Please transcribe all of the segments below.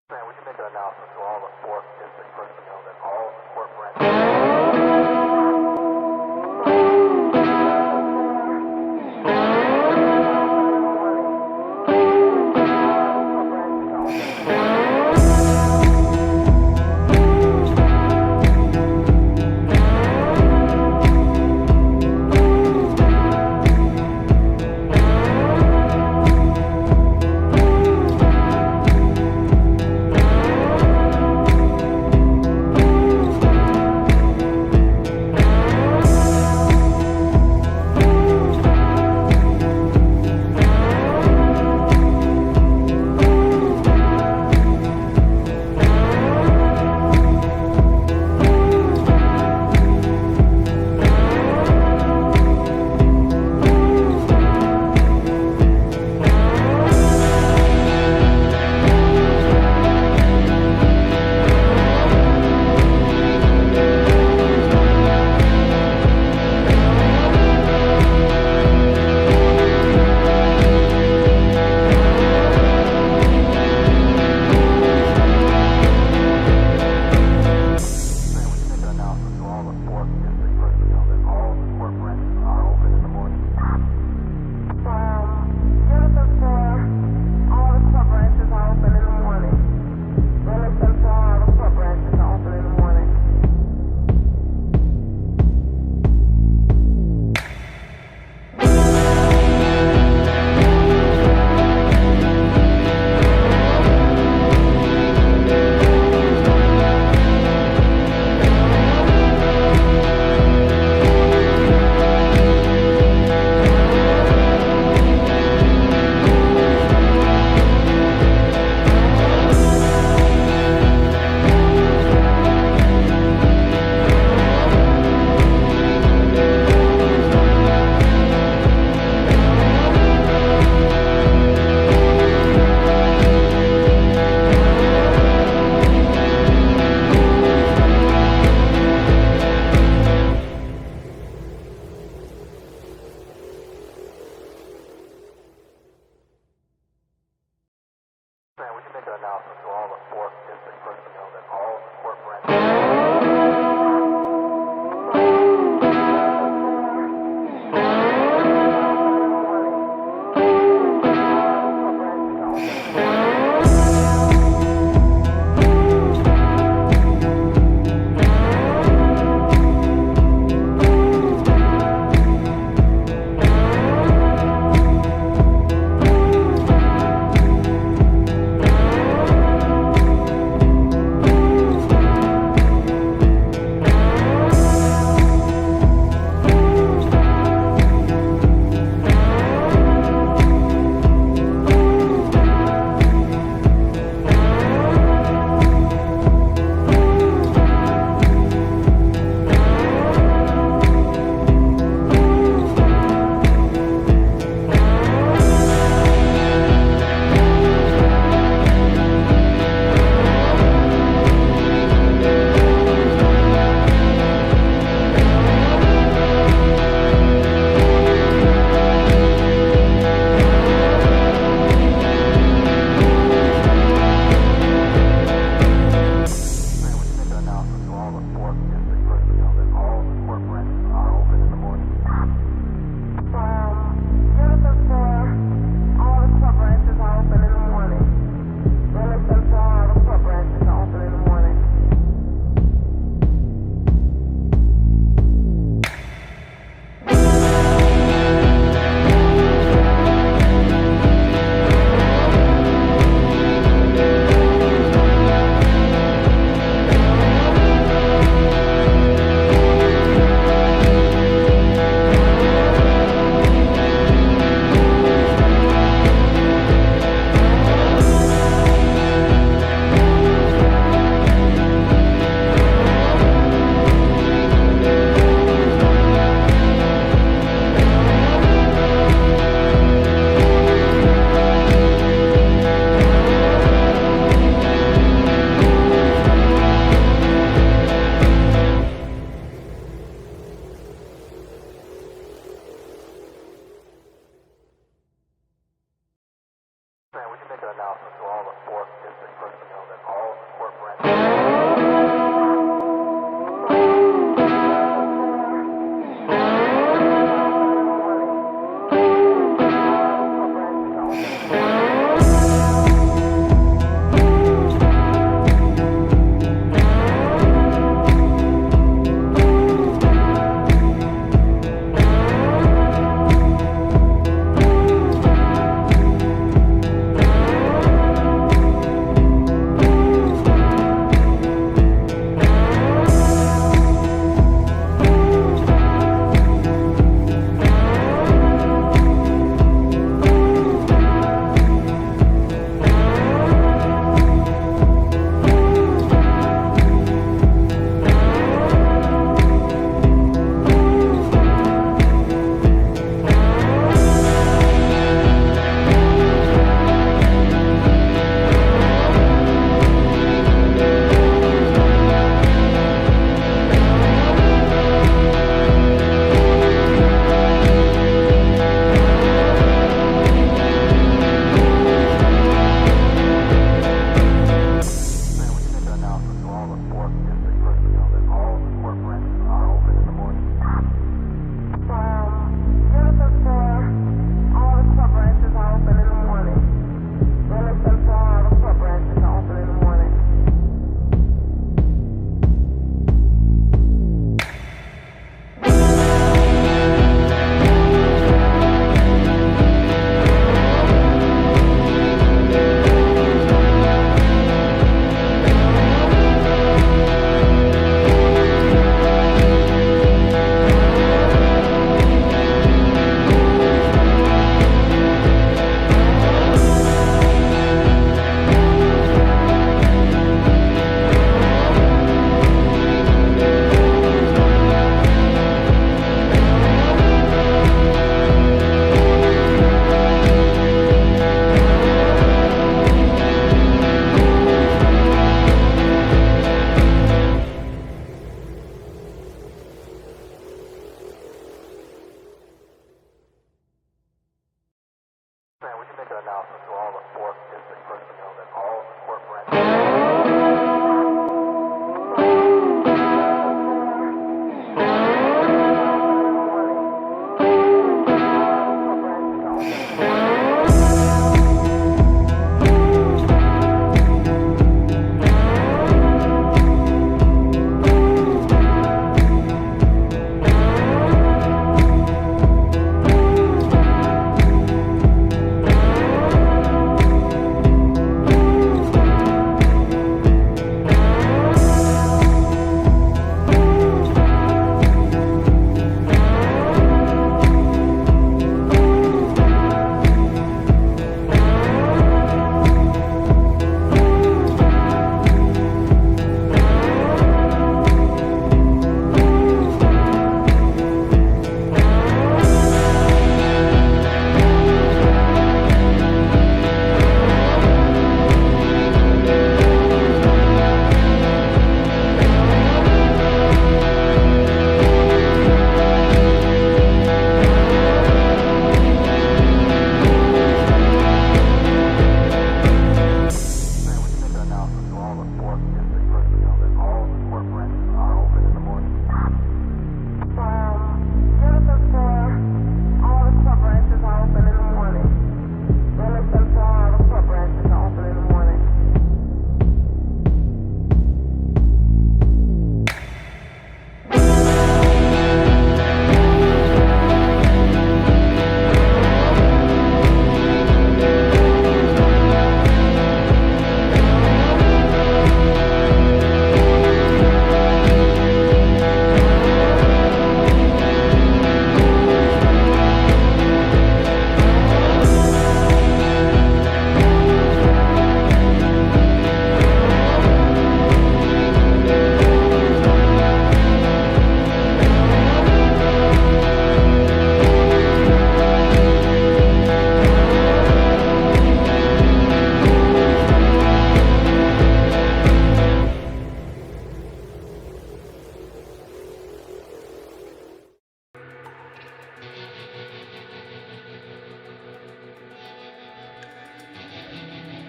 We can make an announcement to all the fourth district personnel that all court branches. announcement to all the 4th District personnel that all of the court branches...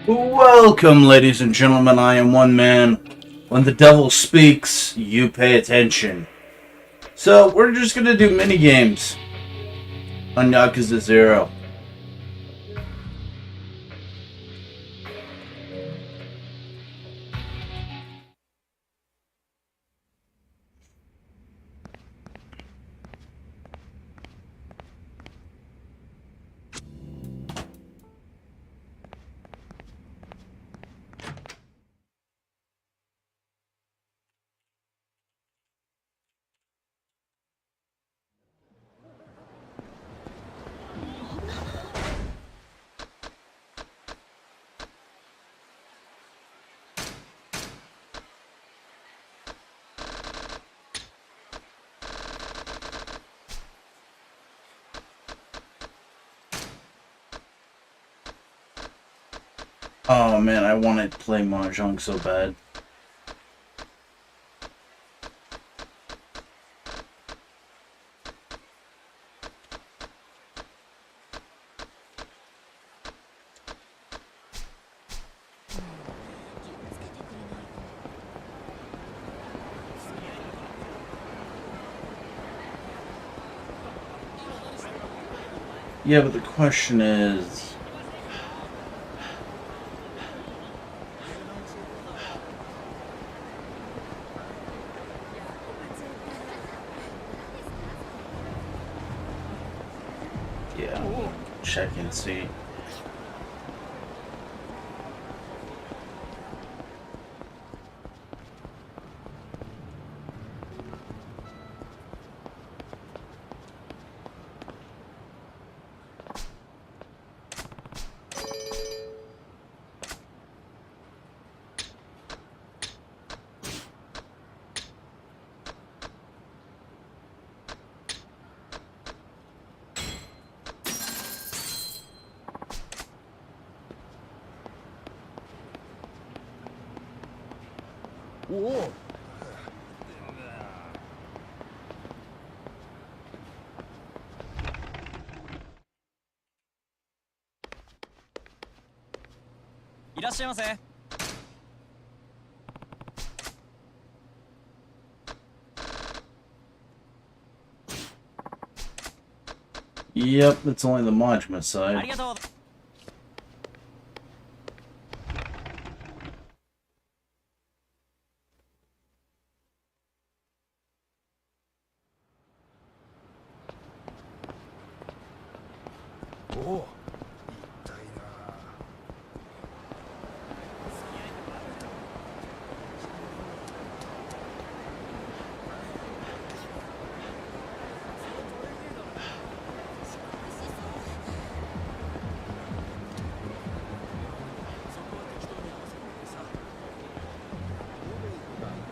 Welcome, ladies and gentlemen. I am One Man. When the devil speaks, you pay attention. So, we're just gonna do mini games on Yakuza 0. Oh man, I want to play Mahjong so bad. Yeah, but the question is... Yeah, check and see. Whoa. いらっしゃいませ。Yep, it's only the Majima あ side. りがとう。おお、痛いな。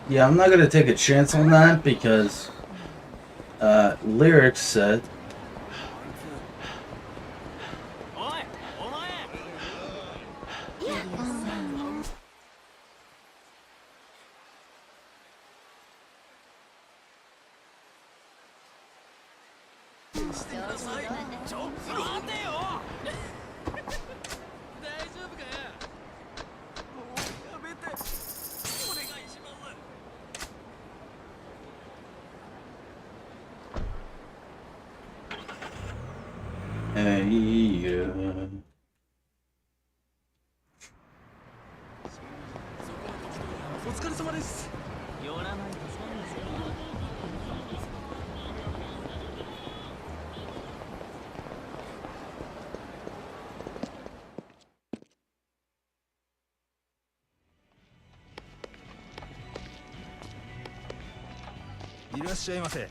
Yeah, I'm not gonna take a chance on that because Lyrics said. おい、お前。ちょっと待てよ。大丈夫かよ。もうやめて。お願いします。Hey, yeah. お疲れ様です。寄らないと損ですよ。いらっしゃいませ。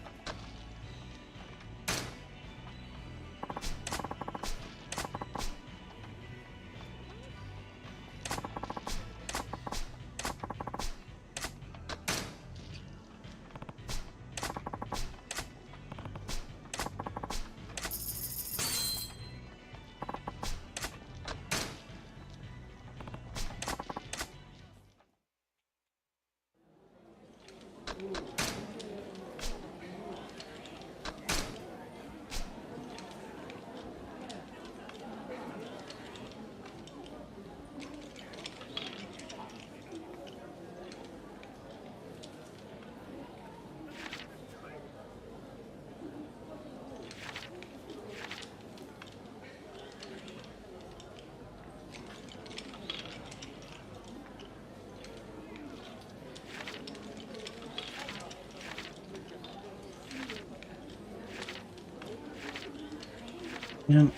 Yeah.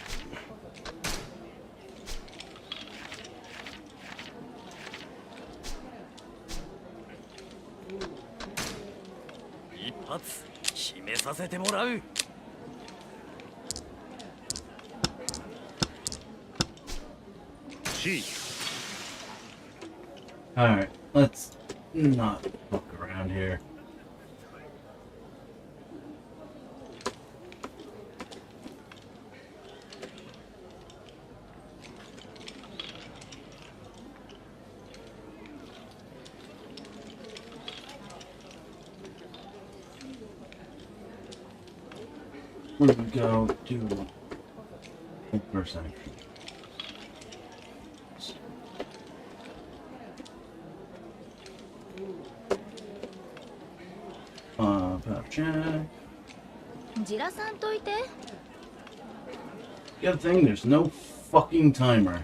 一発決めさせてもらう。Alright, let's not fuck around here. Where do we go to first action? Pop check. じらさんといて。 Good thing there's no fucking timer.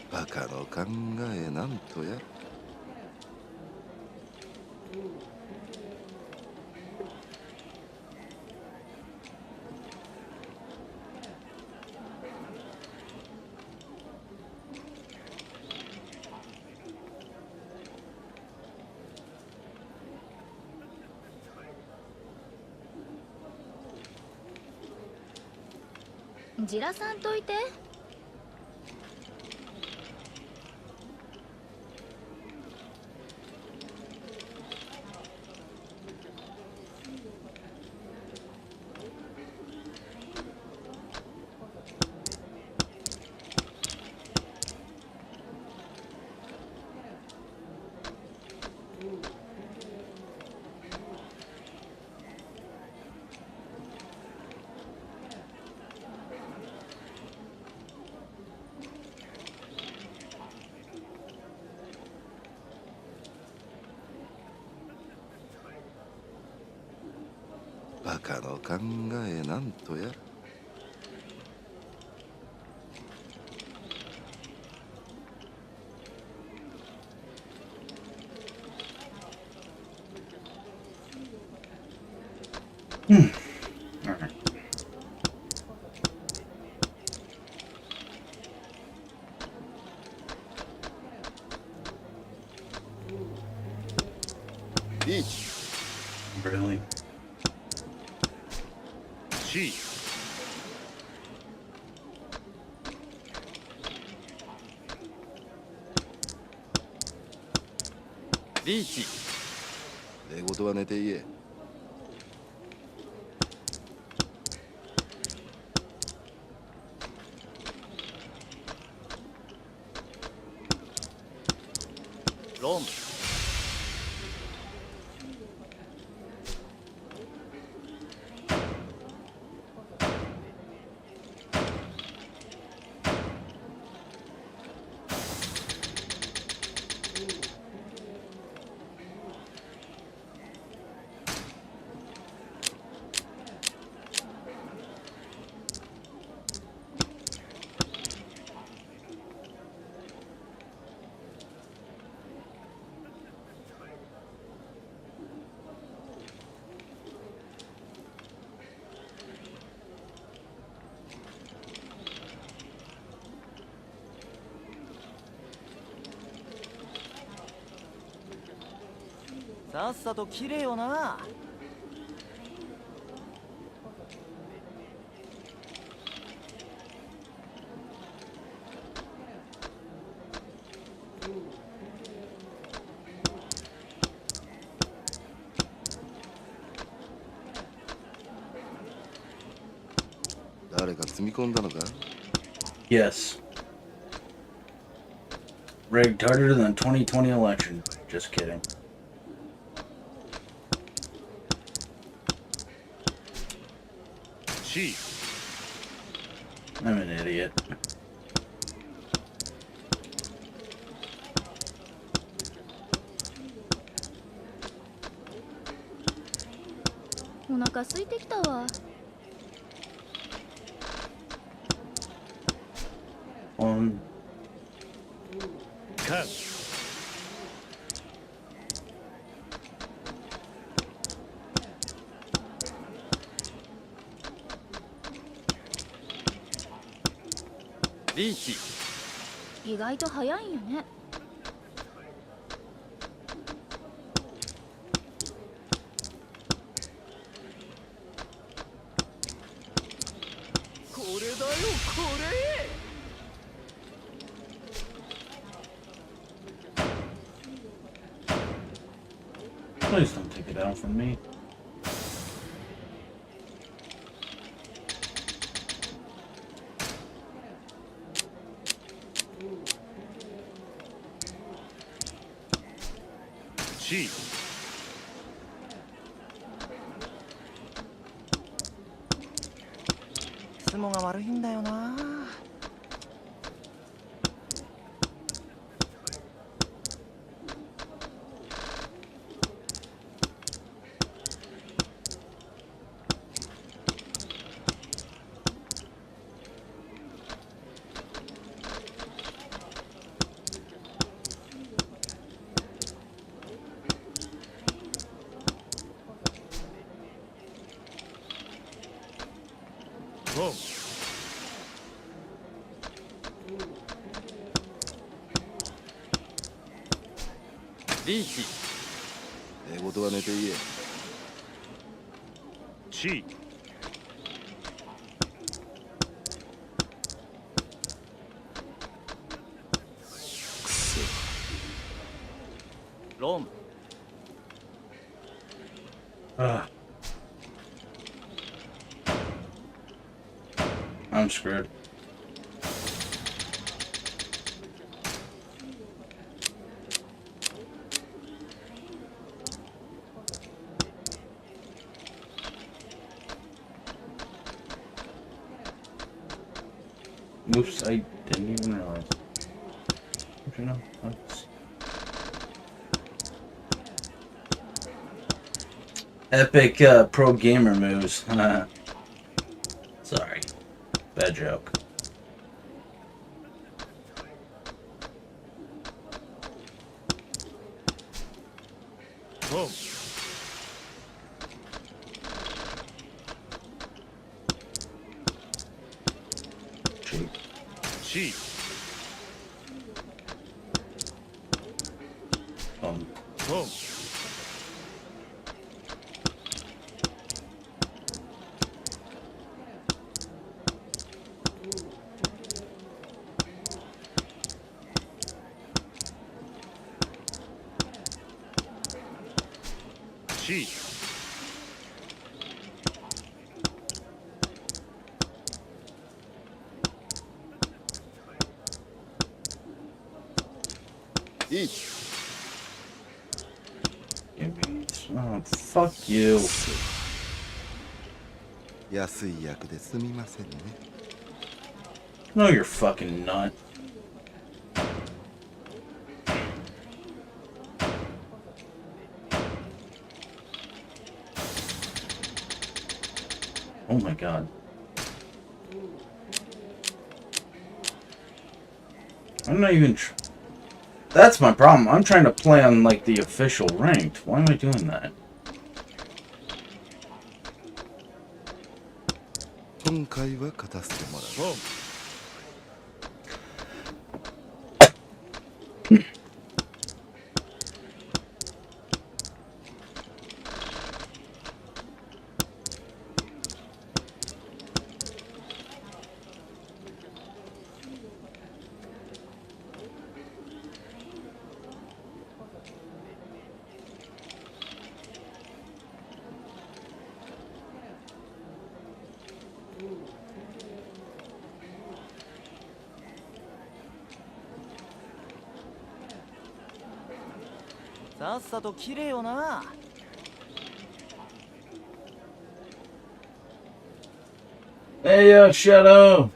「バカの考えなんとや」じらさんといて。カの考えなんとや。Alright. リーチ Really? C リーチ寝言は寝て言え。ロンさっさと切れよな。誰か積み込んだのか。 Yes. Rigged harder than 2020 election. Just kidding. C I'm an idiot. Oh, お腹空いてきたわ。On カンリーチ意外と早いんよね。これだよこれ。 Please don't take it out from me. C 質問が悪いんだよな。ロンリーチ寝言は寝て言え。C くそロン Ugh. I'm screwed. Oops, I didn't even realize. Don't you know? Let's... Epic pro gamer moves. Sorry. Bad joke. Boom. Cheap. Cheap. Boom. Boom. Cheap. Eat. Oh, fuck you. 安い役ですみませんね。 No, you're fucking nut. Oh my god. I'm not even... That's my problem. I'm trying to play on, like, the official ranked. Why am I doing that? 今回は勝たせてもらう。さっさと切れよな。 Hey, Shadow!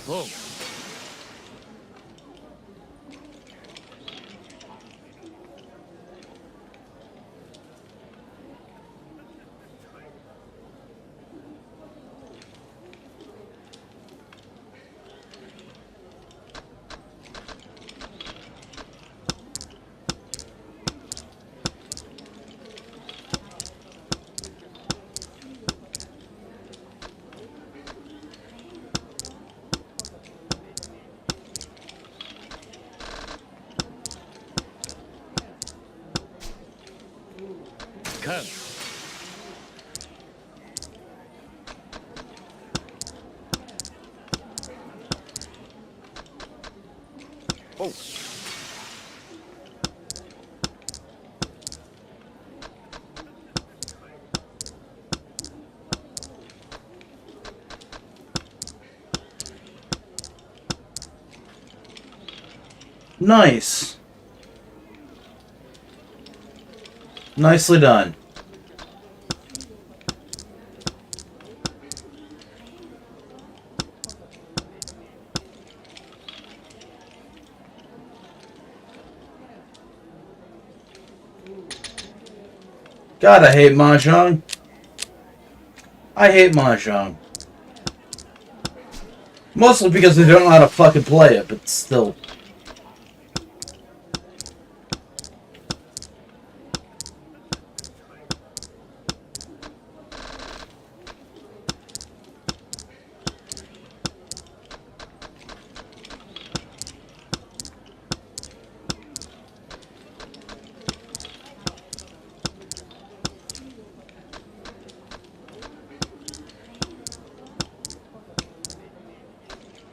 Boom. Can. Oh. Nice. Nicely done. God, I hate Mahjong. I hate Mahjong. Mostly because they don't know how to fucking play it, but still.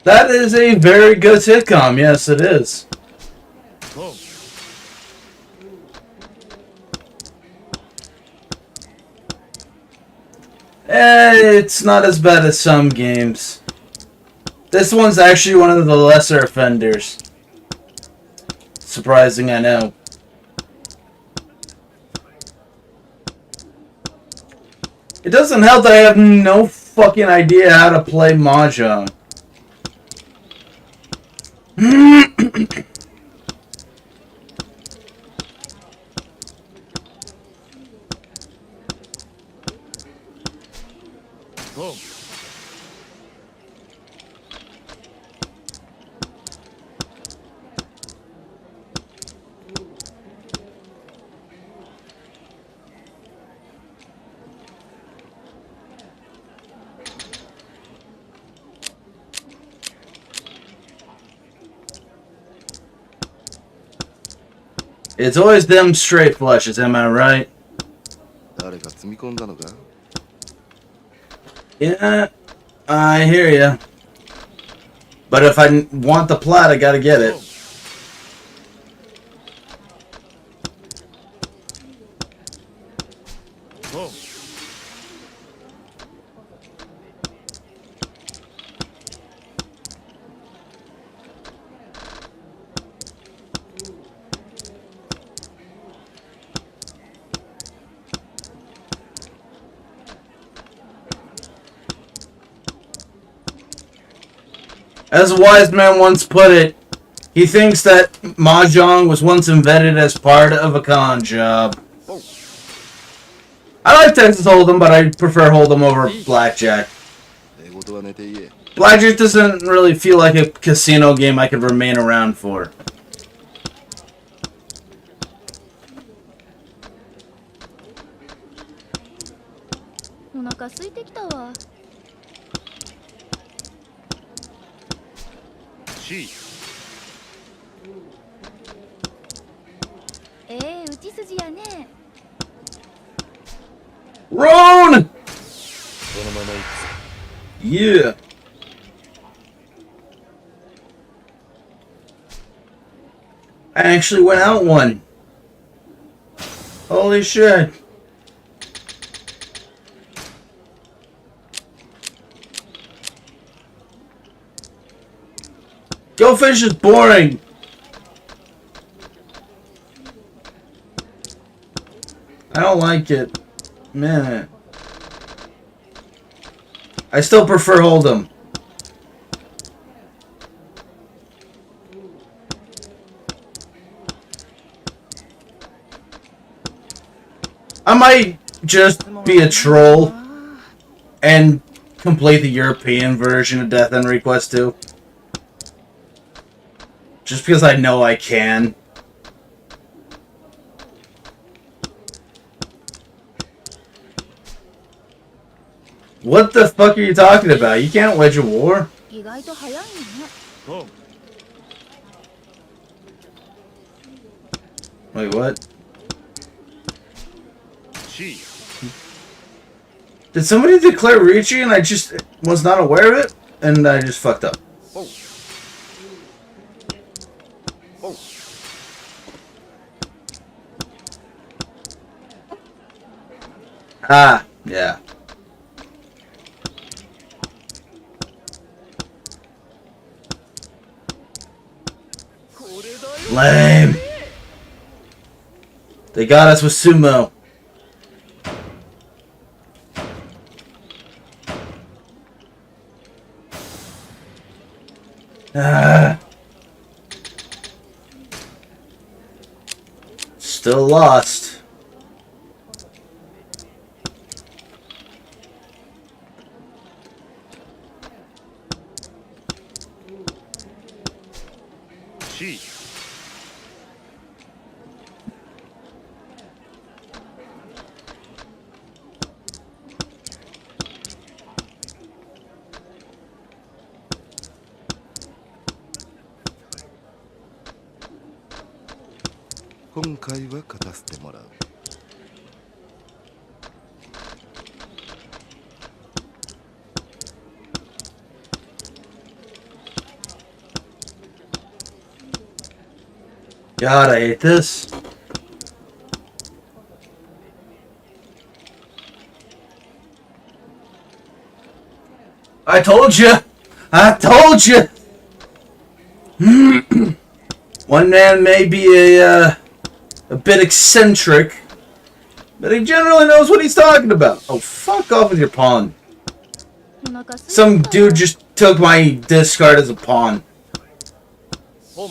That is a very good sitcom. Yes, it is. Boom. It's not as bad as some games. This one's actually one of the lesser offenders. Surprising, I know. It doesn't help that I have no fucking idea how to play Mahjong. Go. It's always them straight flushes, am I right? 誰か積み込んだのか Yeah, I hear ya. But if I want the plot, I gotta get it. Go. As a wise man once put it, he thinks that Mahjong was once invented as part of a con job. I like Texas Hold'em, but I prefer Hold'em over Blackjack. 英語とは寝て言え Blackjack doesn't really feel like a casino game I could remain around for. お腹空いてきたわ。 C 打ち筋やね。 Roan! このまま行く Yeah. I actually went out one. Holy shit. Go fish is boring. I don't like it. Man. I still prefer Hold'em. I might just be a troll and complete the European version of Death End Request 2. Just because I know I can. What the fuck are you talking about? You can't wage a war. 意外と早いのね。 Go. Wait, what? C Did somebody declare Ricci and I just was not aware of it? And I just fucked up. Oh. Oh. Ah, yeah. Lame. They got us with sumo. Ah. Still lost. C 今回は勝たせてもらう God, I hate this. I told you! I told you! One man may be a bit eccentric, but he generally knows what he's talking about. Oh, fuck off with your pawn. お腹空いてきたわ。 Some dude just took my discard as a pawn. 本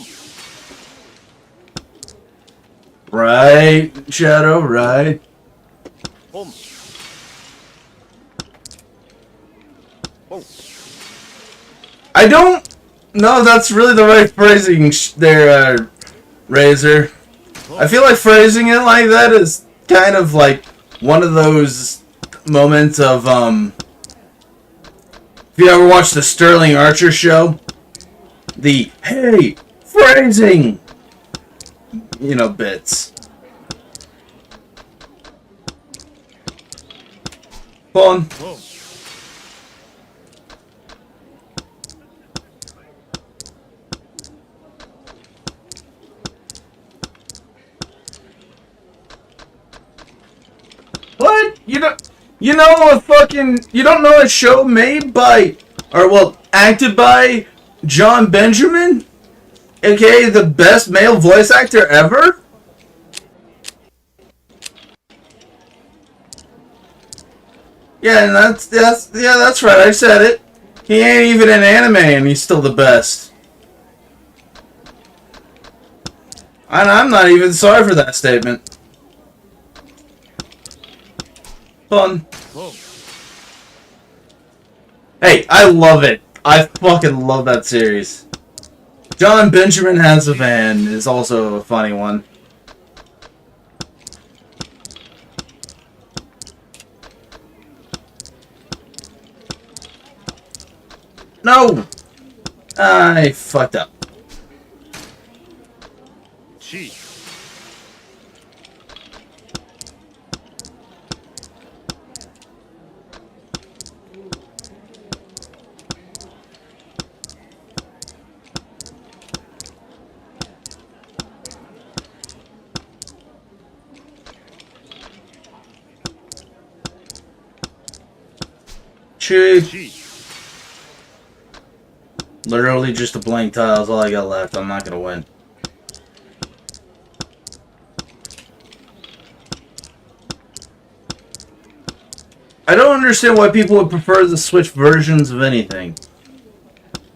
Right, Shadow, right. 本本 I don't know if that's really the right phrasing there, Razor. I feel like phrasing it like that is kind of like one of those moments of, if you ever watched the Sterling Archer show, the, hey, phrasing, you know, bits. Pawn. 本 What? You don't know a show made by, or well, acted by John Benjamin? AKA the best male voice actor ever? Yeah, and that's right, I said it. He ain't even in anime and he's still the best. And I'm not even sorry for that statement. Fun. 本 Hey, I love it. I fucking love that series. John Benjamin Has a Van is also a funny one. No! I fucked up. 地 Cheap. 地 Literally just a blank tile is all I got left. I'm not gonna win. I don't understand why people would prefer the Switch versions of anything.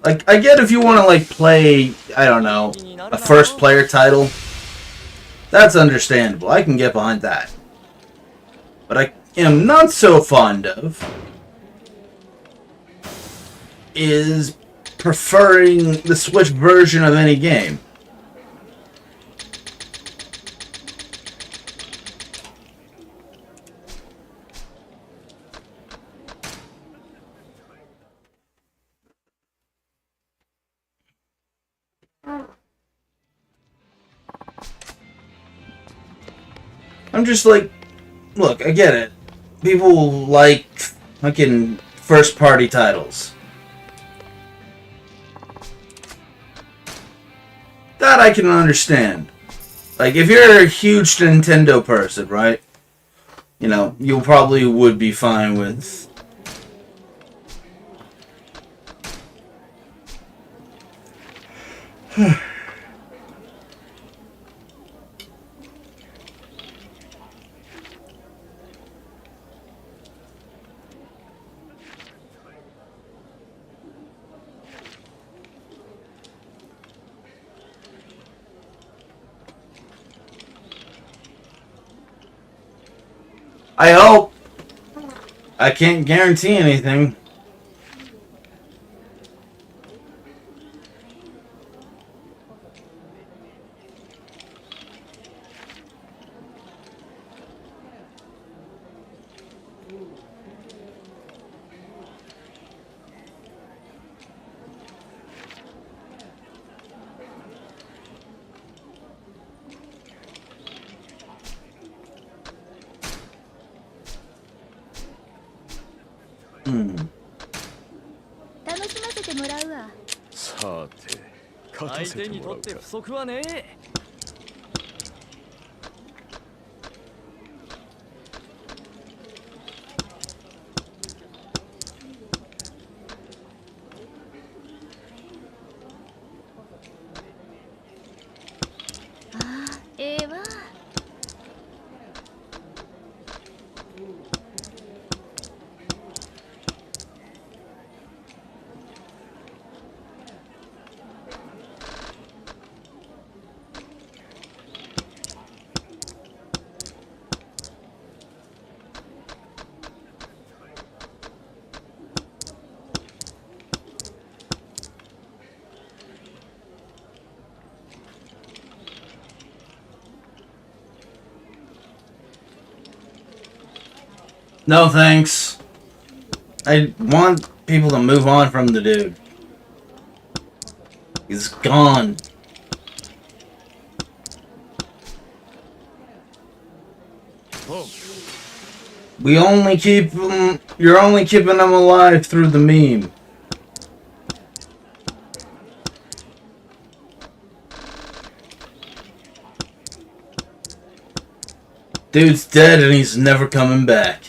Like, I get if you want to, like, play, I don't know, a first-player title. That's understandable. I can get behind that. But I am not so fond of is preferring the Switch version of any game. I'm just like, look, I get it. People like fucking first-party titles. That I can understand. Like, if you're a huge Nintendo person, right? You know, you probably would be fine with... I hope. I can't guarantee anything. Hmm. 楽しませてもらうわ。さて勝た相せて手にとってもらうか不足はねえ。No thanks. I want people to move on from the dude. He's gone. Oh, We only keep him. You're only keeping him alive through the meme. Dude's dead and he's never coming back.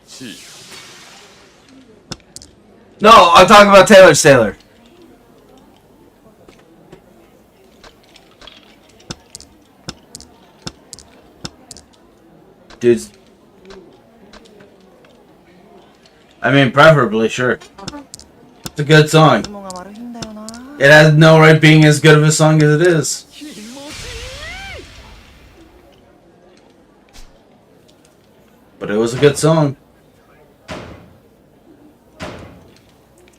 Chief. No, I'm talking about Taylor Sailor. Dude's... I mean, preferably, sure. It's a good song. It has no right being as good of a song as it is. But it was a good song.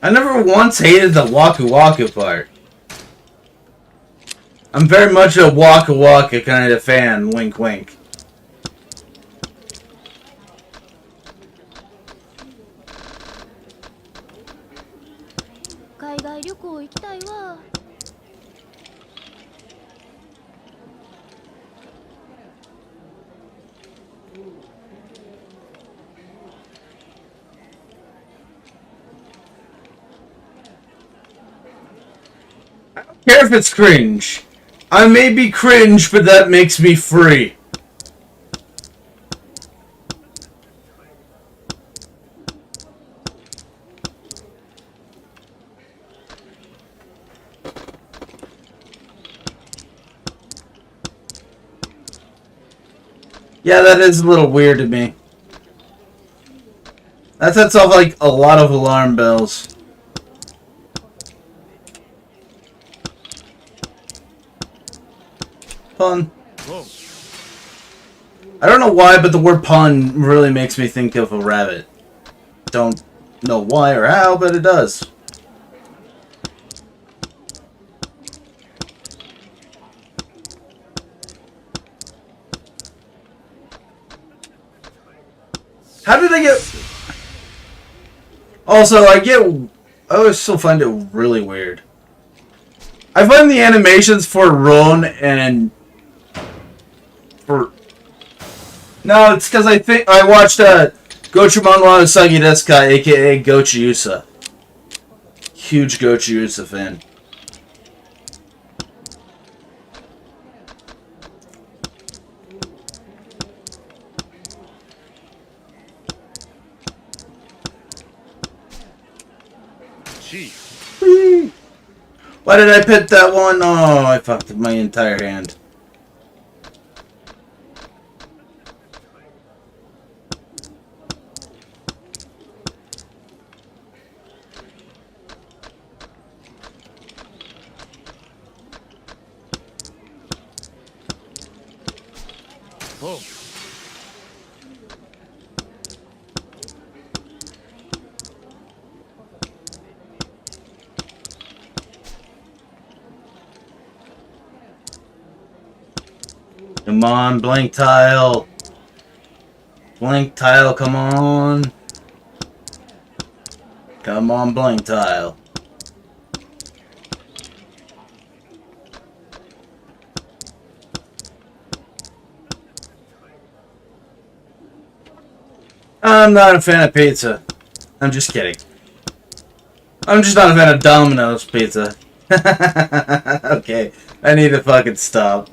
I never once hated the Waka Waka part. I'm very much a Waka Waka kind of fan, wink wink. I don't care if it's cringe. I may be cringe, but that makes me free. Yeah, that is a little weird to me. That sets off like a lot of alarm bells. Pun. Whoa. I don't know why, but the word pun really makes me think of a rabbit. Don't know why or how, but it does. How did I get... Also, I always still find it really weird. I find the animations for Ron and... No, it's because I think I watched Gochumon wa Usagi desu ka, aka Gochiusa. Huge Gochiusa fan. Chief. Why did I pick that one? Oh, I fucked up my entire hand. Whoa. Come on, blank tile. Blank tile, come on. Come on, blank tile. I'm not a fan of pizza. I'm just kidding. I'm just not a fan of Domino's pizza. Okay, I need to fucking stop.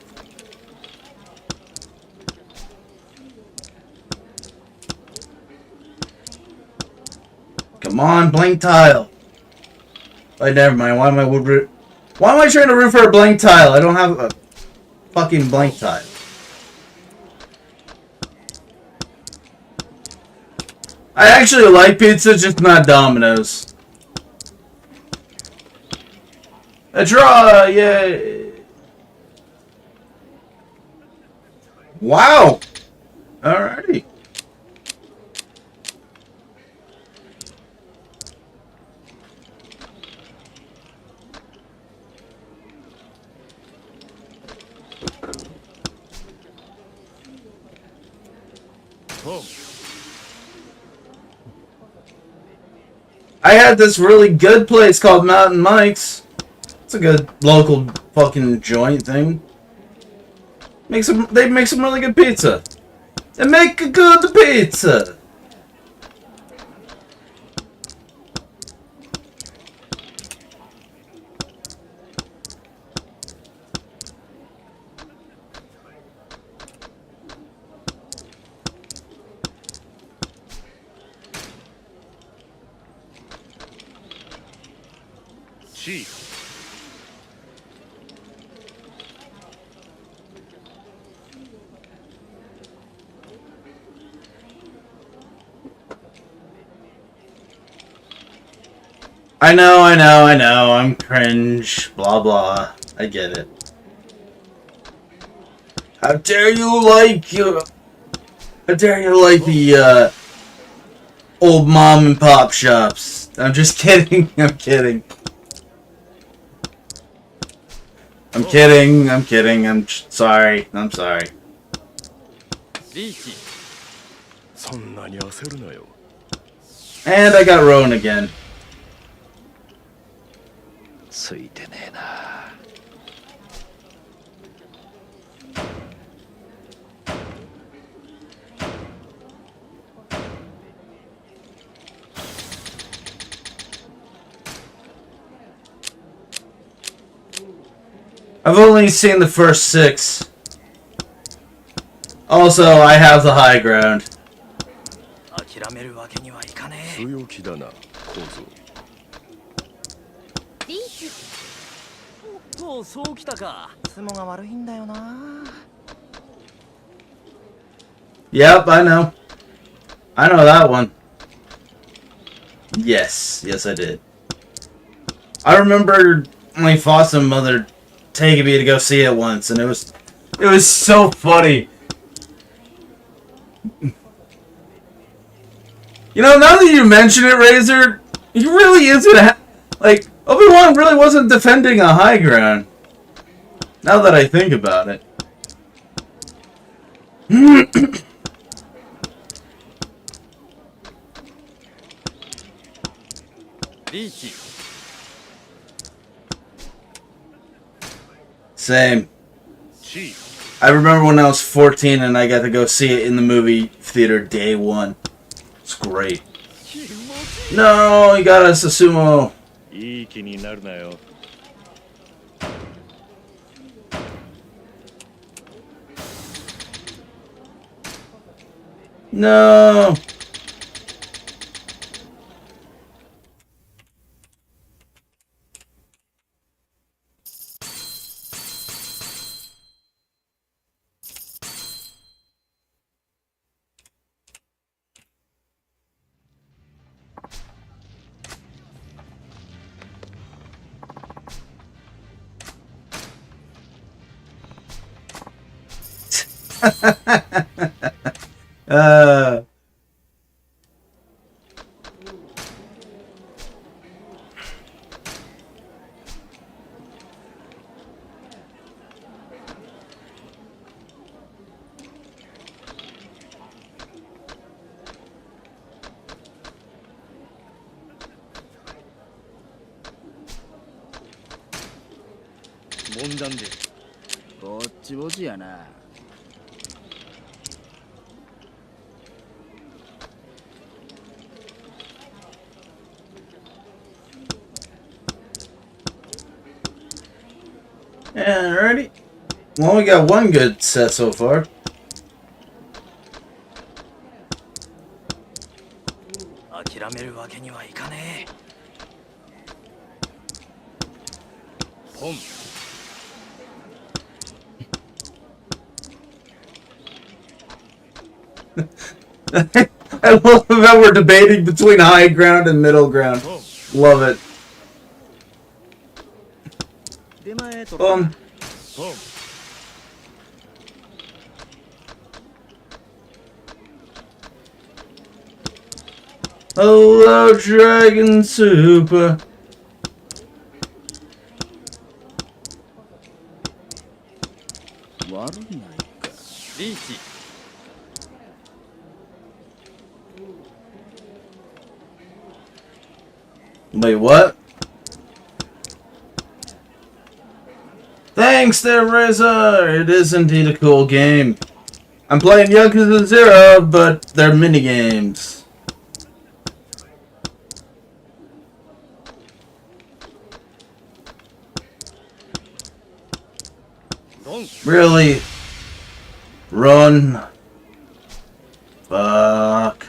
Come on, blank tile. Wait, never mind. Why am I trying to root for a blank tile? I don't have a fucking blank tile. I actually like pizza, just not Domino's. A draw! Yay! Wow! Alrighty. I had this really good place called Mountain Mike's. It's a good local fucking joint thing. They make some really good pizza. They make a good pizza. I know, I'm cringe, blah blah. I get it. How dare you like the old mom and pop shops? I'm just kidding. I'm kidding. I'm kidding. I'm sorry. I'm sorry. And I got Rowan again. I've only seen the first 6. Also, I have the high ground. Yep, I know. I know that one. Yes, I did. I remember my foster mother taking me to go see it once, and it was so funny. You know, now that you mention it, Razor, he really isn't like Obi-Wan really wasn't defending a high ground. Now that I think about it. Same. I remember when I was 14 and I got to go see it in the movie theater day 1. It's great. No, he got us a sumo. No. Alrighty. Well, we got one good set so far. I love that we're debating between high ground and middle ground. Love it. Boom. Hello, Dragon Super. Wait, what? Thanks there, Reza! It is indeed a cool game. I'm playing Yakuza 0, but they're minigames. Really? Run. Fuck.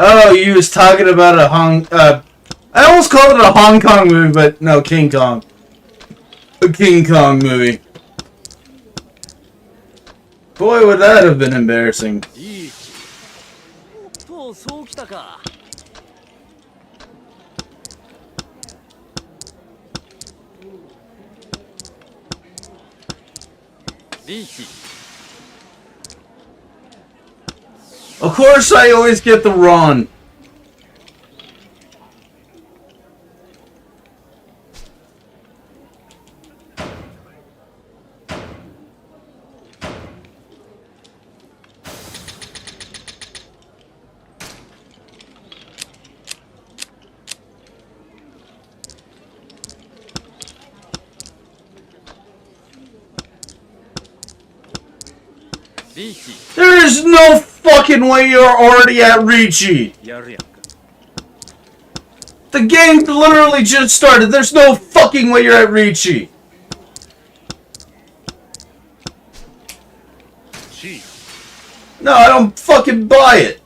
Oh, you was talking about a I almost called it a Hong Kong movie, but no, King Kong. A King Kong movie. Boy, would that have been embarrassing. とそうきたか。リーチ。 Of course, I always get the wrong. There is no fucking way you're already at Ricci. The game literally just started. There's no fucking way you're at Ricci. No, I don't fucking buy it.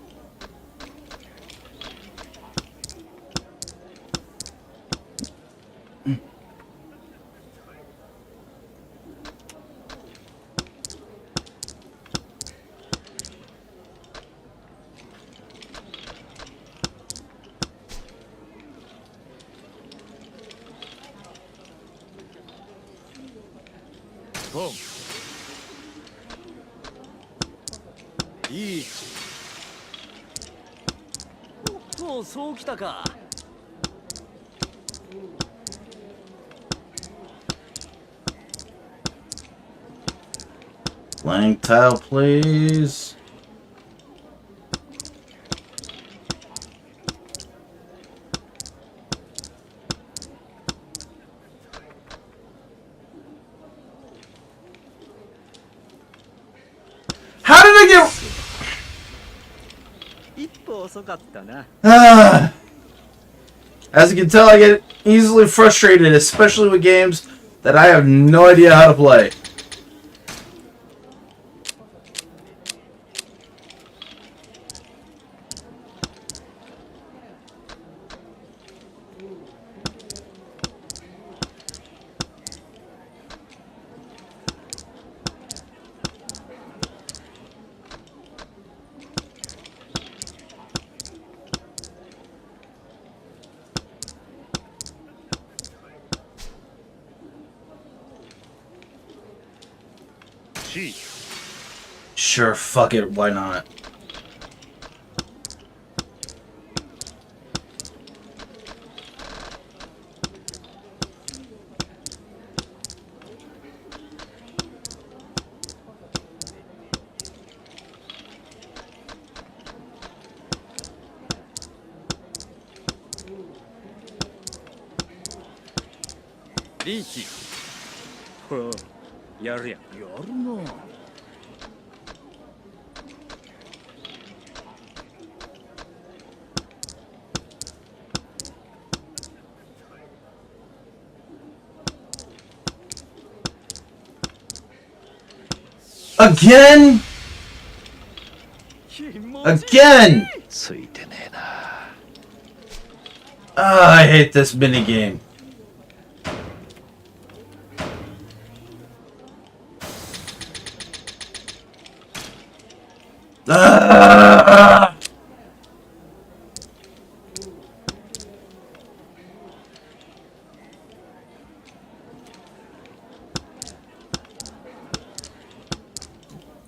Blank tile, please. How did I get... As you can tell, I get easily frustrated, especially with games that I have no idea how to play. Sure, fuck it, why not? Riichi. やるやるな。 Again? Again! I hate this minigame.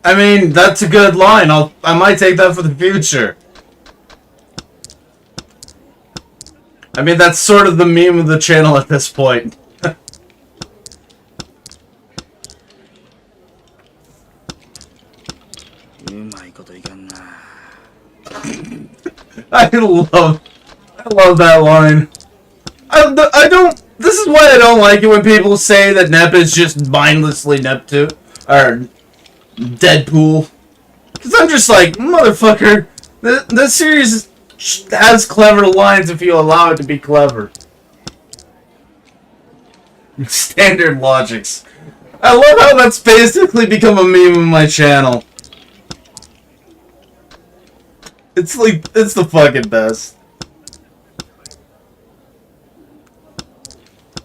I mean, that's a good line. I might take that for the future. I mean, that's sort of the meme of the channel at this point. I love that line. I don't. This is why I don't like it when people say that Nep is just mindlessly Neptune or Deadpool. Because I'm just like, motherfucker. This series has clever lines if you allow it to be clever. Standard logics. I love how that's basically become a meme on my channel. It's like, it's the fucking best.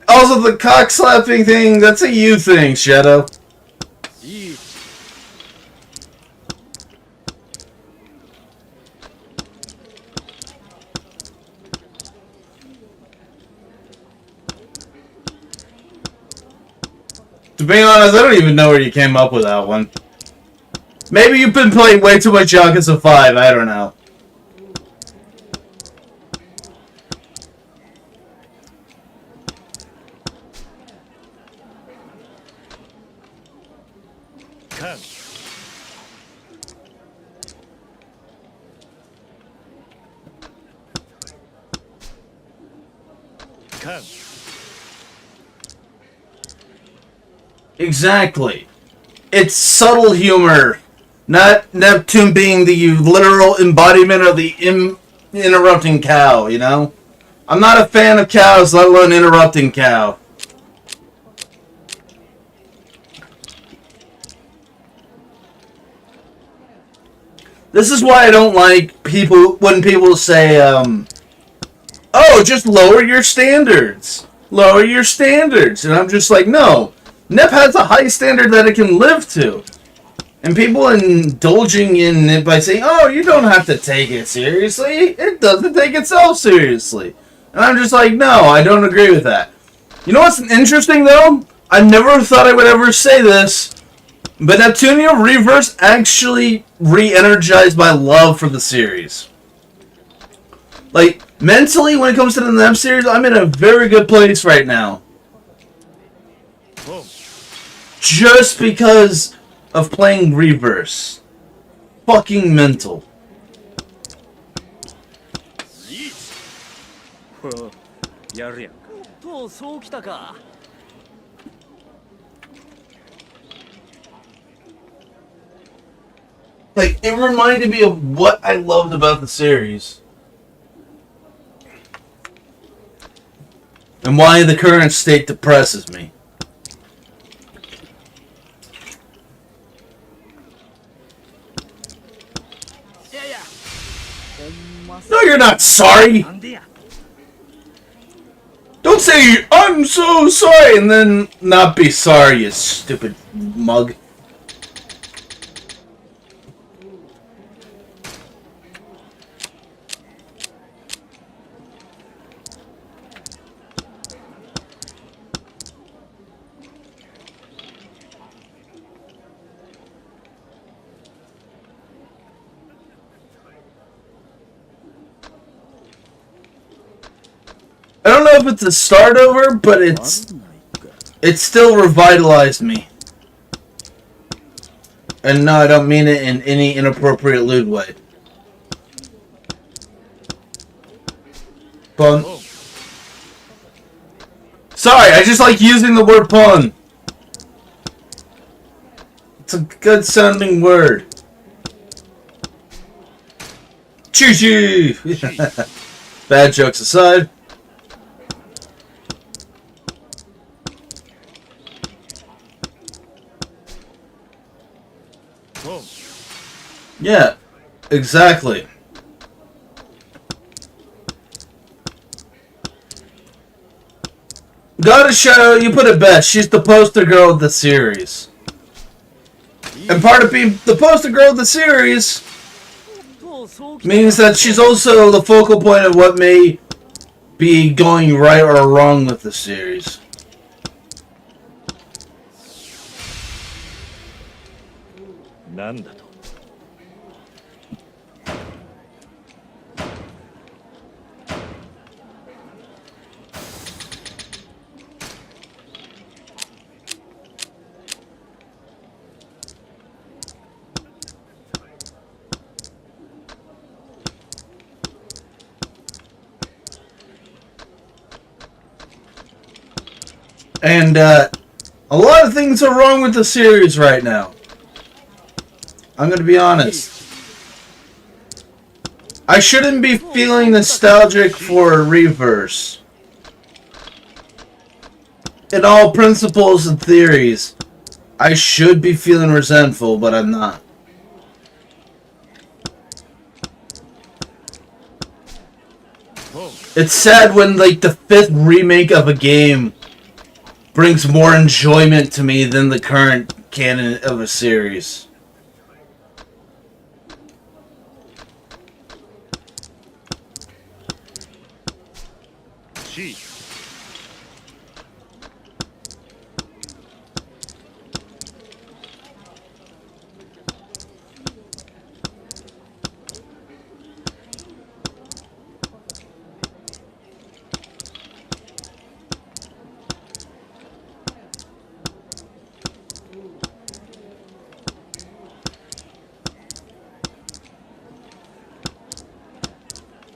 Also, the cock slapping thing, that's a you thing, Shadow. To be honest, I don't even know where you came up with that one. Maybe you've been playing way too much Yakuza 5, I don't know. Exactly. It's subtle humor, not Neptune being the literal embodiment of the interrupting cow, you know? I'm not a fan of cows, let alone interrupting cow. This is why I don't like people when people say, oh, just lower your standards. Lower your standards. And I'm just like, no. Nep has a high standard that it can live to. And people indulging in it by saying, oh, you don't have to take it seriously. It doesn't take itself seriously. And I'm just like, no, I don't agree with that. You know what's interesting, though? I never thought I would ever say this. But Neptunia Reverse actually re-energized my love for the series. Like, mentally, when it comes to the Nep series, I'm in a very good place right now. Just because of playing Reverse. Fucking mental. Like, it reminded me of what I loved about the series. And why the current state depresses me. No, you're not sorry! Don't say, I'm so sorry, and then not be sorry, you stupid mug. I don't know if it's a start over, but it still revitalized me. And no, I don't mean it in any inappropriate lewd way. Pun. Sorry, I just like using the word pun. It's a good sounding word. Choo-choo! Bad jokes aside. Yeah, exactly. Gotta show, you put it best, she's the poster girl of the series. And part of being the poster girl of the series means that she's also the focal point of what may be going right or wrong with the series. And a lot of things are wrong with the series right now. I'm gonna be honest. I shouldn't be feeling nostalgic for Reverse. In all principles and theories, I should be feeling resentful, but I'm not. It's sad when, like, the 5th remake of a game brings more enjoyment to me than the current canon of a series.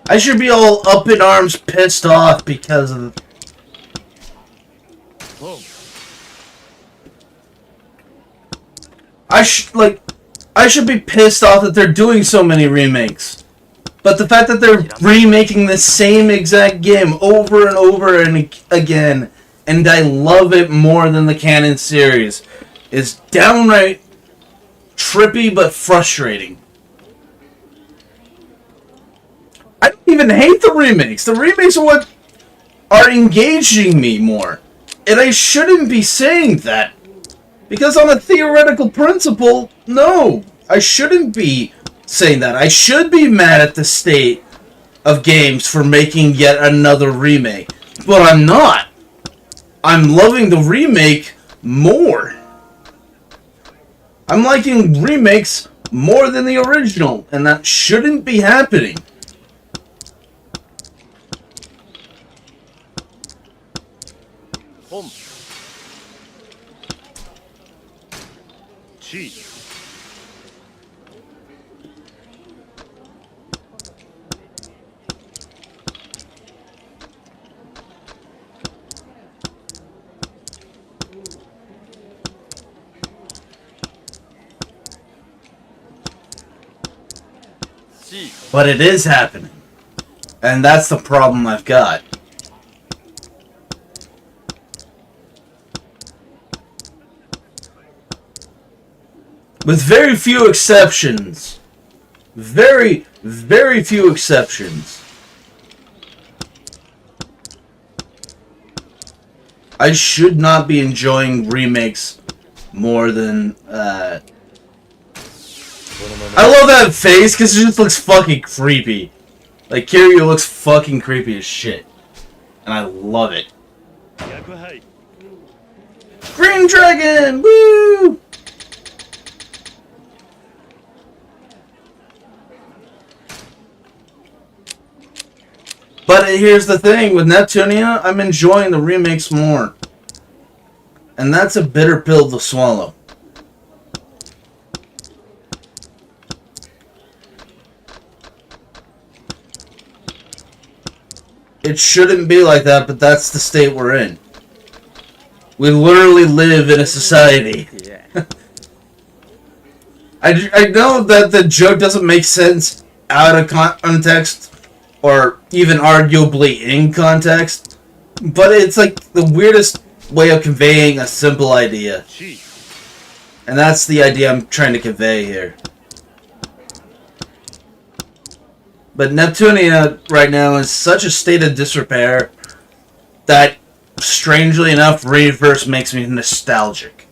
I should be all up in arms, pissed off because of... I should be pissed off that they're doing so many remakes. But the fact that they're remaking the same exact game over and over and again, and I love it more than the canon series, is downright trippy but frustrating. I don't even hate the remakes. The remakes are what are engaging me more. And I shouldn't be saying that. Because on a theoretical principle, no. I shouldn't be saying that. I should be mad at the state of games for making yet another remake. But I'm not. I'm loving the remake more. I'm liking remakes more than the original. And that shouldn't be happening. But it is happening. And that's the problem I've got. With very few exceptions. Very, very few exceptions. I should not be enjoying remakes more than, I love that face because it just looks fucking creepy. Like, Kiryu looks fucking creepy as shit. And I love it. Green Dragon! Woo! But here's the thing, with Neptunia, I'm enjoying the remakes more. And that's a bitter pill to swallow. It shouldn't be like that, but that's the state we're in. We literally live in a society. I know that the joke doesn't make sense out of context, or even arguably in context, but it's like the weirdest way of conveying a simple idea. And that's the idea I'm trying to convey here. But Neptunia right now is such a state of disrepair that, strangely enough, Reverse makes me nostalgic.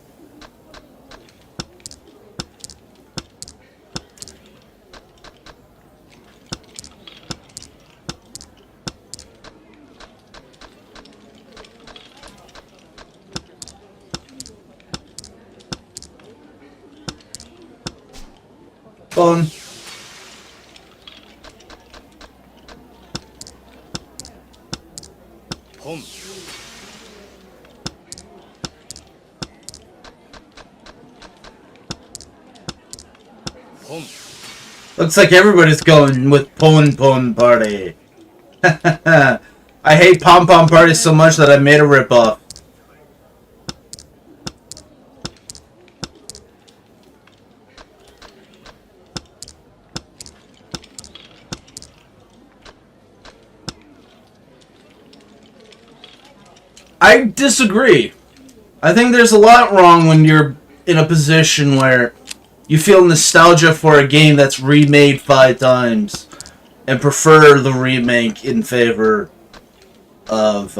Fun. Pom. Pom. Looks like everybody's going with Pon Pon Party. I hate Pom Pom Party so much that I made a ripoff. I disagree. I think there's a lot wrong when you're in a position where you feel nostalgia for a game that's remade 5 times and prefer the remake in favor of,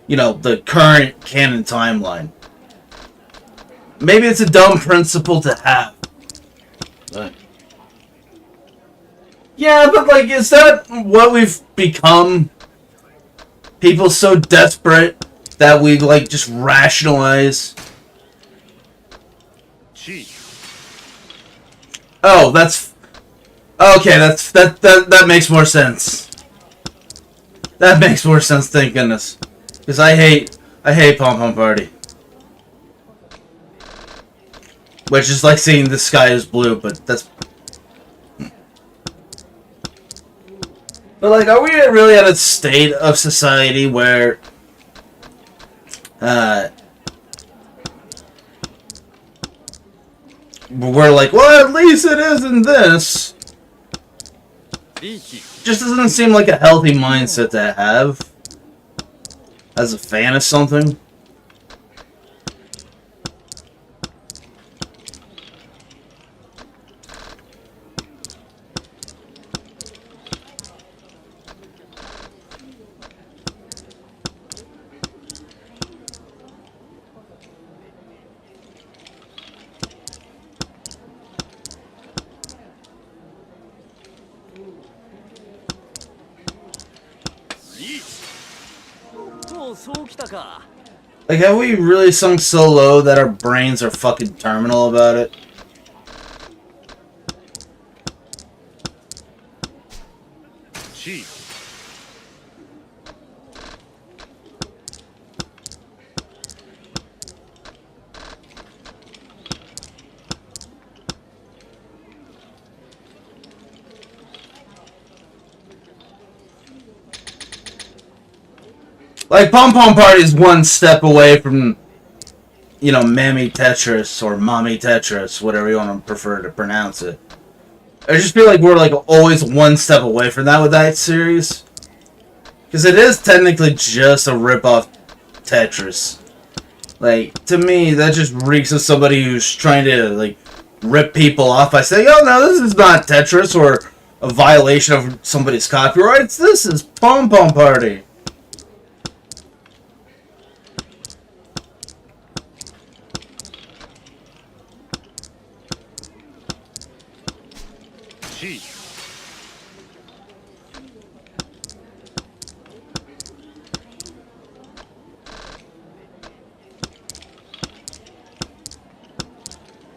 you know, the current canon timeline. Maybe it's a dumb principle to have. But yeah, but like, is that what we've become? People so desperate that we like just rationalize. Oh, that's okay. That makes more sense. That makes more sense. Thank goodness, because I hate Pom Pom Party, which is like seeing the sky is blue, but that's. But like, are we really at a state of society where, we're like, well, at least it isn't this. Just doesn't seem like a healthy mindset to have as a fan of something. Like, have we really sunk so low that our brains are fucking terminal about it? Like, Pom Pom Party is one step away from, you know, Mammy Tetris or Mommy Tetris, whatever you want to prefer to pronounce it. I just feel like we're, like, always one step away from that with that series. Because it is technically just a rip-off Tetris. Like, to me, that just reeks of somebody who's trying to, like, rip people off by saying, oh, no, this is not Tetris or a violation of somebody's copyrights. This is Pom Pom Party.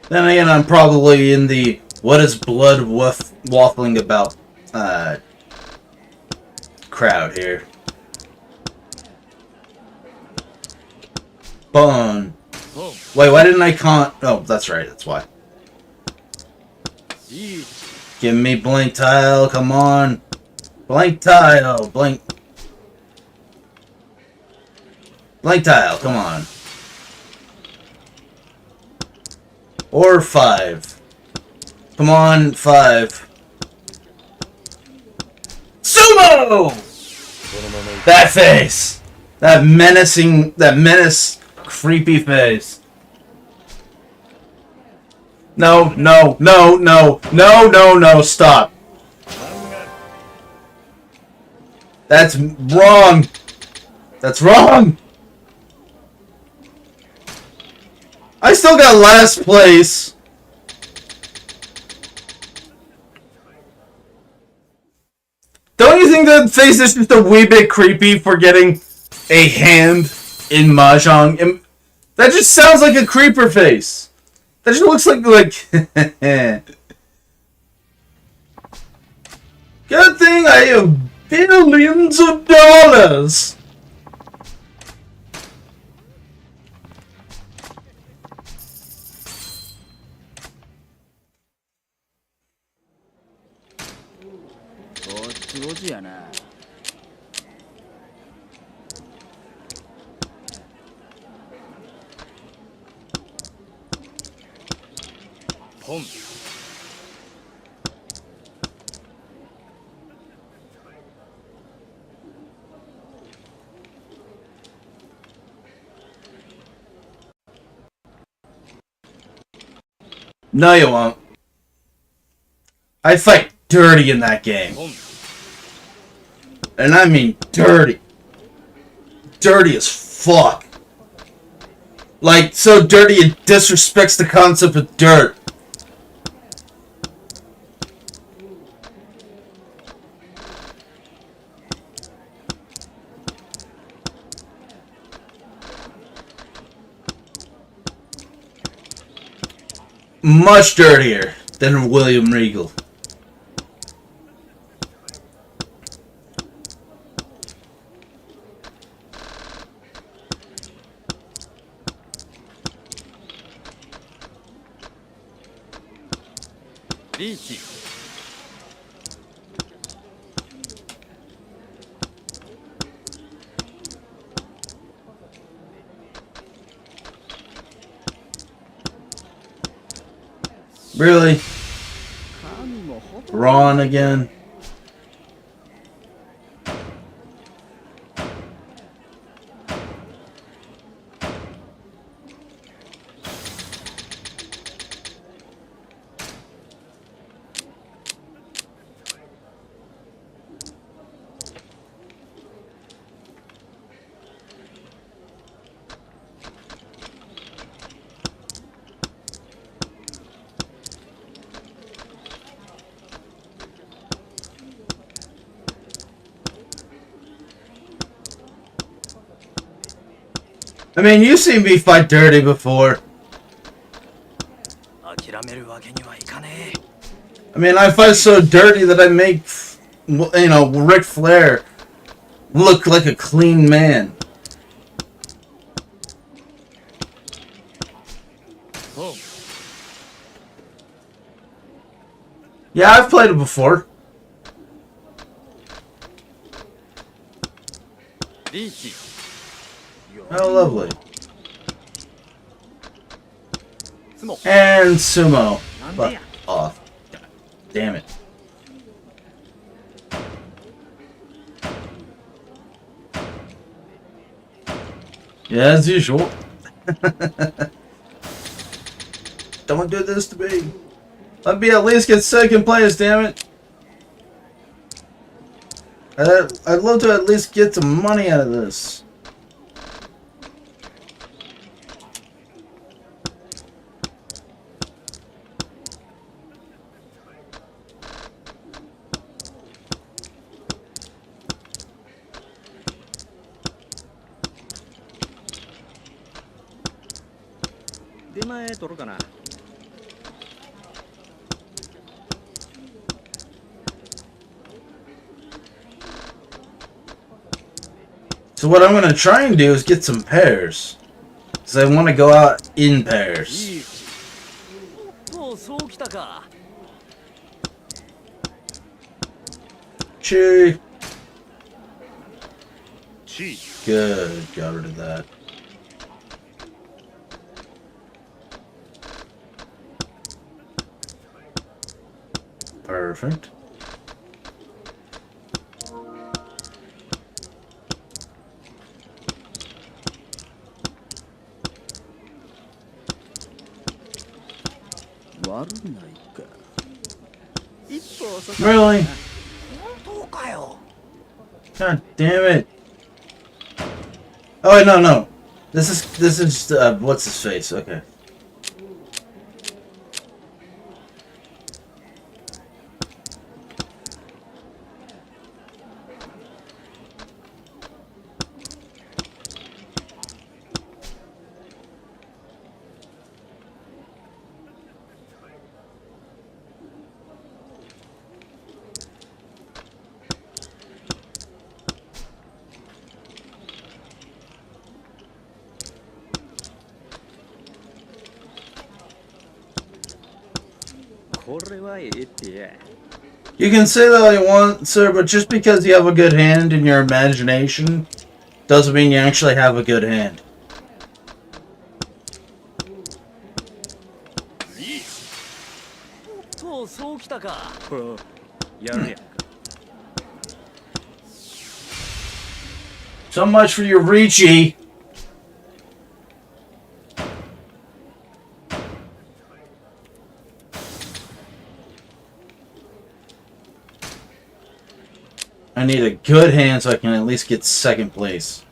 Then again, I'm probably in the what is blood waffling about crowd here. Bone. Wait, why didn't I Oh, that's right, that's why. Give me blank tile, come on. Blank tile, blank tile, come on. Or 5. Come on, 5. Sumo! That face! That menace, creepy face. No, no, no, no, no, no, no, stop. That's wrong. That's wrong. I still got last place. Don't you think that face is just a wee bit creepy for getting a hand in Mahjong? That just sounds like a creeper face. That just looks like Good thing I have billions of dollars. No, you won't. I fight dirty in that game. And I mean dirty. Dirty as fuck. Like, so dirty it disrespects the concept of dirt. Much dirtier than William Regal. Really? Ron again? I mean, you've seen me fight dirty before. I mean, I fight so dirty that I make, you know, Ric Flair look like a clean man. Yeah, I've played it before. Oh, lovely. And sumo. Fuck off. God damn it. Yeah, as usual. Don't do this to me. Let me at least get second place, damn it. I'd love to at least get some money out of this. So what I'm gonna try and do is get some pairs, because I want to go out in pairs. Chee. Good, got rid of that. Perfect. Really? God damn it. Oh wait, no. This is what's his face? Okay. れはええってや。 You can say that all you want, sir, but just because you have a good hand in your imagination doesn't mean you actually have a good hand. おっとそうきたか。ほらやるやんか。 So much for your Ricci. I need a good hand so I can at least get second place.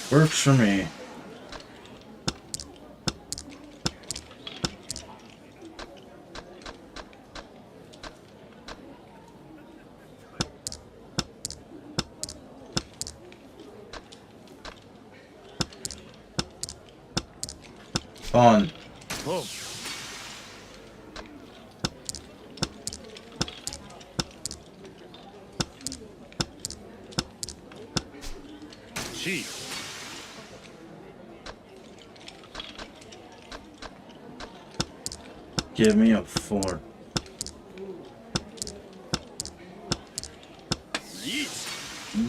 Works for me. On. Oh. G. Give me a 4.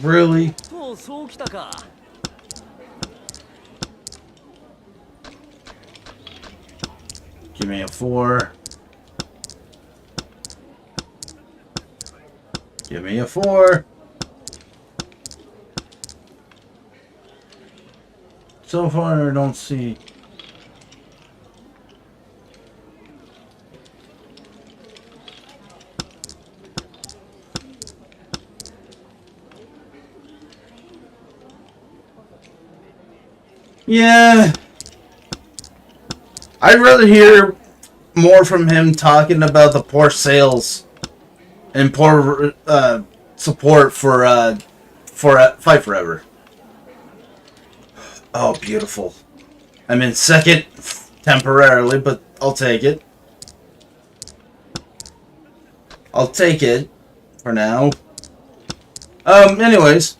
Really? とそうきたか。 Give me a 4. Give me a 4. So far, I don't see. Yeah. I'd rather hear more from him talking about the poor sales and poor support for Fight Forever. Oh, beautiful. I'm in second temporarily, but I'll take it. I'll take it for now. Anyways.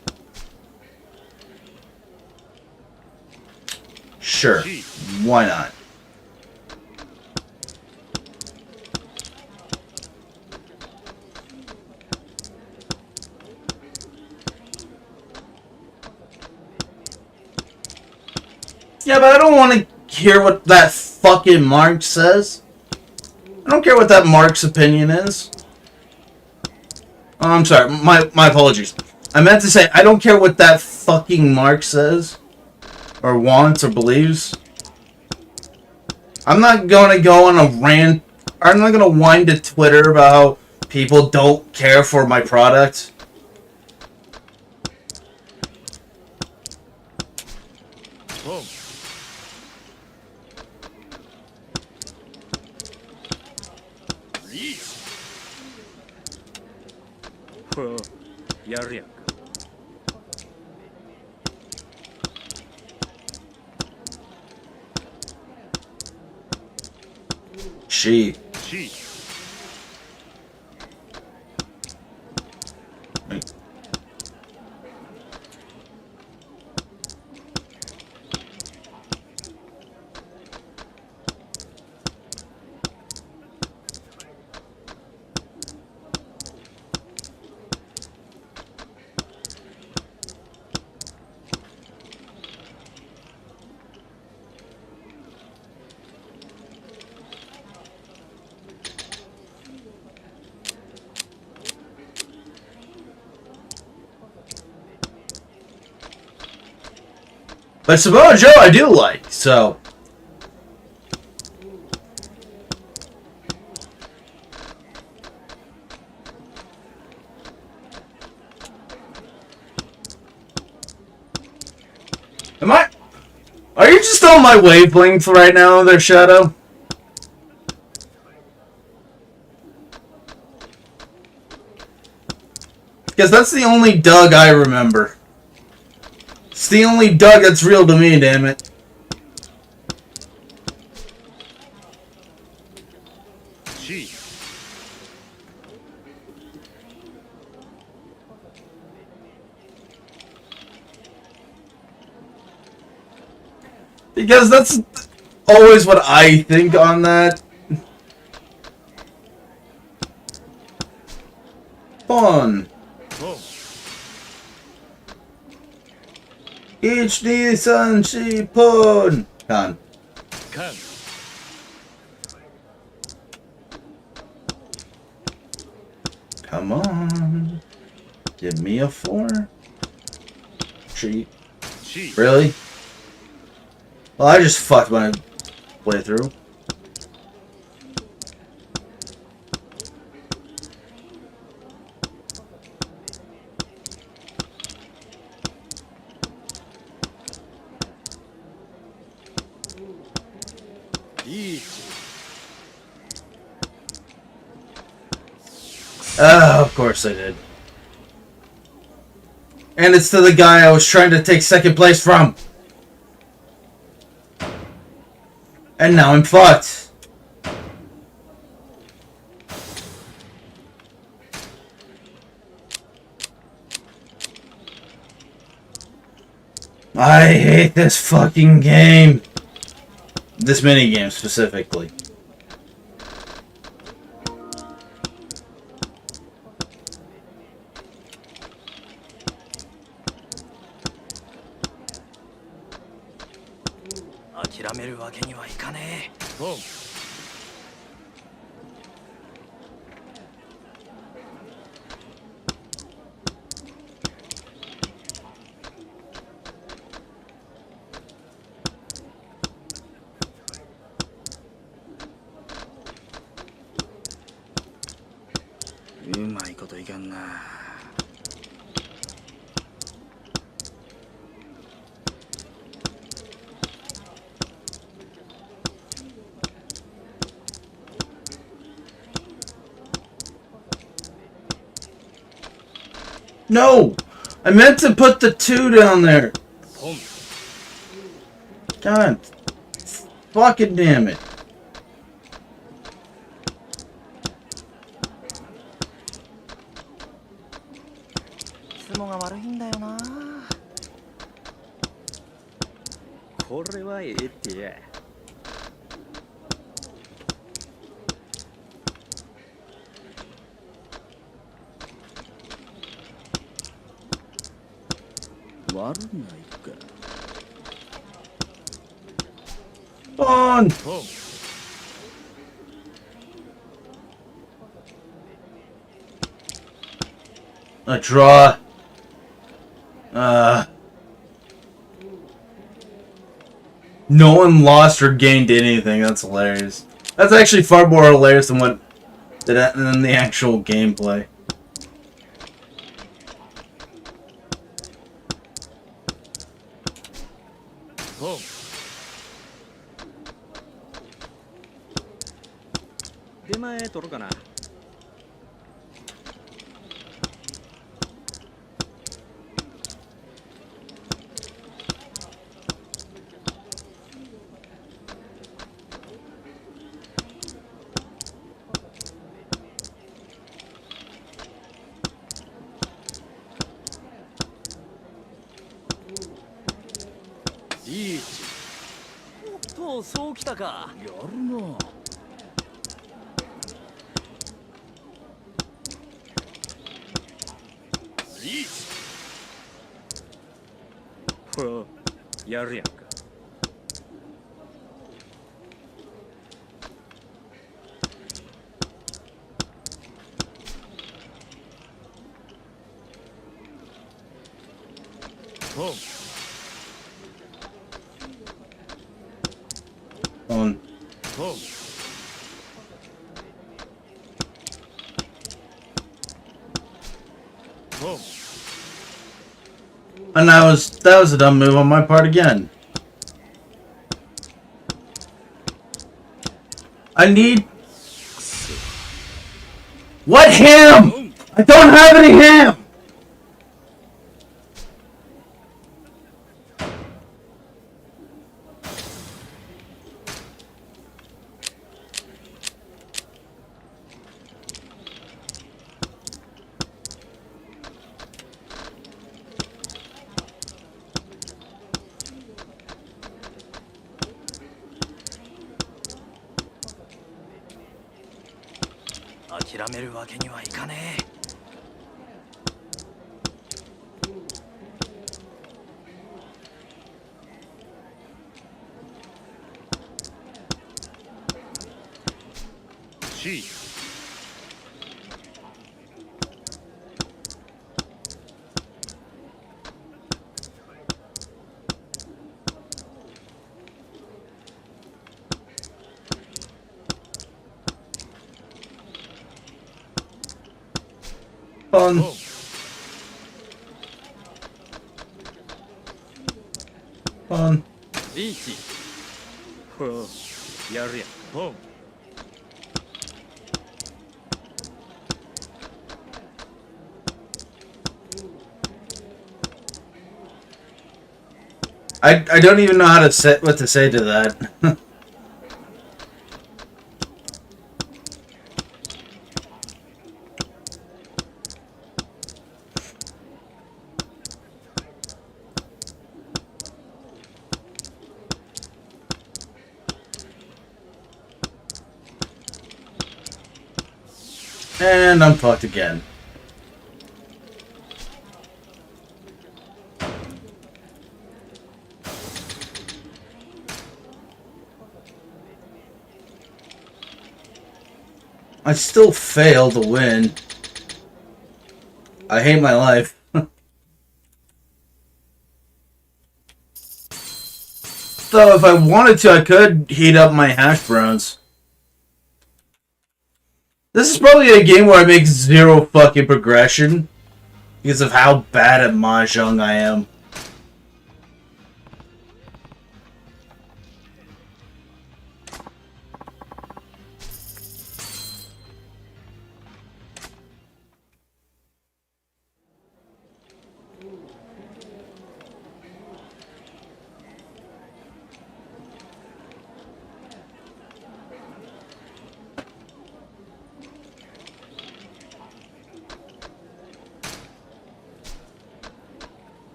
Sure. Why not? Yeah, but I don't want to hear what that fucking Mark says. I don't care what that Mark's opinion is. Oh, I'm sorry. My apologies. I meant to say, I don't care what that fucking Mark says. Or wants or believes. I'm not going to go on a rant. I'm not going to whine to Twitter about how people don't care for my product. Oh. Oh, やるやんか。 She. G. But Samoa Joe I do like, so. Are you just on my wavelength right now, there, Shadow? Because that's the only Doug I remember. It's the only Doug that's real to me, damn it. C. Because that's always what I think on that. Fun. HD Sun Shi Pon. Con. Can. Come on. Give me a 4. Cheat. C. Really? Well, I just fucked my way through. E. Of course I did. And it's to the guy I was trying to take second place from. And now I'm fucked. I hate this fucking game. This minigame specifically. Boom. No! I meant to put the 2 down there. Boom. God. Fucking damn it. On! Boom. A draw. No one lost or gained anything. That's hilarious. That's actually far more hilarious than than the actual gameplay. Boom. E. おっとそうきたか。やるな。リーチ。ほら、やるやんか。ボン。On. Boom. Boom. And that was a dumb move on my part again. I need... What ham? I don't have any ham! 諦めるわけにはいかねえ。C。 Fun. Fun. リーチ。ほう、やるやん。ポン。I don't even know how to say what to say to that. And I'm fucked again. I still fail to win. I hate my life. So if I wanted to, I could heat up my hash browns. This is probably a game where I make zero fucking progression because of how bad at Mahjong I am.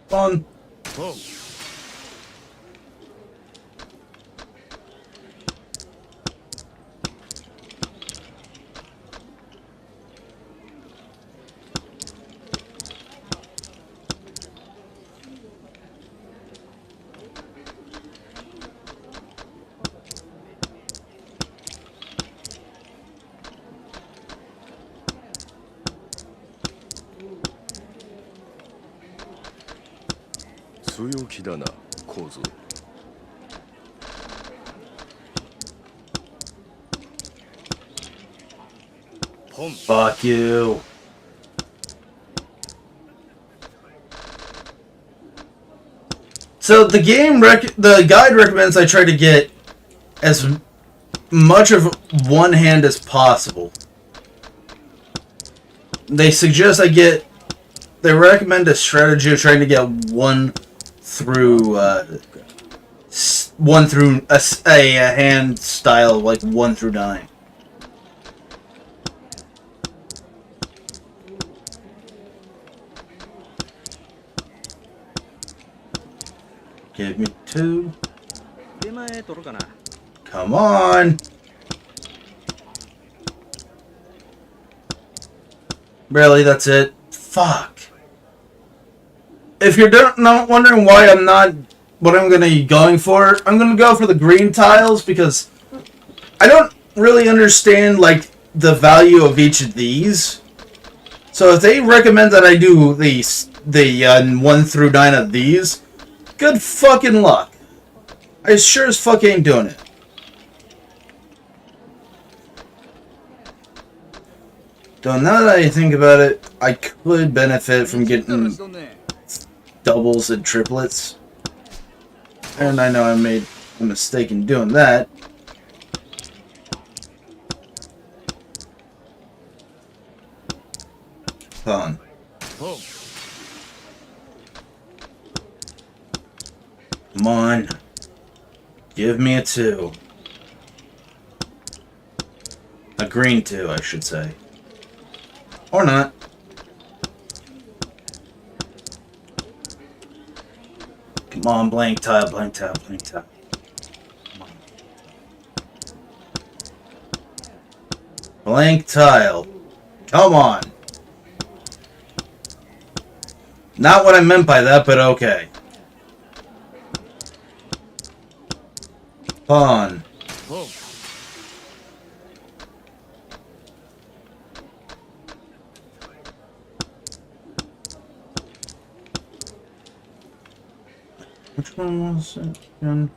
Fun. Boom.強気だな、構造。Fuck you. So the the guide recommends I try to get as much of one hand as possible. They suggest they recommend a strategy of trying to get one through a hand style like 1 through 9. Give me 2. Come on. Really, that's it? Fuck. If you're not wondering why I'm not what I'm gonna be going for, I'm gonna go for the green tiles because I don't really understand like the value of each of these. So if they recommend that I do the 1 through 9 of these, good fucking luck. I sure as fuck ain't doing it. Though now that I think about it, I could benefit from getting doubles and triplets. And I know I made a mistake in doing that. Hold on. Come on. Give me a 2. A green 2, I should say. Or not. Come on, blank tile, blank tile, blank tile. Come on. Blank tile. Come on. Not what I meant by that, but okay. Pawn. Which one was it again?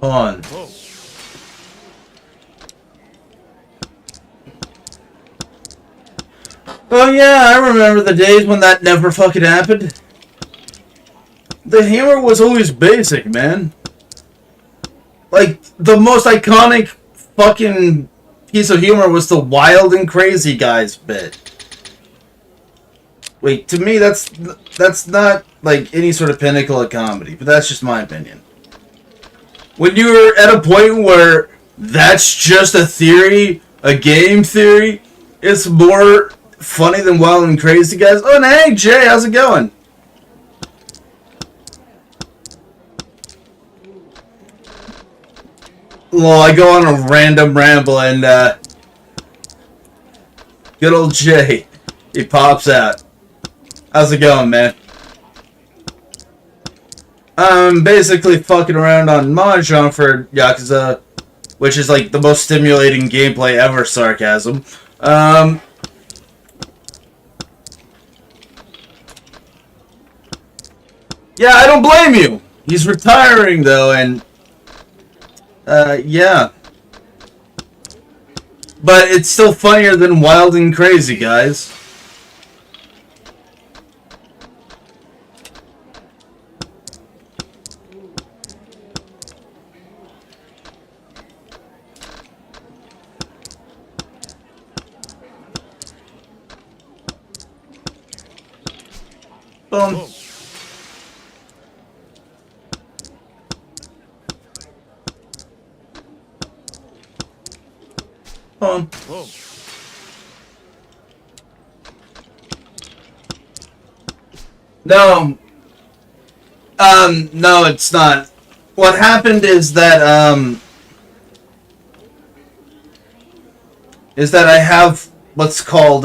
Pawn. Oh yeah, I remember the days when that never fucking happened. The hammer was always basic, man. Like, the most iconic fucking piece of humor was the wild and crazy guys bit. Wait, to me that's not like any sort of pinnacle of comedy, but that's just my opinion. When you're at a point where that's just a theory, a game theory, it's more funny than wild and crazy guys. Oh, and hey, Jay, how's it going? Well, I go on a random ramble and, good old Jay, he pops out. How's it going, man? I'm basically fucking around on Mahjong for Yakuza, which is like the most stimulating gameplay ever, sarcasm. Yeah, I don't blame you. He's retiring though, and yeah. But it's still funnier than wild and crazy, guys. Boom. Boom. No. No, it's not. What happened is that, I have what's called,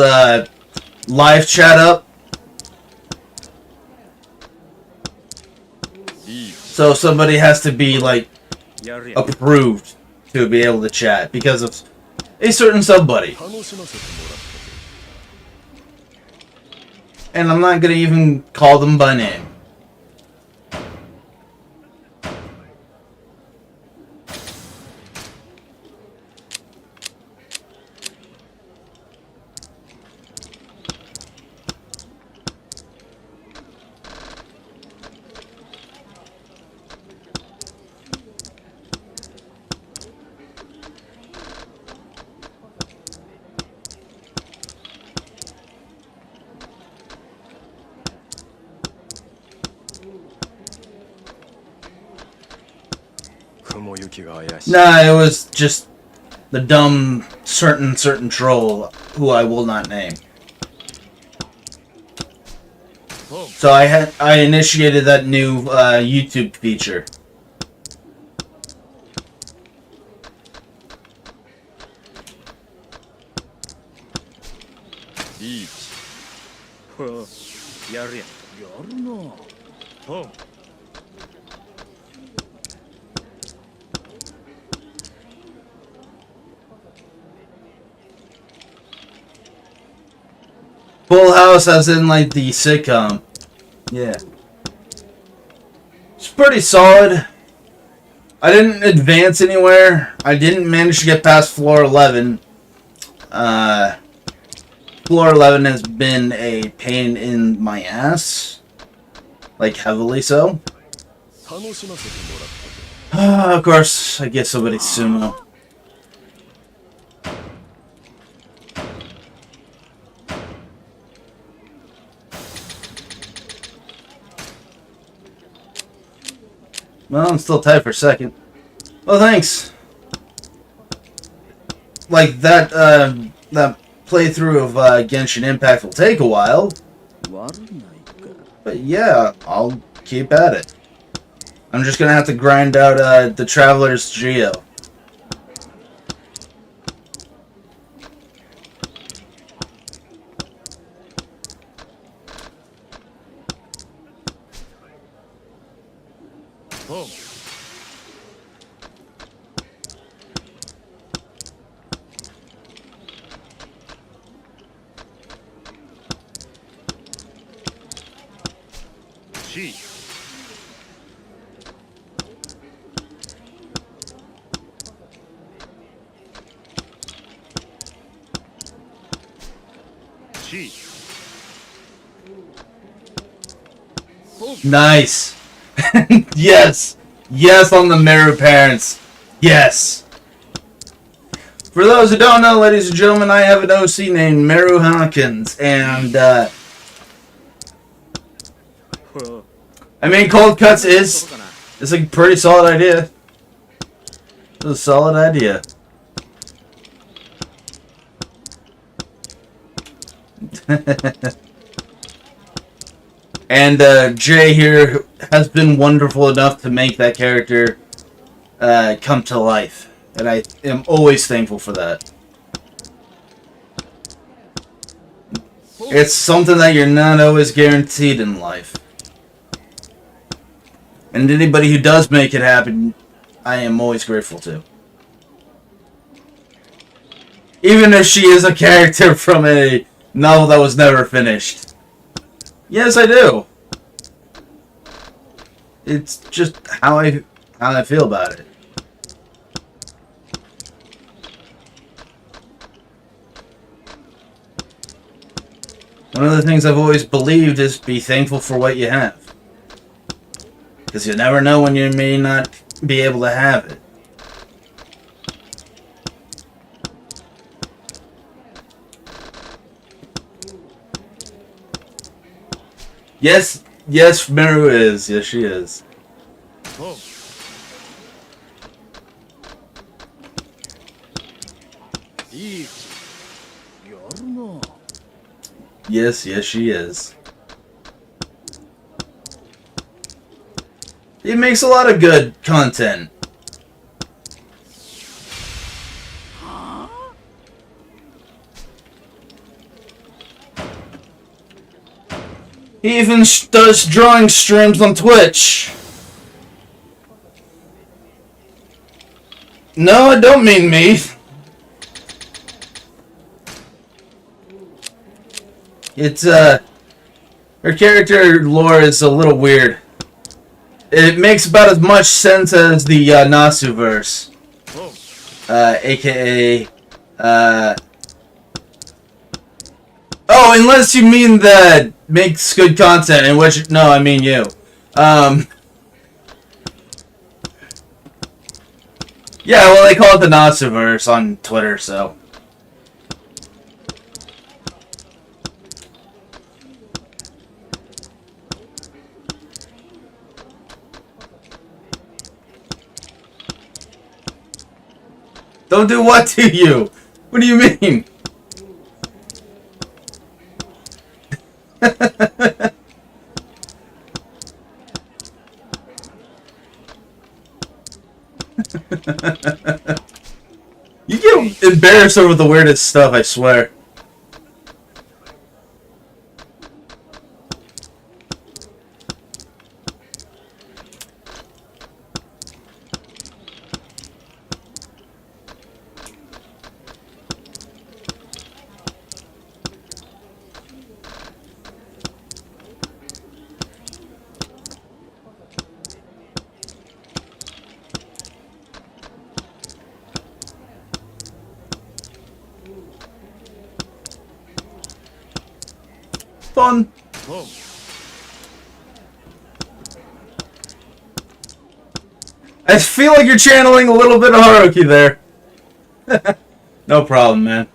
live chat up. So somebody has to be, like, approved to be able to chat because of a certain somebody. And I'm not gonna even call them by name. Nah, it was just the dumb certain troll who I will not name. So I initiated that new YouTube feature. Full House as in like the sitcom. Yeah. It's pretty solid. I didn't advance anywhere. I didn't manage to get past floor 11. Floor 11 has been a pain in my ass. Like, heavily so. Of course, I get somebody sumo. Well, I'm still tied for second. Well, thanks. Like, that playthrough of Genshin Impact will take a while. But yeah, I'll keep at it. I'm just gonna have to grind out the Traveler's Geo. Oh. G. G. Nice. Yes. Yes on the Meru parents. Yes. For those who don't know, ladies and gentlemen, I have an OC named Meru Hawkins, and I mean, cold cuts is a pretty solid idea. It's a solid idea. And Jay here has been wonderful enough to make that character come to life. And I am always thankful for that. It's something that you're not always guaranteed in life. And anybody who does make it happen, I am always grateful to. Even if she is a character from a novel that was never finished. Yes, I do. It's just how I feel about it. One of the things I've always believed is be thankful for what you have. Because you never know when you may not be able to have it. Yes, yes, Meru is. Yes, she is. Oh. Yes, yes, she is. He makes a lot of good content. He even does drawing streams on Twitch. No, I don't mean me. It's, her character lore is a little weird. It makes about as much sense as the Nasu verse. AKA, oh, unless you mean that makes good content, in which, no, I mean you. Yeah, well, they call it the Nasu verse on Twitter, so. Don't do what to you? What do you mean? You get embarrassed over the weirdest stuff, I swear. Fun. Boom. I feel like you're channeling a little bit of Haruki there. No problem, man.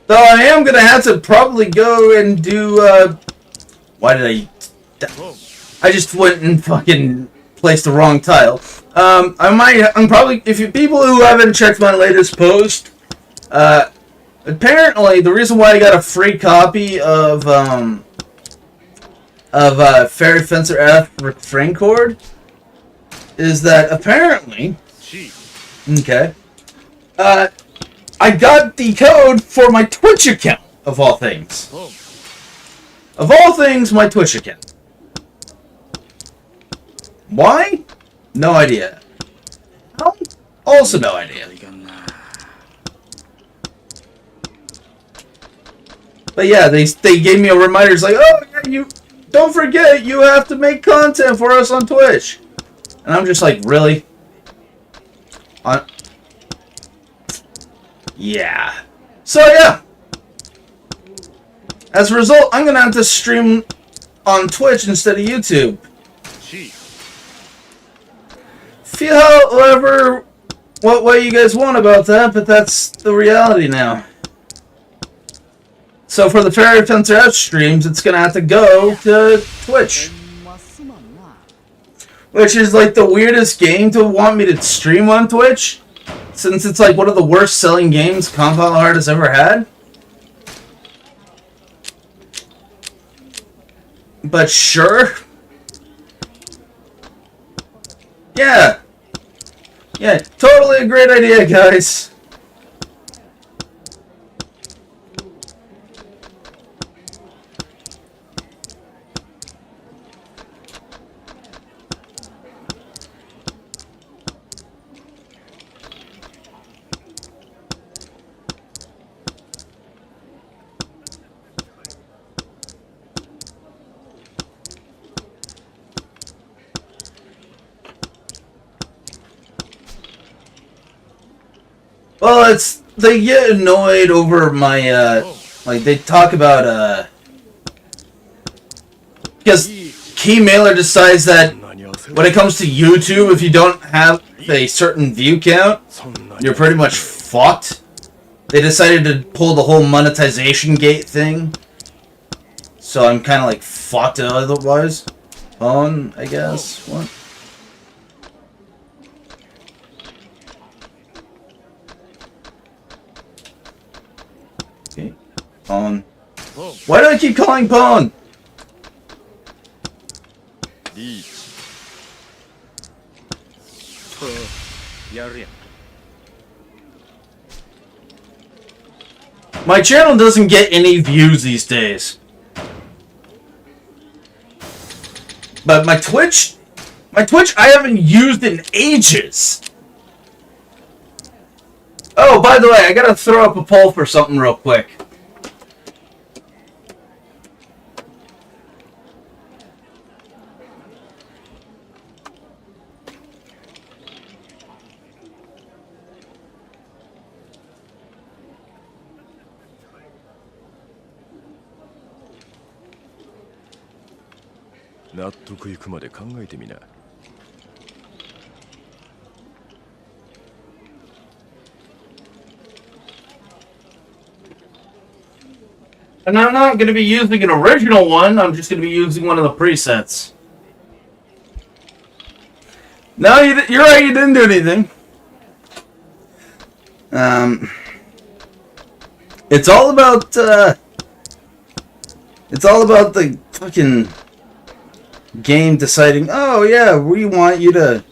Though I am gonna have to probably go and do, why did I just went and fucking placed the wrong tile. I'm probably, if you people who haven't checked my latest post, apparently the reason why I got a free copy of Fairy Fencer F Refrain Chord is that apparently, okay, I got the code for my Twitch account, of all things. Of all things, my Twitch account. Why? No idea. How? Also no idea. But yeah, they gave me a reminder. It's like, oh yeah, you don't forget you have to make content for us on Twitch. And I'm just like, really? Yeah. So yeah. As a result, I'm gonna have to stream on Twitch instead of YouTube. Feel however what way you guys want about that, but that's the reality now. So for the Fairy Fencer F streams, it's gonna have to go to Twitch. Which is like the weirdest game to want me to stream on Twitch, since it's like one of the worst selling games Compound Heart has ever had. But sure. Yeah. Yeah, totally a great idea, guys. Well, they get annoyed over my, like, they talk about, because Keymailer decides that when it comes to YouTube, if you don't have a certain view count, you're pretty much fucked. They decided to pull the whole monetization gate thing, so I'm kind of, like, fucked otherwise. On, I guess. What? Pawn. Why do I keep calling pawn? My channel doesn't get any views these days. But my Twitch I haven't used in ages. Oh, by the way, I gotta throw up a poll for something real quick. And I'm not going to be using an original one, I'm just going to be using one of the presets. No, you're right, you didn't do anything. It's all about the fucking game deciding, oh yeah, we want you to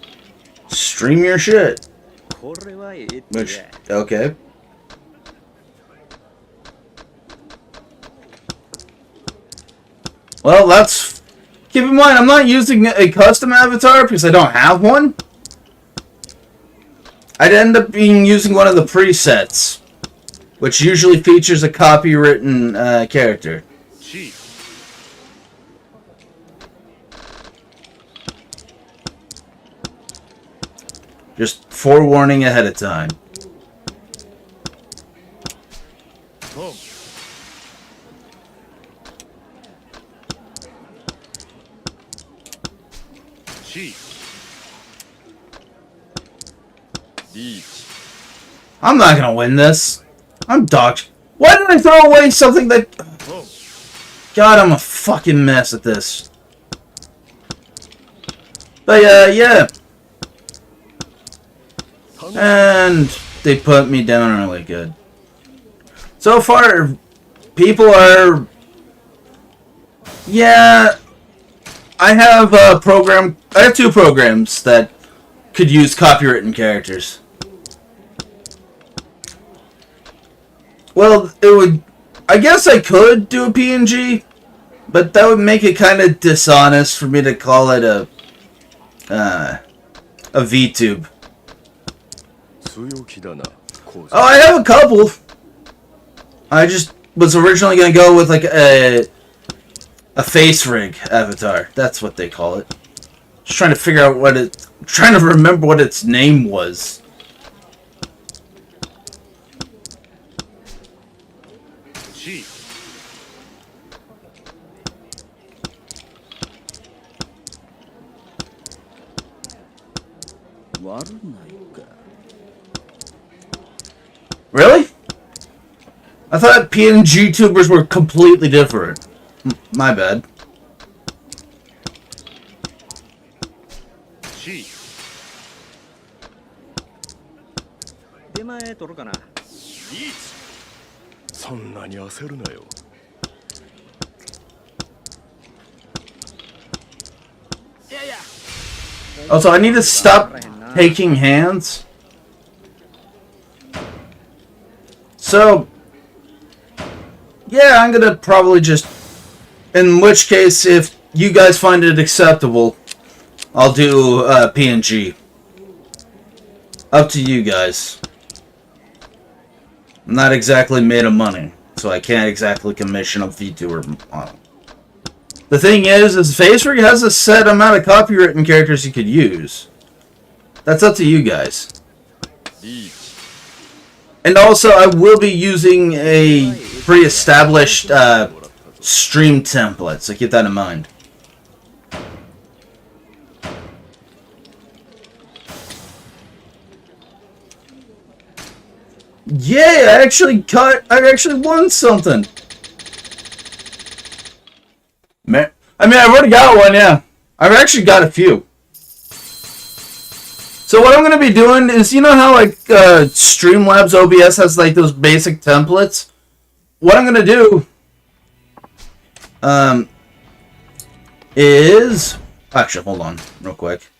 stream your shit. Which, okay. Well, that's... Keep in mind, I'm not using a custom avatar because I don't have one. I'd end up using one of the presets, which usually features a copywritten character. Just forewarning ahead of time. Oh. G. Beach. I'm not gonna win this. I'm dog. Why did I throw away something that... Oh. God, I'm a fucking mess at this. But yeah. And they put me down really good. So far, people are... Yeah, I have a program... I have 2 programs that could use copywritten characters. Well, it would... I guess I could do a PNG, but that would make it kind of dishonest for me to call it a VTube. Oh, I have a couple. I just was originally going to go with like a face rig avatar. That's what they call it. Just trying to figure out what it... Trying to remember what its name was. G. Really? I thought PNG tubers were completely different. My bad. G. 出前取るかな。リーチ。そんなに焦るなよ。Also, I need to stop taking hands. So, yeah, I'm gonna probably just... In which case, if you guys find it acceptable, I'll do PNG. Up to you guys. I'm not exactly made of money, so I can't exactly commission a VTuber model. The thing is FaceRig has a set amount of copywritten characters you could use. That's up to you guys. And also, I will be using a pre-established stream template, so keep that in mind. Yay! I actually won something. Man, I mean, I've already got one, yeah. I've actually got a few. So what I'm going to be doing is, you know how like Streamlabs OBS has like those basic templates? What I'm going to do is... Actually, hold on real quick.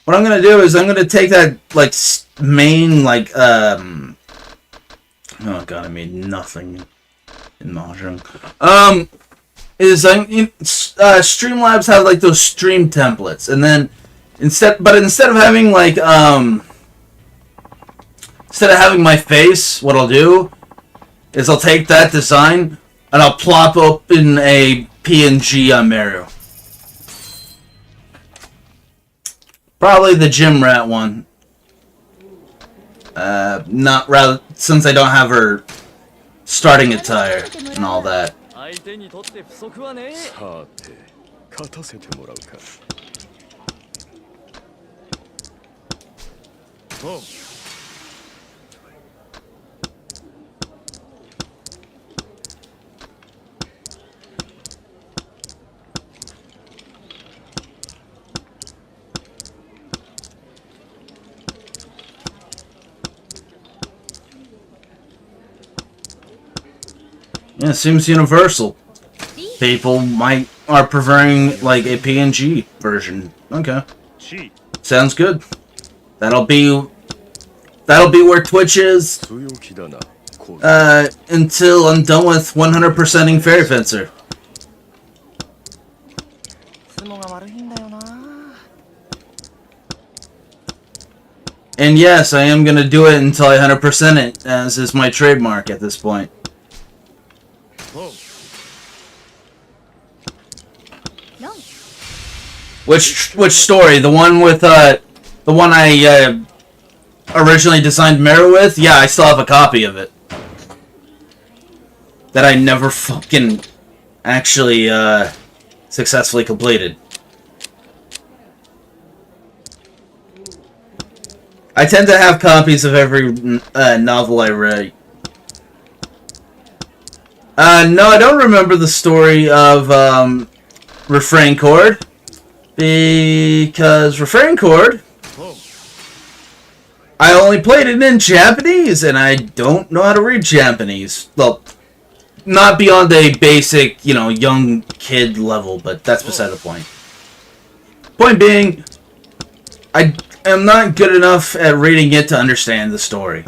What I'm going to do is I'm going to take that like main like... Oh god, I made nothing in Mahjong. Streamlabs have like those stream templates, and then instead of having like instead of having my face, what I'll do is I'll take that design and I'll plop up in a PNG on Mario. Probably the gym rat one. Not rather since I don't have her starting attire and all that. 相手にとって不足はね。さて、勝たせてもらうか。おう。Yeah, it seems universal. People are preferring like a PNG version. Okay, sounds good. That'll be where Twitch is until I'm done with 100%ing Fairy Fencer. And yes, I am gonna do it until I 100% it, as is my trademark at this point. Which story? The one with The one I originally designed Mirror with? Yeah, I still have a copy of it. That I never fucking actually successfully completed. I tend to have copies of every novel I write. No, I don't remember the story of Refrain Chord. Because Refrain Chord, I only played it in Japanese, and I don't know how to read Japanese. Well, not beyond a basic, you know, young kid level, but that's beside the point. Point being, I am not good enough at reading it to understand the story.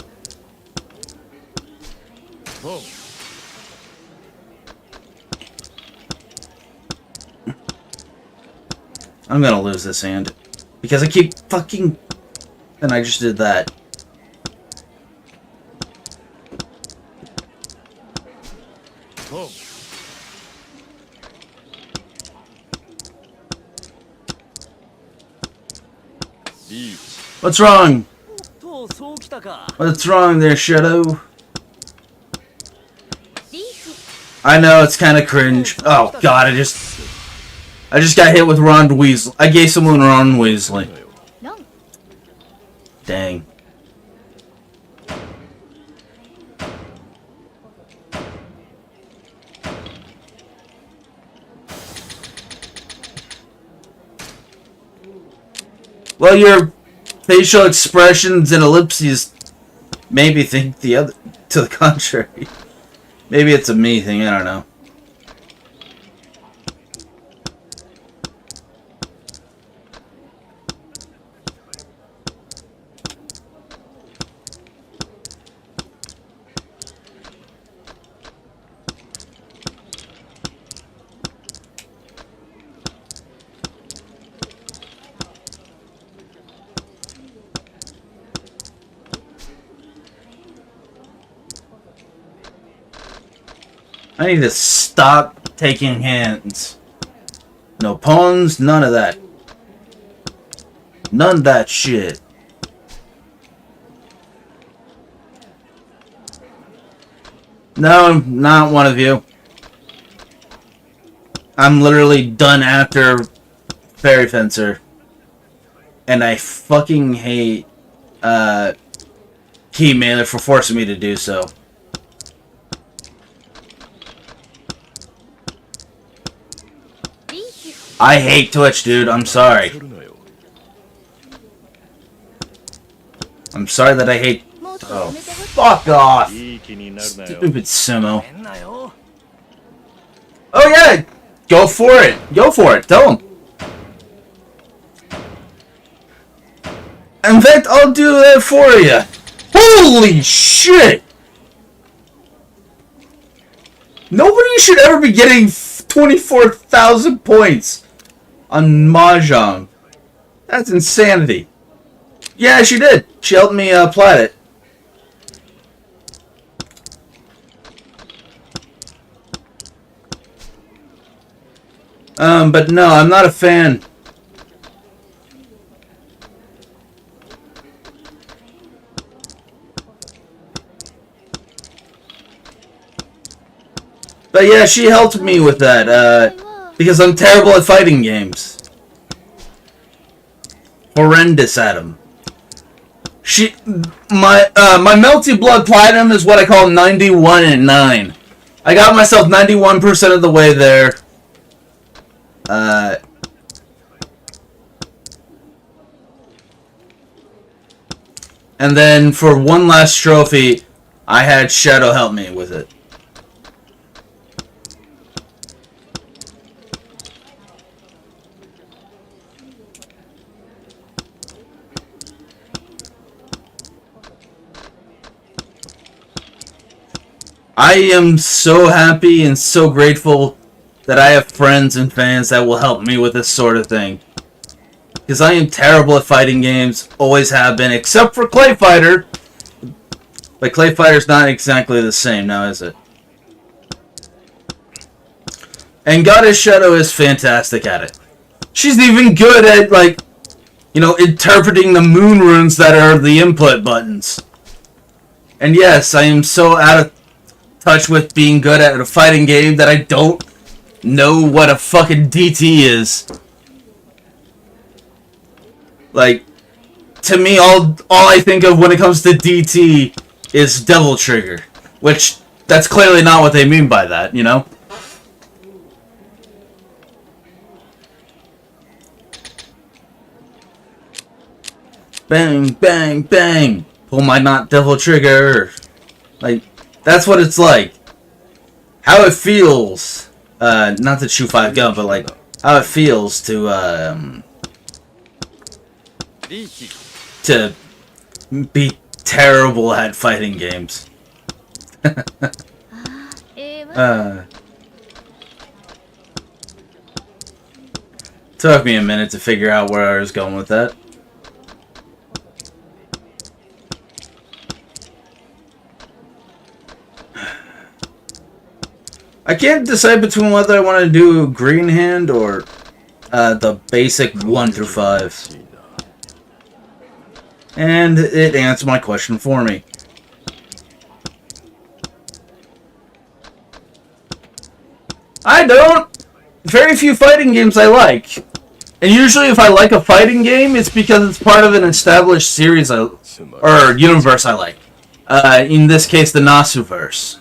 I'm gonna lose this hand. Because I keep fucking... And I just did that. What's wrong? What's wrong there, Shadow? I know, it's kind of cringe. Oh god, I just got hit with Ron Weasley. I gave someone Ron Weasley. Dang. Well, your facial expressions and ellipses maybe think the other to the contrary. Maybe it's a me thing, I don't know. I need to stop taking hands. No pawns, none of that. None of that shit. No, not one of you. I'm literally done after Fairy Fencer. And I fucking hate Key Mailer for forcing me to do so. I hate Twitch, dude. I'm sorry. I'm sorry that I hate... Oh, fuck off! Stupid Sumo. Oh yeah! Go for it! Go for it! Tell him! In fact, I'll do that for you! Holy shit! Nobody should ever be getting 24,000 points on Mahjong. That's insanity. Yeah, she did. She helped me plat it. But no, I'm not a fan. But yeah, she helped me with that, because I'm terrible at fighting games. Horrendous at them. My Melty Blood Platinum is what I call 91 and 9. I got myself 91% of the way there. And then for one last trophy, I had Shadow help me with it. I am so happy and so grateful that I have friends and fans that will help me with this sort of thing. Because I am terrible at fighting games, always have been, except for Clay Fighter. But Clay Fighter's not exactly the same now, is it? And Goddess Shadow is fantastic at it. She's even good at, like, you know, interpreting the moon runes that are the input buttons. And yes, I am so out of touch with being good at a fighting game that I don't know what a fucking DT is. Like, to me, all I think of when it comes to DT is Devil Trigger. Which, that's clearly not what they mean by that, you know? Bang, bang, bang. Pull my not Devil Trigger. Like, that's what it's like. How it feels. Not to shoot 5 gun, but like, how it feels to be terrible at fighting games. Took me a minute to figure out where I was going with that. I can't decide between whether I want to do Green Hand or the basic 1 through 5. And it answered my question for me. I don't! Very few fighting games I like. And usually if I like a fighting game, it's because it's part of an established series or universe I like. In this case, the Nasuverse.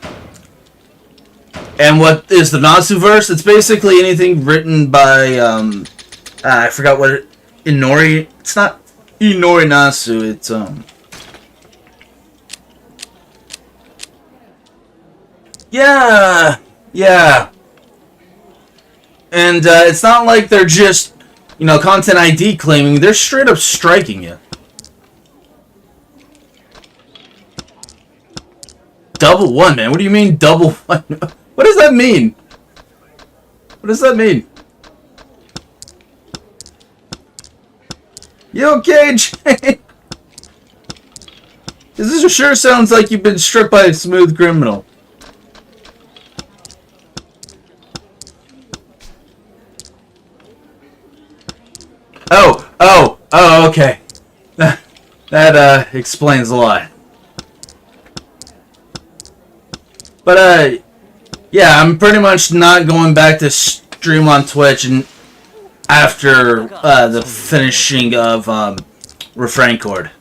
And what is the Nasuverse? It's basically anything written by, I forgot what it... Inori... It's not Inori Nasu, it's, Yeah. And, it's not like they're just, you know, content ID claiming. They're straight up striking you. Double one, man. What do you mean double one? What does that mean? What does that mean? You okay, Jay? This sure sounds like you've been stripped by a smooth criminal. Oh, okay. That explains a lot. But, yeah, I'm pretty much not going back to stream on Twitch and after the finishing of Refrain Chord.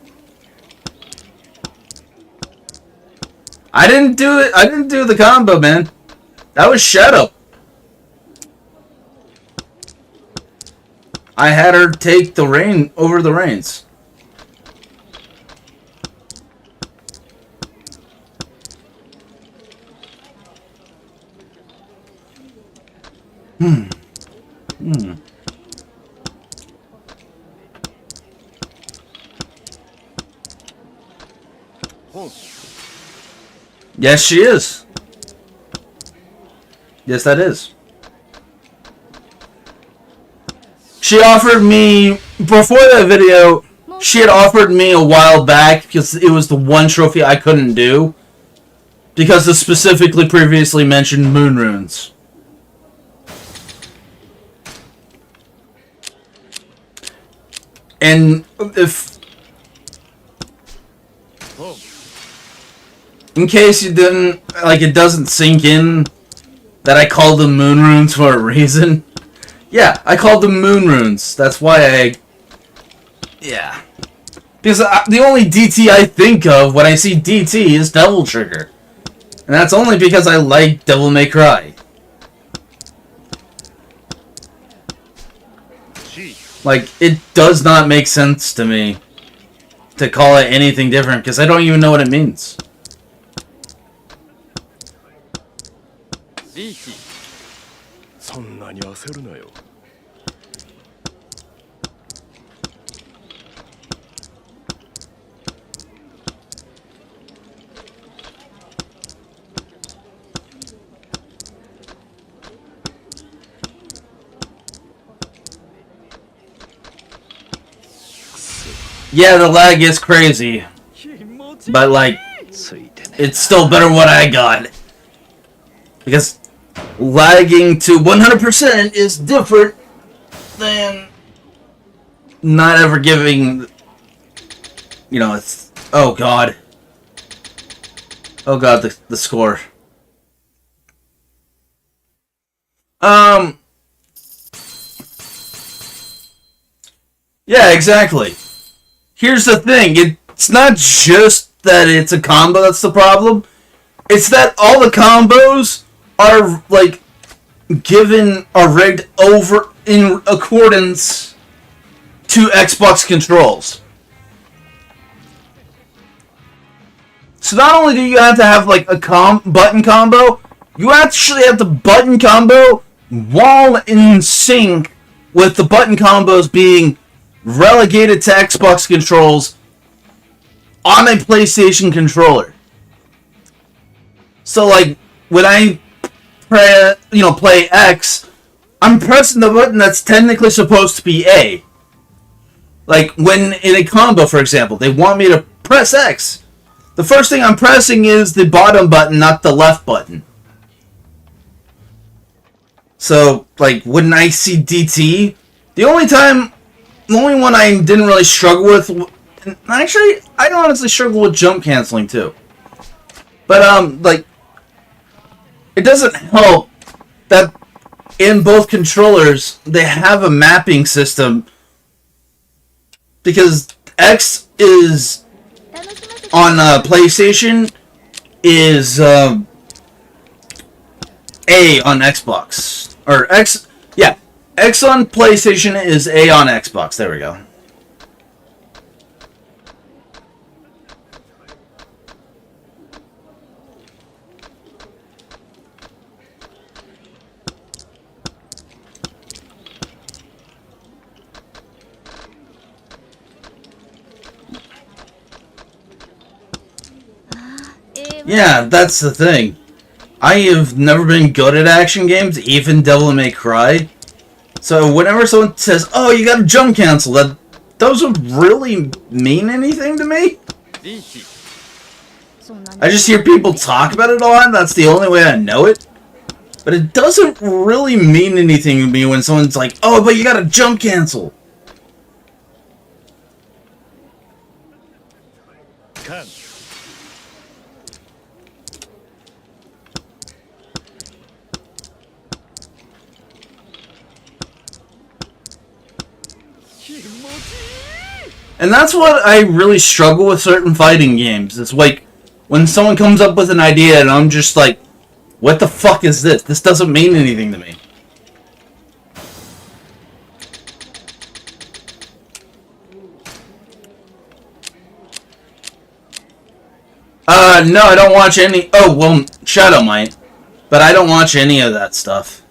I didn't do it. I didn't do the combo, man. That was Shadow. I had her take the reign over the reins. Yes, she is. Yes, that is. She offered me, before that video, she had offered me a while back, because it was the one trophy I couldn't do, because of specifically previously mentioned moon runes. And if, in case you didn't, like, it doesn't sink in that I called them moon runes for a reason. Yeah, I called them moon runes. That's why yeah. Because the only DT I think of when I see DT is Devil Trigger. And that's only because I like Devil May Cry. Like, it does not make sense to me to call it anything different, because I don't even know what it means. Yeah, the lag is crazy, but like, it's still better than what I got. Because lagging to 100% is different than not ever giving, you know, it's, oh god, the score. Yeah, exactly. Here's the thing, it's not just that it's a combo that's the problem, it's that all the combos are, like, rigged over in accordance to Xbox controls. So not only do you have to have, like, a button combo, you actually have the button combo while in sync with the button combos being relegated to Xbox controls on a PlayStation controller. So, like, when I play X, I'm pressing the button that's technically supposed to be A. Like, when in a combo, for example, they want me to press X. The first thing I'm pressing is the bottom button, not the left button. So, like, when I see DT, the only one I didn't really struggle with, and actually, I honestly struggle with jump canceling too. But, like, it doesn't help that in both controllers, they have a mapping system, because X is, on PlayStation, is A on Xbox. Or X, yeah, X on PlayStation is A on Xbox, there we go. Yeah, that's the thing. I have never been good at action games, even Devil May Cry. So whenever someone says, oh, you gotta jump cancel, that doesn't really mean anything to me. I just hear people talk about it a lot, and that's the only way I know it. But it doesn't really mean anything to me when someone's like, oh, but you gotta jump cancel. And that's what I really struggle with certain fighting games. It's like, when someone comes up with an idea and I'm just like, what the fuck is this? This doesn't mean anything to me. No, I don't watch any... Oh, well, Shadow might. But I don't watch any of that stuff.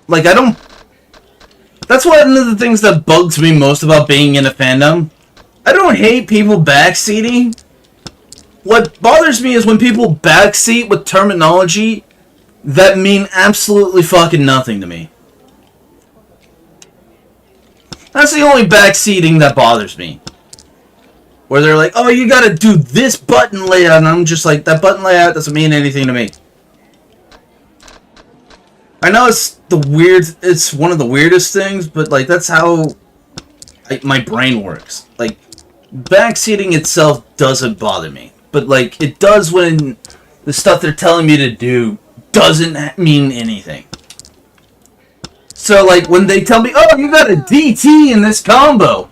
Like, I don't... That's one of the things that bugs me most about being in a fandom. I don't hate people backseating. What bothers me is when people backseat with terminology that mean absolutely fucking nothing to me. That's the only backseating that bothers me. Where they're like, oh, you gotta do this button layout, and I'm just like, that button layout doesn't mean anything to me. I know it's one of the weirdest things, but like, that's how my brain works. Like, backseating itself doesn't bother me. But like, it does when the stuff they're telling me to do doesn't mean anything. So like, when they tell me, oh, you got a DT in this combo,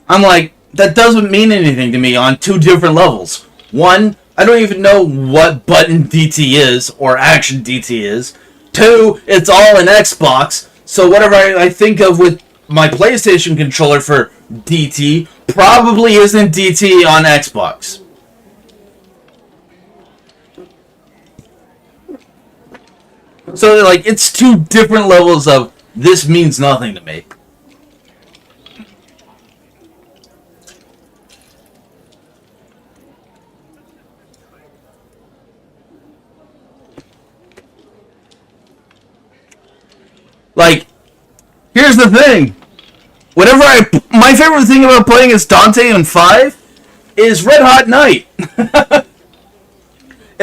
I'm like, that doesn't mean anything to me on two different levels. One, I don't even know what button DT is, or action DT is. Two, it's all in Xbox, so whatever I think of with my PlayStation controller for DT probably isn't DT on Xbox. So, like, it's two different levels of, this means nothing to me. Like, here's the thing. My favorite thing about playing as Dante in 5 is Red Hot Night.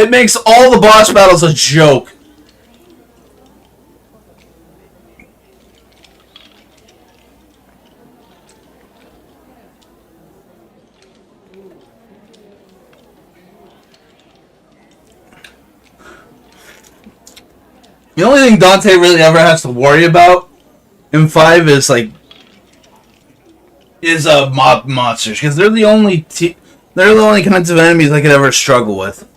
It makes all the boss battles a joke. The only thing Dante really ever has to worry about in 5 is mob monsters, because they're the only kinds of enemies I could ever struggle with.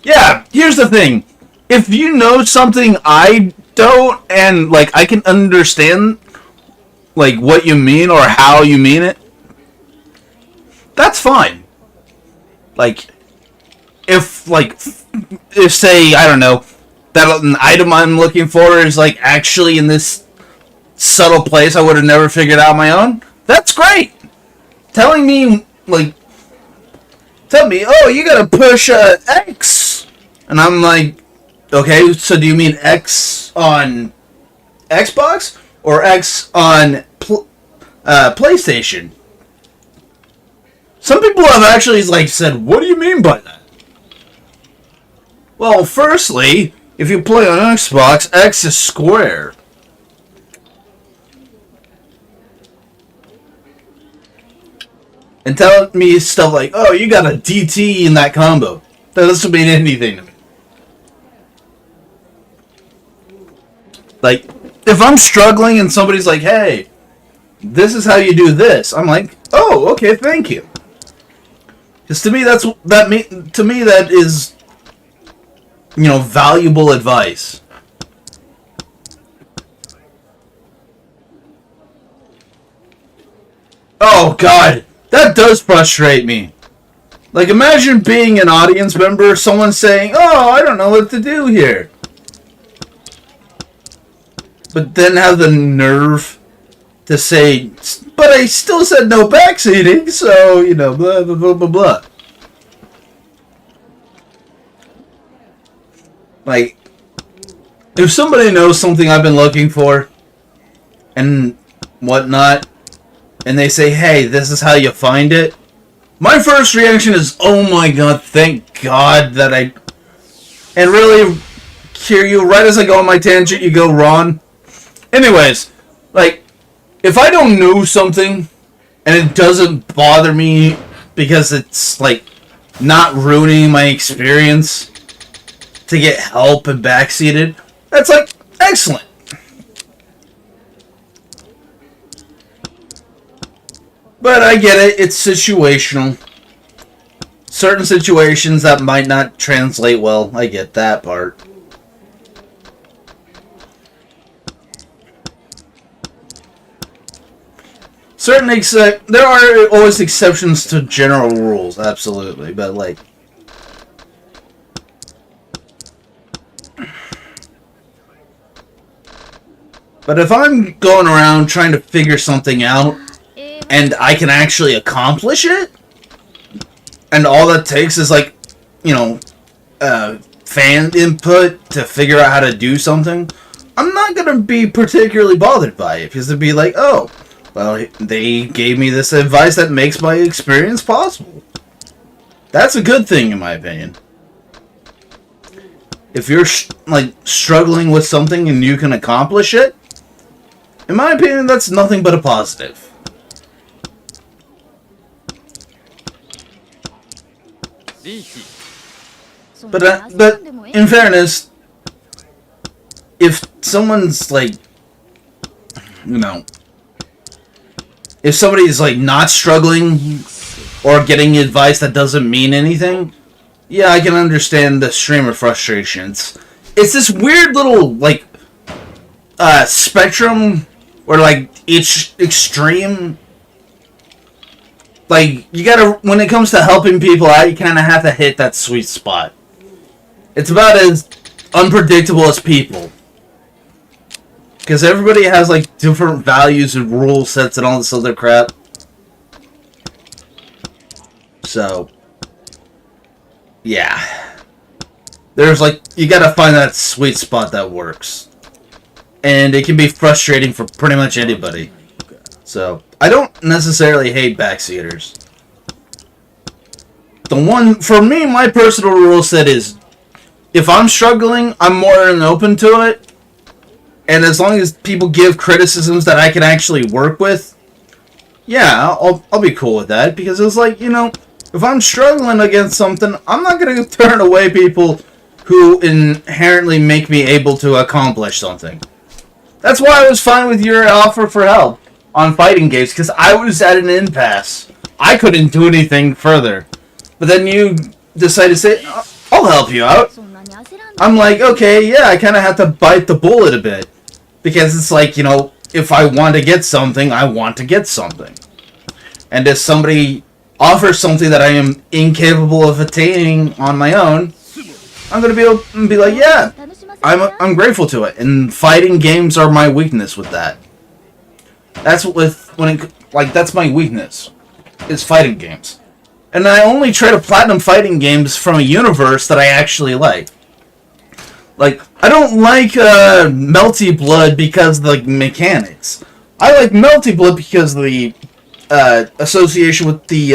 Yeah, here's the thing. If you know something I don't, and I can understand what you mean or how you mean it, that's fine. If say, I don't know, that an item I'm looking for is actually in this subtle place I would have never figured out on my own, that's great. Telling me, tell me, oh, you gotta push X. And I'm like, okay, so do you mean X on Xbox or X on PlayStation? Some people have actually said, what do you mean by that? Well, firstly, if you play on Xbox, X is square. And tell me stuff like, oh, you got a DT in that combo. That doesn't mean anything to me. If I'm struggling and somebody's like, hey, this is how you do this, I'm like, oh, okay, thank you. Because to me, that is, valuable advice. Oh, God. That does frustrate me. Imagine being an audience member, someone saying, oh, I don't know what to do here. But then have the nerve to say, but I still said no backseating, so, blah, blah, blah, blah, blah. If somebody knows something I've been looking for, and whatnot, and they say, hey, this is how you find it, my first reaction is, oh my god, thank god that I... And really, hear you, right as I go on my tangent, you go, Ron. Anyways, if I don't know something, and it doesn't bother me, because it's, not ruining my experience to get help and backseated, that's, excellent. But I get it, it's situational. Certain situations that might not translate well, I get that part. There are always exceptions to general rules, absolutely, but But if I'm going around trying to figure something out, and I can actually accomplish it, and all that takes is fan input to figure out how to do something, I'm not gonna be particularly bothered by it, because it'd be like, oh, well, they gave me this advice that makes my experience possible. That's a good thing, in my opinion. If you're struggling with something and you can accomplish it, in my opinion, that's nothing but a positive. But in fairness, if someone's if somebody's not struggling or getting advice that doesn't mean anything, yeah, I can understand the streamer frustrations. It's this weird little spectrum where each extreme, you gotta, when it comes to helping people out, you kind of have to hit that sweet spot. It's about as unpredictable as people. Because everybody has, different values and rule sets and all this other crap. So, yeah. There's, you gotta find that sweet spot that works. And it can be frustrating for pretty much anybody. So, I don't necessarily hate backseaters. For me, my personal rule set is, if I'm struggling, I'm more than open to it. And as long as people give criticisms that I can actually work with, yeah, I'll be cool with that. Because it's like, if I'm struggling against something, I'm not going to turn away people who inherently make me able to accomplish something. That's why I was fine with your offer for help on fighting games, because I was at an impasse. I couldn't do anything further. But then you decided to say, I'll help you out. I'm like, okay, yeah, I kind of have to bite the bullet a bit. Because it's like, if I want to get something, I want to get something. And if somebody offers something that I am incapable of attaining on my own, I'm going to be able to be like, yeah, I'm grateful to it. And fighting games are my weakness with that. That's that's my weakness, is fighting games. And I only try to platinum fighting games from a universe that I actually like. Like, I don't like Melty Blood because of the mechanics. I like Melty Blood because of the association with the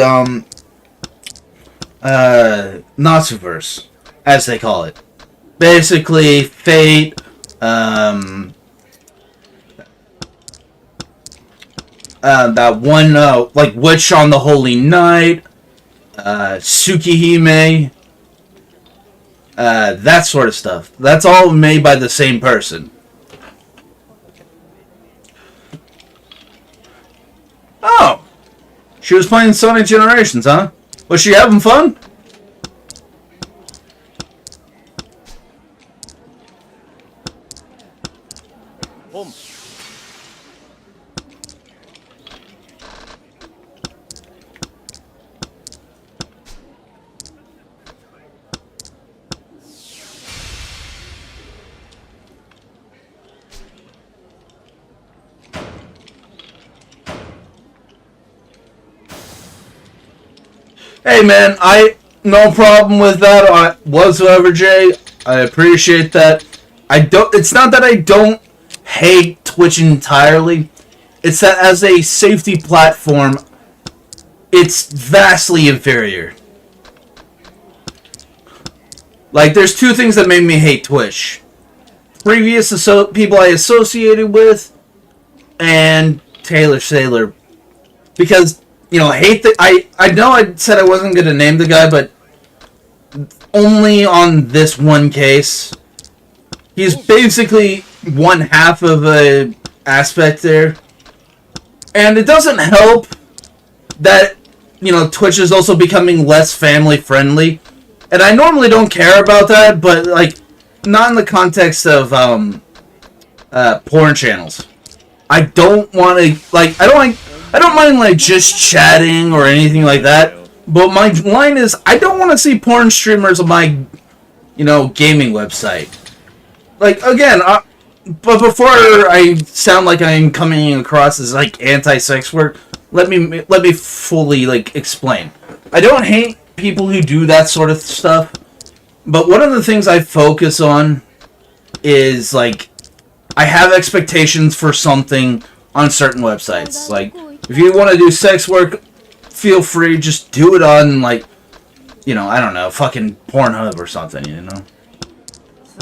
Natsuverse, as they call it. Basically, Fate, that one, like Witch on the Holy Night, Tsukihime, that sort of stuff. That's all made by the same person. Oh! She was playing Sonic Generations, huh? Was she having fun? Home. Hey man, no problem with that whatsoever, Jay. I appreciate that. It's not that I don't hate Twitch entirely. It's that as a safety platform, it's vastly inferior. Like, there's two things that made me hate Twitch. Previous people I associated with, and Taylor Sailor. Because, I know I said I wasn't going to name the guy, but only on this one case. He's basically one half of a aspect there. And it doesn't help that, Twitch is also becoming less family friendly. And I normally don't care about that, but, not in the context of, porn channels. I don't want to, I don't mind, just chatting or anything like that. But my line is, I don't want to see porn streamers on my, gaming website. Again, but before I sound like I'm coming across as, anti-sex work, let me fully, explain. I don't hate people who do that sort of stuff, but one of the things I focus on is, I have expectations for something on certain websites. If you want to do sex work, feel free, just do it on, I don't know, fucking Pornhub or something,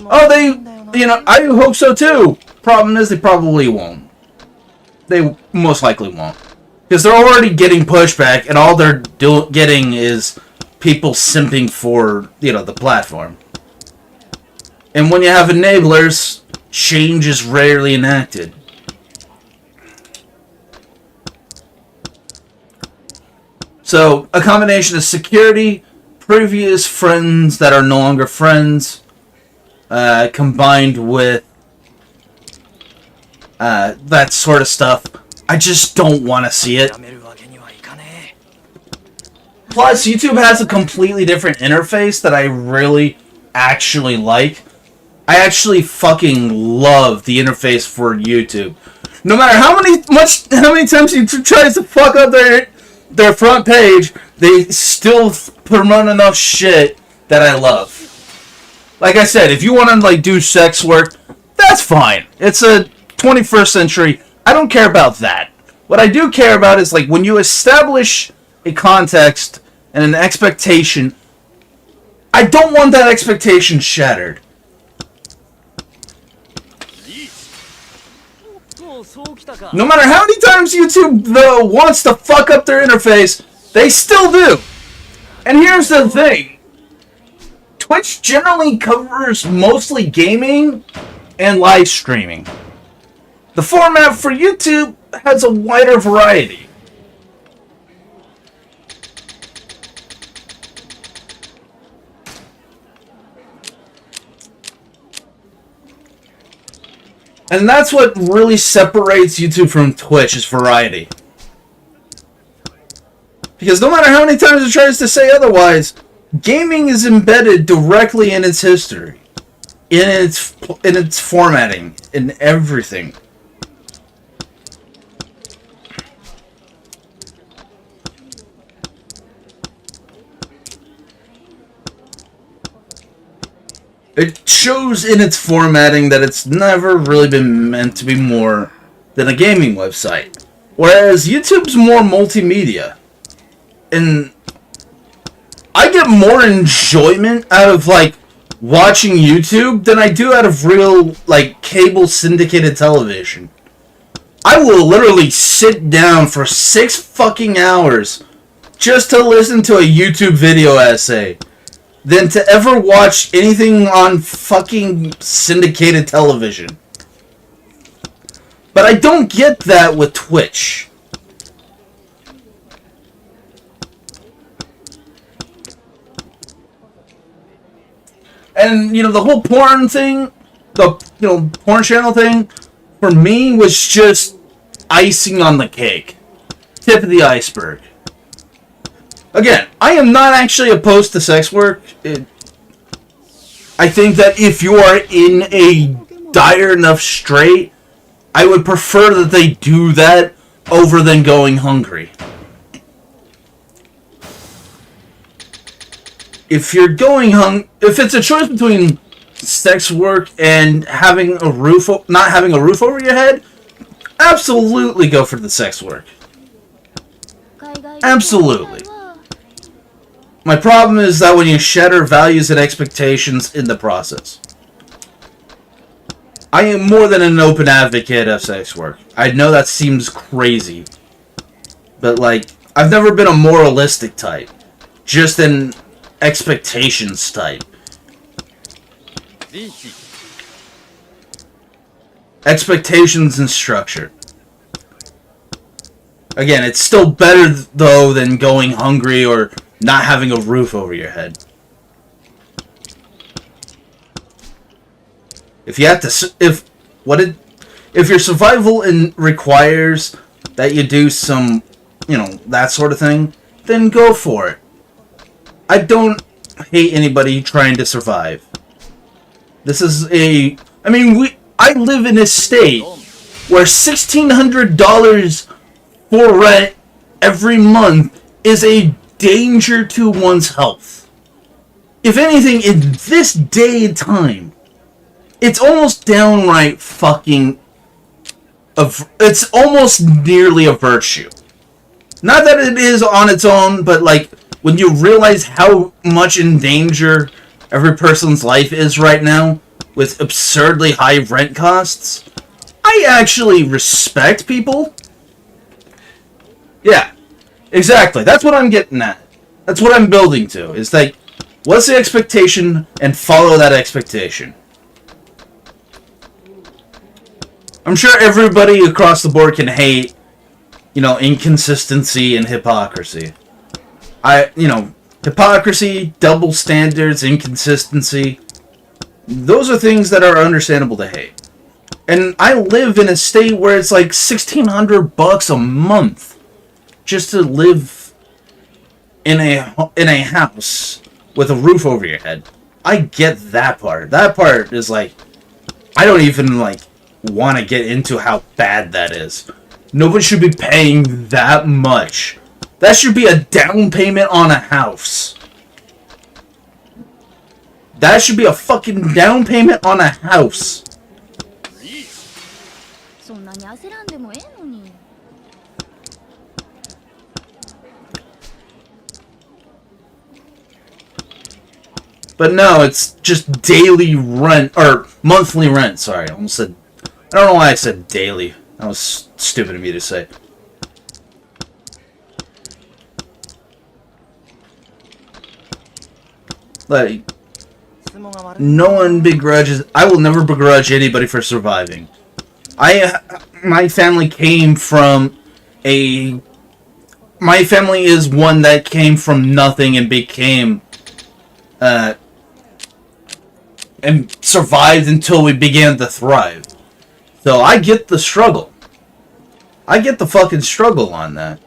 Oh, I hope so too. Problem is, they probably won't. They most likely won't. Because they're already getting pushback, and all they're getting is people simping for, the platform. And when you have enablers, change is rarely enacted. So, a combination of security, previous friends that are no longer friends, combined with that sort of stuff, I just don't want to see it. Plus, YouTube has a completely different interface that I really actually like. I actually fucking love the interface for YouTube. No matter how many times YouTube tries to fuck up their front page, they still promote enough shit that I love. Like I said, if you want to do sex work, that's fine. It's a 21st century. I don't care about that. What I do care about is, like, when you establish a context and an expectation, I don't want that expectation shattered. No matter how many times YouTube, though, wants to fuck up their interface, they still do. And here's the thing. Twitch generally covers mostly gaming and live streaming. The format for YouTube has a wider variety. And that's what really separates YouTube from Twitch, is variety. Because no matter how many times it tries to say otherwise, gaming is embedded directly in its history, in its formatting, in everything. It shows in its formatting that it's never really been meant to be more than a gaming website. Whereas YouTube's more multimedia. And I get more enjoyment out of, like, watching YouTube than I do out of real, like, cable syndicated television. I will literally sit down for 6 fucking hours just to listen to a YouTube video essay than to ever watch anything on fucking syndicated television. But I don't get that with Twitch. And, you know, the whole porn thing, porn channel thing, for me was just icing on the cake. Tip of the iceberg. Again, I am not actually opposed to sex work. I think that if you are in a dire enough strait, I would prefer that they do that over than going hungry. If you're going if it's a choice between sex work and having not having a roof over your head, absolutely go for the sex work. Absolutely. My problem is that when you shatter values and expectations in the process. I am more than an open advocate of sex work. I know that seems crazy. But, like, I've never been a moralistic type. Just an expectations type. Expectations and structure. Again, it's still better, though, than going hungry or not having a roof over your head. If you have to, if your survival requires that you do some, that sort of thing, then go for it. I don't hate anybody trying to survive. This is I live in a state where $1,600 for rent every month is a danger to one's health. If anything, in this day and time, it's almost downright fucking... It's almost nearly a virtue. Not that it is on its own, but, like, when you realize how much in danger every person's life is right now, with absurdly high rent costs, I actually respect people. Yeah, exactly. That's what I'm getting at. That's what I'm building to. Is like, what's the expectation, and follow that expectation. I'm sure everybody across the board can hate, inconsistency and hypocrisy. Hypocrisy, double standards, inconsistency. Those are things that are understandable to hate. And I live in a state where it's like $1,600 a month just to live in a house with a roof over your head. I get that part. That part is like, I don't even want to get into how bad that is. Nobody should be paying that much. That should be a down payment on a house. That should be a fucking down payment on a house. But no, it's just daily rent, or monthly rent, sorry. I almost said, I don't know why I said daily. That was stupid of me to say. Like, no one begrudges, I will never begrudge anybody for surviving. My family came from my family is one that came from nothing and became, and survived until we began to thrive. So I get the struggle. I get the fucking struggle on that.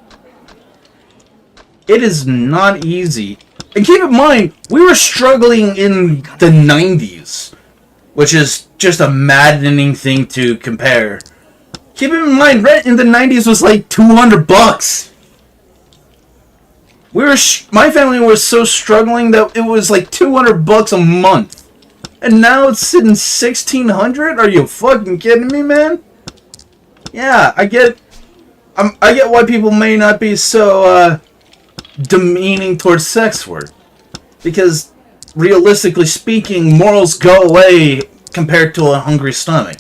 It is not easy. And keep in mind, we were struggling in the 90s, which is just a maddening thing to compare. Keep in mind, rent in the 90s was like $200. My family was so struggling that it was like $200 a month. And now it's sitting $1,600? Are you fucking kidding me, man? Yeah, I get why people may not be so demeaning towards sex work, because realistically speaking, morals go away compared to a hungry stomach.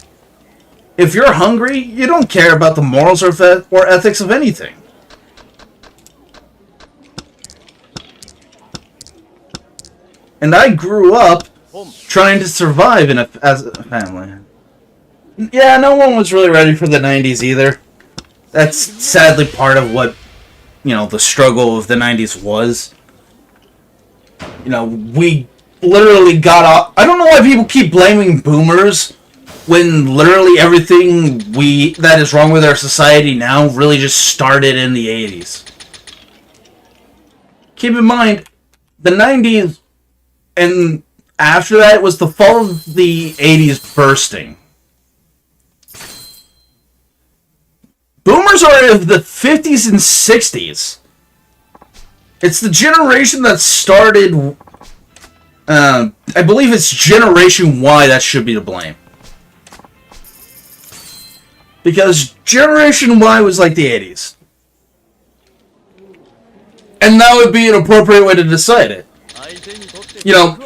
If you're hungry, you don't care about the morals or ethics of anything. And I grew up trying to survive as a family. Yeah, no one was really ready for the 90s either. That's sadly part of what, the struggle of the 90s was. We literally got off. I don't know why people keep blaming boomers when literally everything that is wrong with our society now really just started in the 80s. Keep in mind, the 90s and after that was the fall of the 80s bursting. Boomers are of the 50s and 60s. It's the generation that started, I believe it's Generation Y that should be to blame. Because Generation Y was like the 80s. And that would be an appropriate way to decide it.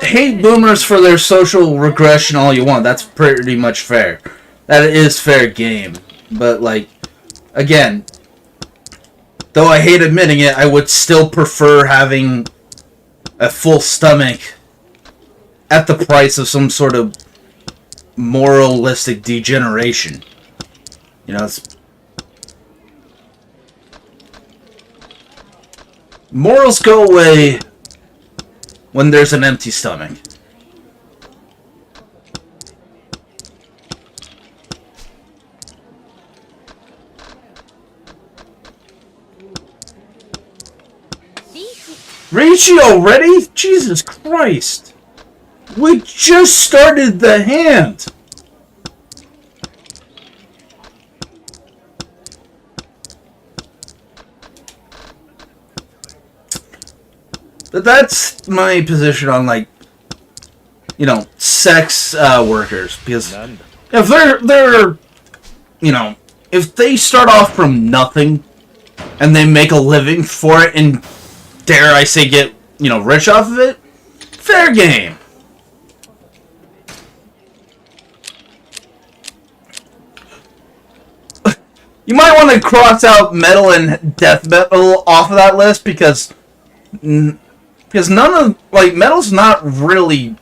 Hate boomers for their social regression all you want. That's pretty much fair. That is fair game. But, again, though I hate admitting it, I would still prefer having a full stomach at the price of some sort of moralistic degeneration. Morals go away when there's an empty stomach. Richie already? Jesus Christ. We just started the hand. But that's my position on, sex workers. Because if they're if they start off from nothing and they make a living for it and, dare I say, get, rich off of it, fair game. You might want to cross out metal and death metal off of that list because none of, metal's not really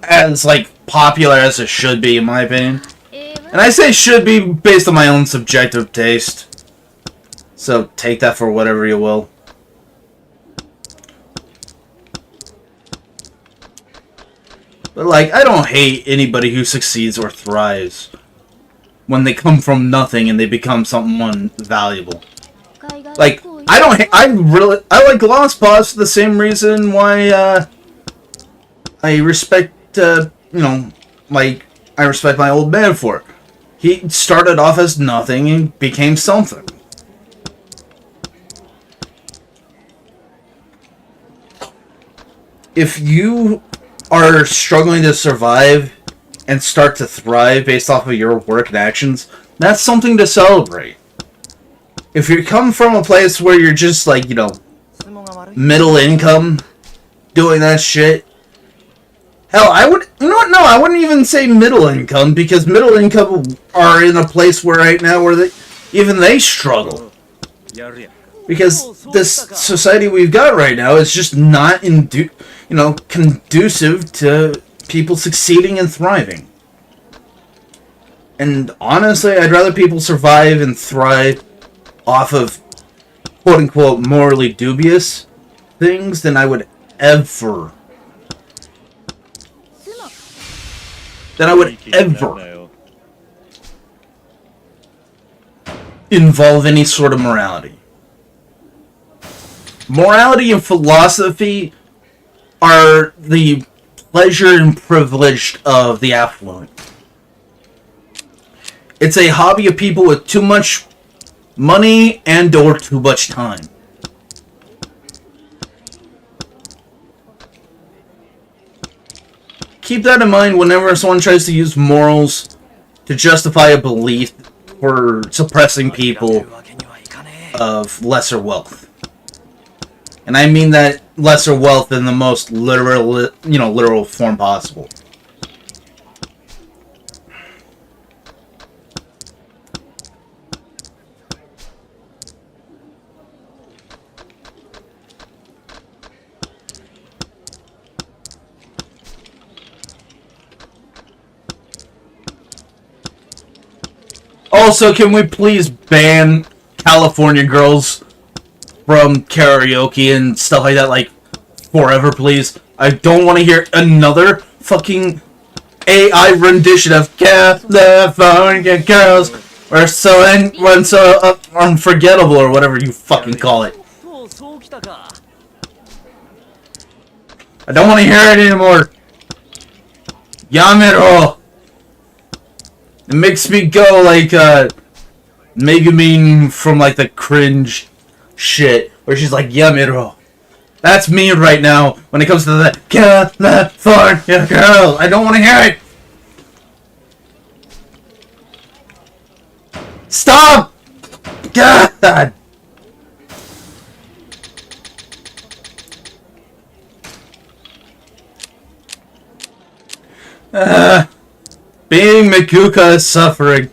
as, popular as it should be, in my opinion. And I say should be based on my own subjective taste. So take that for whatever you will. But, I don't hate anybody who succeeds or thrives when they come from nothing and they become someone valuable. I like Lost Boss for the same reason why, I respect, I respect my old man for it. He started off as nothing and became something. If you are struggling to survive and start to thrive based off of your work and actions, that's something to celebrate. If you come from a place where you're just middle income, doing that shit, Hell, I would... You know what? No, I wouldn't even say middle income, because middle income are in a place where right now where even they struggle. Because this society we've got right now is just not conducive to people succeeding and thriving. And honestly, I'd rather people survive and thrive off of quote-unquote morally dubious things than I would ever involve any sort of morality. Morality and philosophy are the pleasure and privilege of the affluent. It's a hobby of people with too much money and or too much time. Keep that in mind whenever someone tries to use morals to justify a belief for suppressing people of lesser wealth. And I mean that lesser wealth in the most literal form possible. Also, can we please ban California girls from karaoke and stuff like that, like, forever, please? I don't want to hear another fucking AI rendition of California girls or so unforgettable or whatever you fucking call it. I don't want to hear it anymore. Yamero. It makes me go like Megumin from like the cringe shit where she's like Yamero. That's me right now when it comes to the California girl. I don't want to hear it. Stop! God! Being Mikuka is suffering.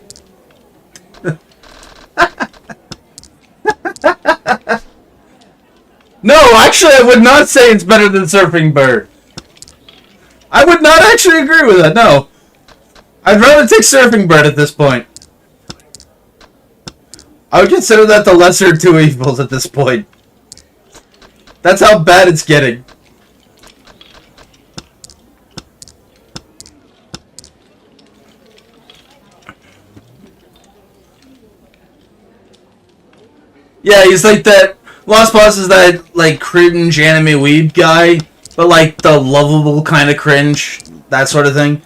No, actually, I would not say it's better than Surfing Bird. I would not actually agree with that, no. I'd rather take Surfing Bird at this point. I would consider that the lesser of two evils at this point. That's how bad it's getting. Yeah, he's like that. Lost Boss is that like cringe anime weeb guy, but like the lovable kind of cringe, that sort of thing.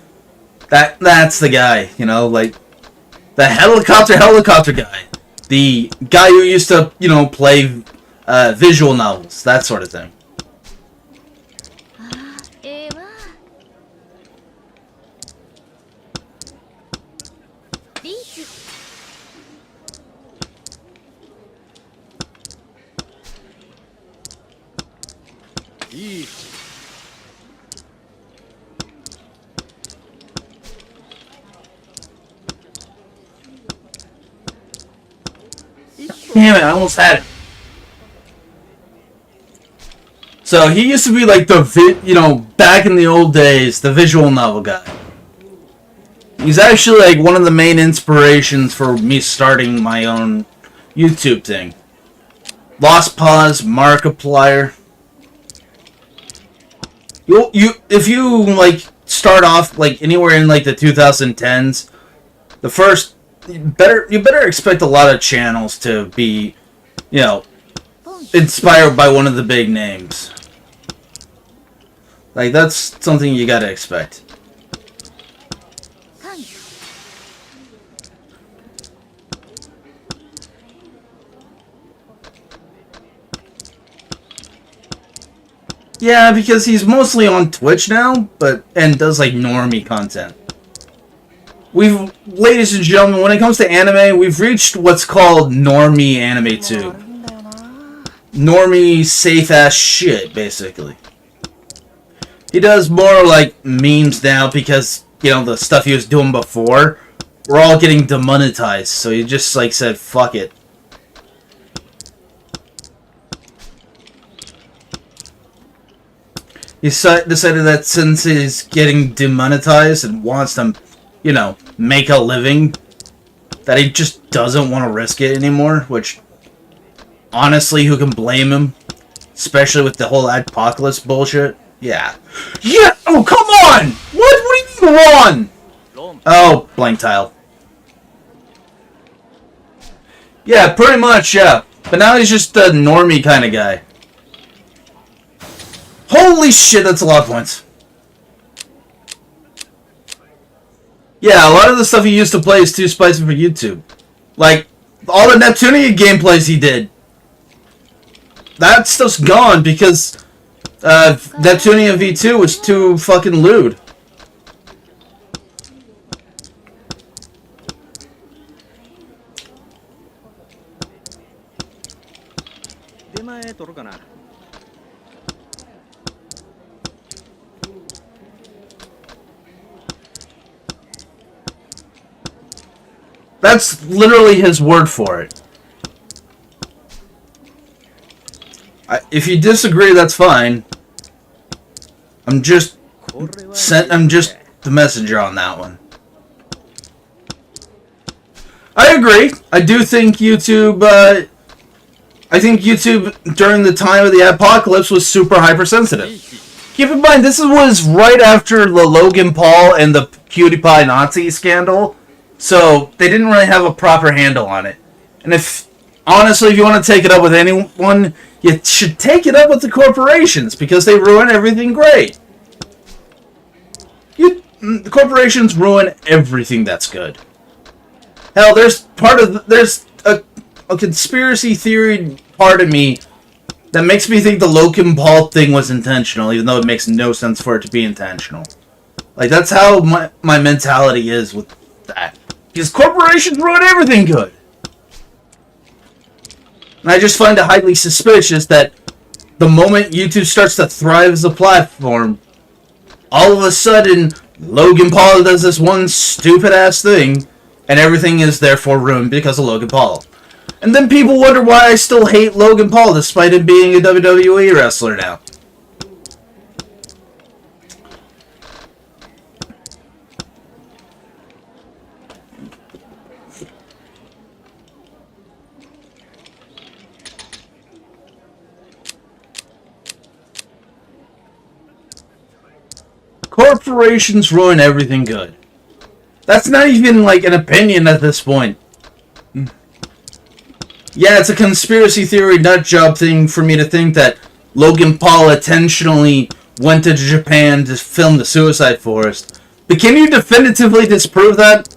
That's the guy, you know, like the helicopter guy, the guy who used to play visual novels, that sort of thing. Damn it, I almost had it. So he used to be like the back in the old days, the visual novel guy. He's actually like one of the main inspirations for me starting my own YouTube thing. Lost Pause, Markiplier. If you like start off like anywhere in like the 2010s, the first you better expect a lot of channels to be, inspired by one of the big names. Like that's something you gotta expect. Yeah, because he's mostly on Twitch now, and does like normie content. Ladies and gentlemen, when it comes to anime, we've reached what's called normie anime too. Normie safe ass shit, basically. He does more like memes now because, you know, the stuff he was doing before, we're all getting demonetized. So he just like said, fuck it. He decided that since he's getting demonetized and wants to, you know, make a living, that he just doesn't want to risk it anymore, which, honestly, who can blame him? Especially with the whole apocalypse bullshit. Yeah. Yeah! Oh, come on! What do you mean wrong? Oh, blank tile. Yeah, pretty much, yeah. But now he's just a normie kind of guy. Holy shit, that's a lot of points. Yeah, a lot of the stuff he used to play is too spicy for YouTube. Like, all the Neptunia gameplays he did. That stuff's gone because Neptunia V2 was too fucking lewd. 出前取るかな。 That's literally his word for it. If you disagree, that's fine. I'm just the messenger on that one. I agree. I do think YouTube. I think YouTube during the time of the apocalypse was super hypersensitive. Keep in mind, this was right after the Logan Paul and the PewDiePie Nazi scandal. So, they didn't really have a proper handle on it. And honestly, if you want to take it up with anyone, you should take it up with the corporations, because they ruin everything great. The corporations ruin everything that's good. Hell, there's a conspiracy theory part of me that makes me think the Logan Paul thing was intentional, even though it makes no sense for it to be intentional. Like, that's how my mentality is with that. Because corporations ruin everything good. And I just find it highly suspicious that the moment YouTube starts to thrive as a platform, all of a sudden, Logan Paul does this one stupid-ass thing, and everything is therefore ruined because of Logan Paul. And then people wonder why I still hate Logan Paul despite him being a WWE wrestler now. Corporations ruin everything good. That's not even like an opinion at this point. Yeah, it's a conspiracy theory nut job thing for me to think that Logan Paul intentionally went to Japan to film the Suicide Forest. But can you definitively disprove that?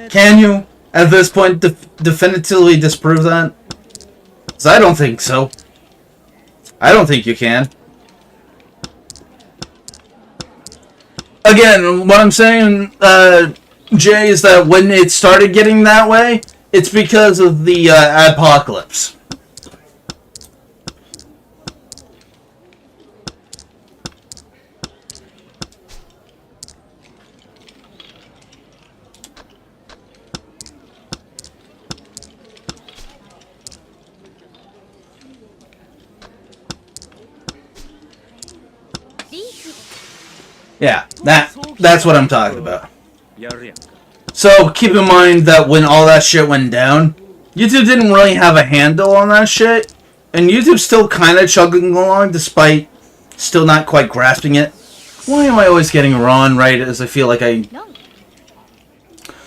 Can you, at this point, definitively disprove that? Because I don't think so. I don't think you can. Again, what I'm saying, Jay, is that when it started getting that way, it's because of the apocalypse. Yeah, that's what I'm talking about. So, keep in mind that when all that shit went down, YouTube didn't really have a handle on that shit, and YouTube's still kind of chugging along despite still not quite grasping it. Why am I always getting Ron right as I feel like I...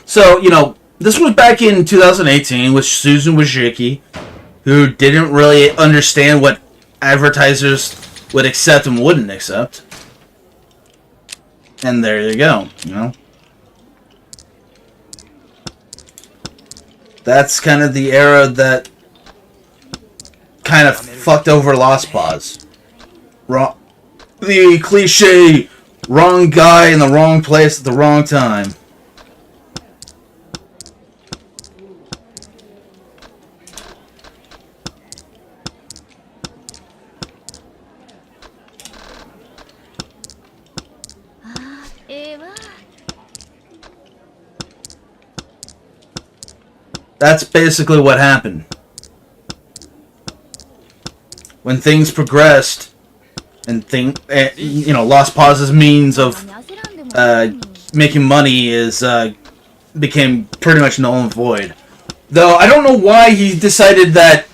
So, you know, this was back in 2018 with Susan Wojcicki, who didn't really understand what advertisers would accept and wouldn't accept. And there you go, you know. That's kind of the era that kind of fucked over Lost Pause. The cliche, wrong guy in the wrong place at the wrong time. That's basically what happened. When things progressed, and Lost Pause's means of making money became pretty much null and void. Though I don't know why he decided that.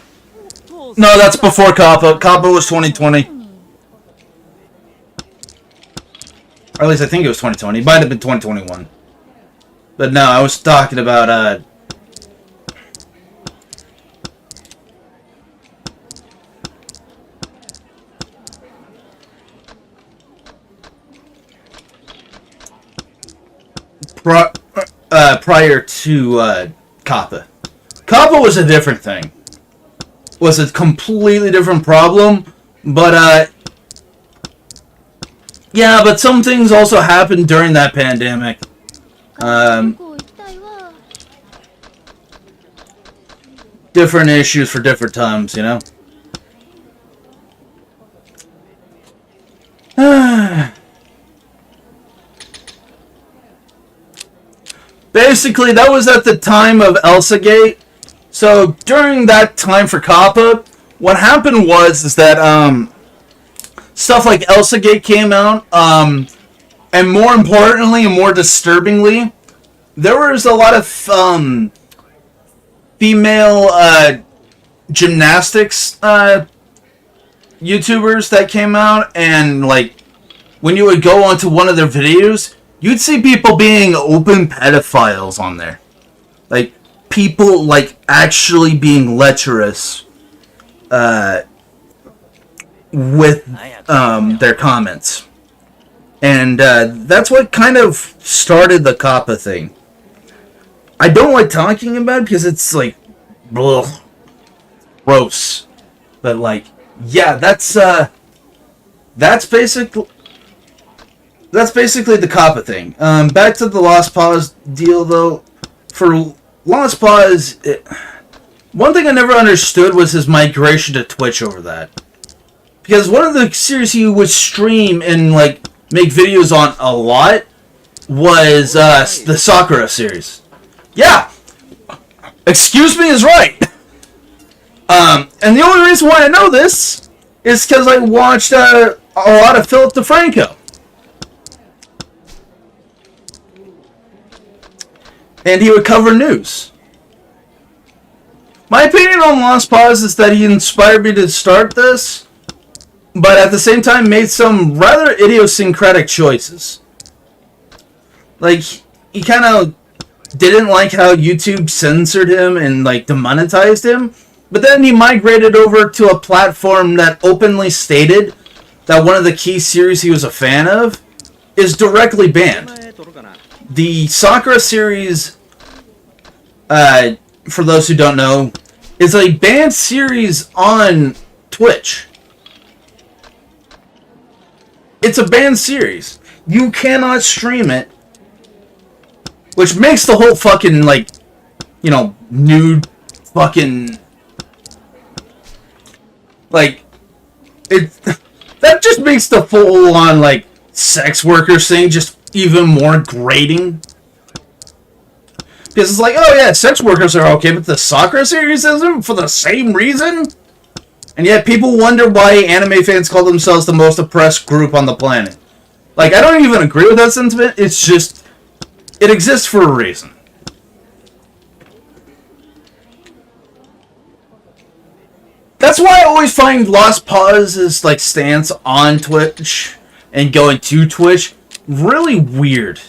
No, that's before Kappa. Kappa was 2020. Or at least I think it was 2020. It might have been 2021. But no, I was talking about prior to Kappa. Kappa was a different thing. Was a completely different problem, but yeah, but some things also happened during that pandemic. Different issues for different times, you know? Basically, that was at the time of Elsagate. So, during that time for Kappa, what happened was that stuff like Elsagate came out, and more importantly and more disturbingly, there was a lot of female gymnastics YouTubers that came out, and like when you would go onto one of their videos, you'd see people being open pedophiles on there. Like, people, like, actually being lecherous with their comments. And that's what kind of started the Kappa thing. I don't like talking about it because it's, like, ugh, gross. But, like, yeah, that's basically the Kappa thing. Back to the Lost Pause deal, though. For Lost Pause, one thing I never understood was his migration to Twitch over that. Because one of the series he would stream and like make videos on a lot was the Sakura series. Yeah! Excuse me is right! And the only reason why I know this is because I watched a lot of Philip DeFranco. And he would cover news. My opinion on Lost Pause is that he inspired me to start this, but at the same time made some rather idiosyncratic choices. Like, he kind of didn't like how YouTube censored him and like demonetized him, but then he migrated over to a platform that openly stated that one of the key series he was a fan of is directly banned. The Sakura series, for those who don't know, is a banned series on Twitch. It's a banned series. You cannot stream it. Which makes the whole fucking, like, you know, nude fucking... Like, it... That just makes the full-on, like, sex worker thing just even more grating. Because it's like, oh yeah, sex workers are okay, but the Sakura series isn't for the same reason? And yet people wonder why anime fans call themselves the most oppressed group on the planet. Like, I don't even agree with that sentiment, it's just... It exists for a reason. That's why I always find Lost Pause's like stance on Twitch and going to Twitch really weird.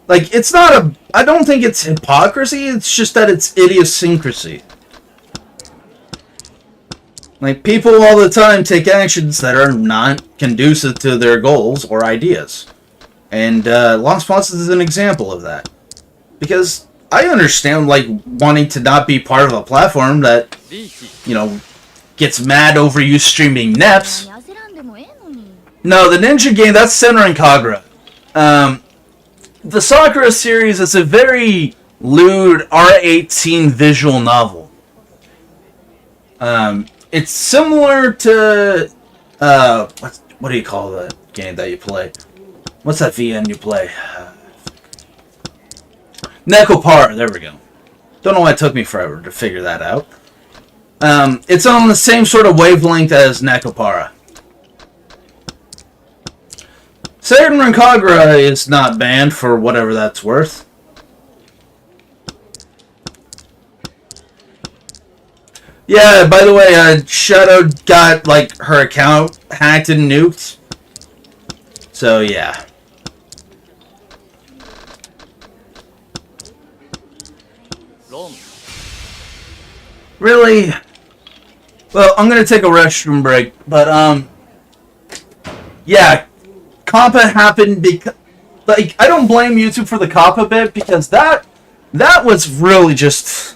Like, it's not a... I don't think it's hypocrisy, it's just that it's idiosyncrasy. Like, people all the time take actions that are not conducive to their goals or ideas. And Lost Pause is an example of that. Because I understand, like, wanting to not be part of a platform that, you know, gets mad over you streaming Neps. No, the ninja game, that's Senran Kagura. The Sakura series is a very lewd R18 visual novel. It's similar to... what do you call the game that you play? What's that VN you play? Nekopara, there we go. Don't know why it took me forever to figure that out. It's on the same sort of wavelength as Nekopara. Seirin Kagura is not banned for whatever that's worth. Yeah, by the way, Shadow got, like, her account hacked and nuked. So, yeah. Really? Well, I'm gonna take a restroom break, but, yeah, Kappa happened because, like, I don't blame YouTube for the Kappa bit, because that was really just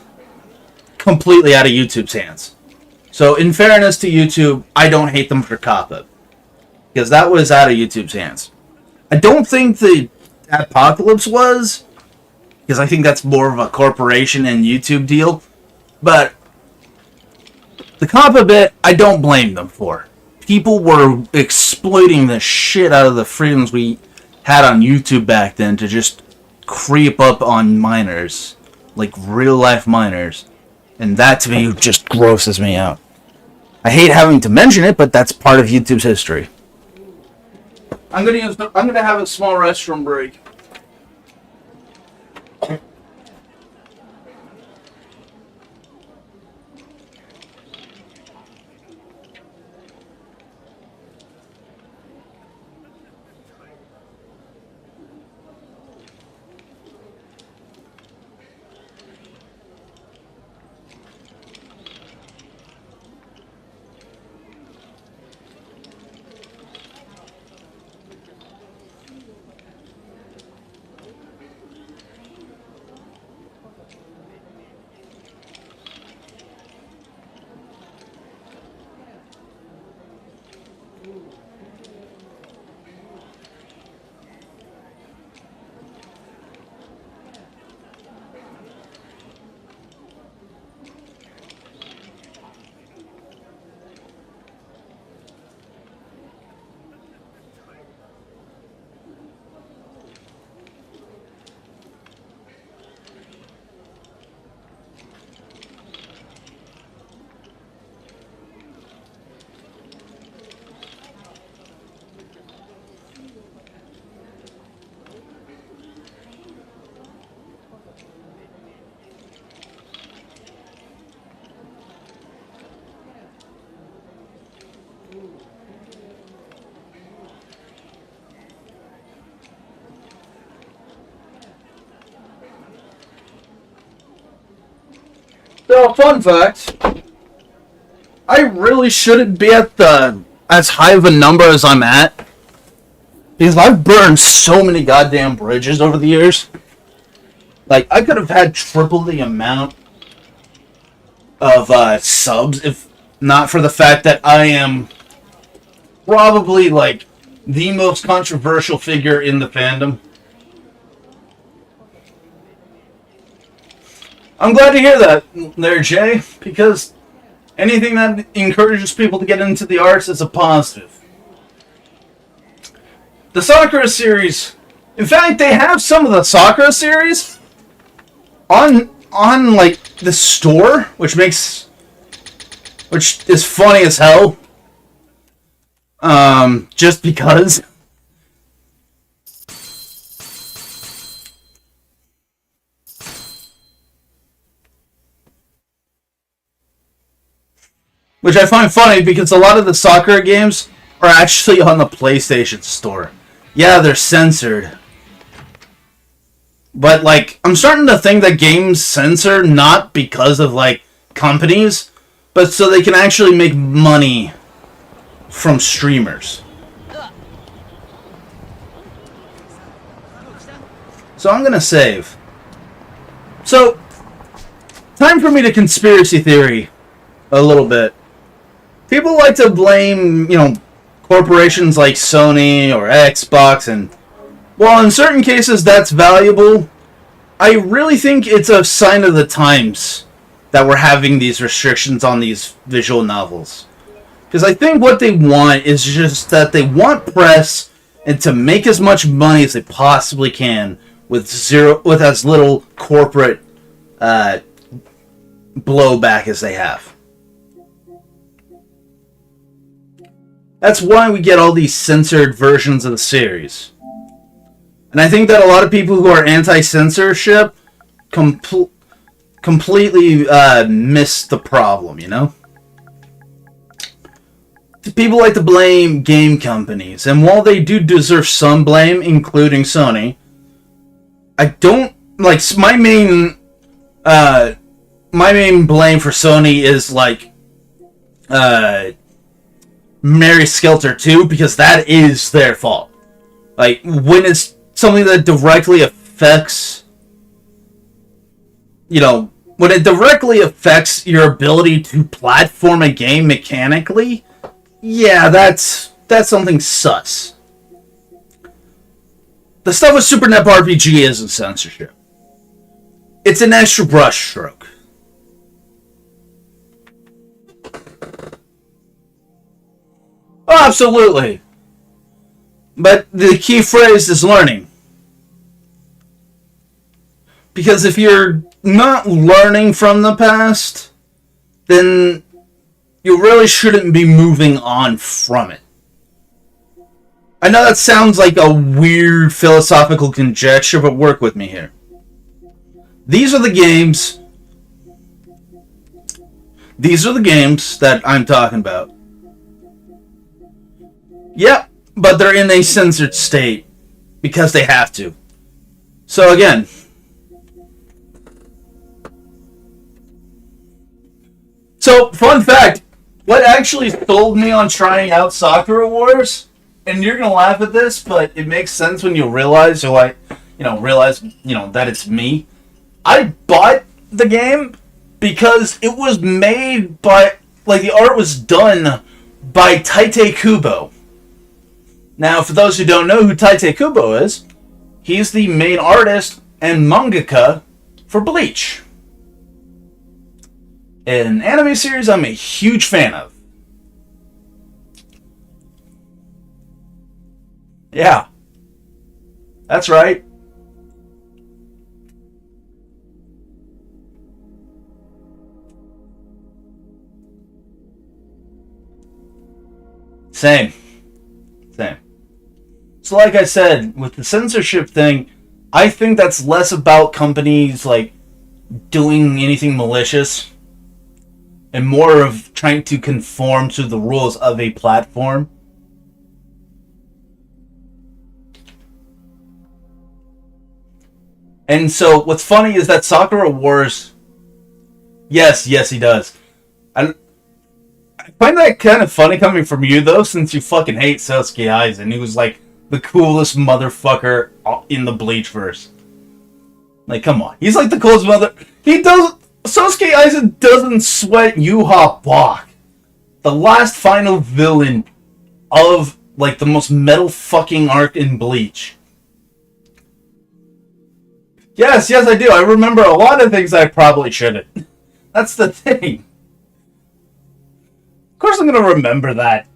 completely out of YouTube's hands. So, in fairness to YouTube, I don't hate them for Kappa, because that was out of YouTube's hands. I don't think the Apocalypse was, because I think that's more of a corporation and YouTube deal, but the Kappa bit, I don't blame them for. People were exploiting the shit out of the freedoms we had on YouTube back then to just creep up on minors. Like real life minors. And that to me just grosses me out. I hate having to mention it, but that's part of YouTube's history. I'm gonna have a small restroom break. So, fun fact, I really shouldn't be at as high of a number as I'm at, because I've burned so many goddamn bridges over the years. Like, I could have had triple the amount of subs if not for the fact that I am probably, like, the most controversial figure in the fandom. I'm glad to hear that there, Jay, because anything that encourages people to get into the arts is a positive. The Sakura series, in fact, they have some of the Sakura series on like the store, which is funny as hell. Just because. Which I find funny because a lot of the Sakura games are actually on the PlayStation Store. Yeah, they're censored. But, like, I'm starting to think that games censor not because of, like, companies, but so they can actually make money from streamers. So I'm gonna save. So, time for me to conspiracy theory a little bit. People like to blame, corporations like Sony or Xbox, and while in certain cases that's valuable, I really think it's a sign of the times that we're having these restrictions on these visual novels. Because I think what they want is just that they want press and to make as much money as they possibly can with as little corporate blowback as they have. That's why we get all these censored versions of the series. And I think that a lot of people who are anti-censorship completely miss the problem, you know? People like to blame game companies, and while they do deserve some blame, including Sony, I don't like my main blame for Sony is like Mary Skelter 2, because that is their fault. Like when it's something that directly affects, you know, when it directly affects your ability to platform a game mechanically, yeah, that's something sus. The stuff with Super NEP RPG isn't censorship. It's an extra brushstroke. Oh, absolutely. But the key phrase is learning. Because if you're not learning from the past, then you really shouldn't be moving on from it. I know that sounds like a weird philosophical conjecture, but work with me here. These are the games that I'm talking about. Yep, but they're in a censored state because they have to. So again, fun fact, what actually sold me on trying out Sakura Wars, and you're gonna laugh at this, but it makes sense when you realize that it's me. I bought the game because it was made by, like, the art was done by Tite Kubo. Now, for those who don't know who Tite Kubo is, he's the main artist and mangaka for Bleach, an anime series I'm a huge fan of. Yeah, that's right. Same. So like I said, with the censorship thing, I think that's less about companies like doing anything malicious and more of trying to conform to the rules of a platform. And so what's funny is that Sakura Wars, yes, he does. I find that kind of funny coming from you, though, since you fucking hate Sasuke Aizen, who's like the coolest motherfucker in the Bleachverse. Like, come on. He's like the coolest Sasuke Aizen doesn't sweat Yuha Bach, the last final villain of, like, the most metal fucking arc in Bleach. Yes, I do. I remember a lot of things I probably shouldn't. That's the thing. Of course I'm gonna remember that.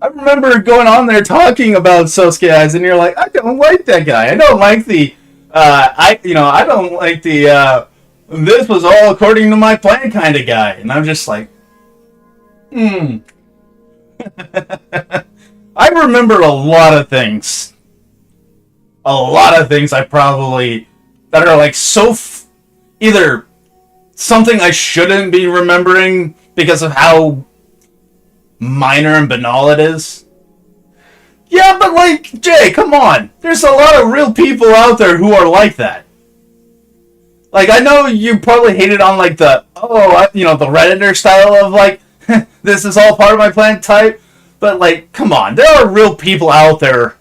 I remember going on there talking about Sasuke Aizen, and you're like, I don't like that guy. I don't like the, I don't like the, this was all according to my plan kind of guy. And I'm just like, I remember a lot of things. I probably, that are like either something I shouldn't be remembering because of how minor and banal it is. Yeah, but like, Jay, come on. There's a lot of real people out there who are like that. Like, I know you probably hate it on like the Redditor style of like, this is all part of my plan type. But like, come on. There are real people out there.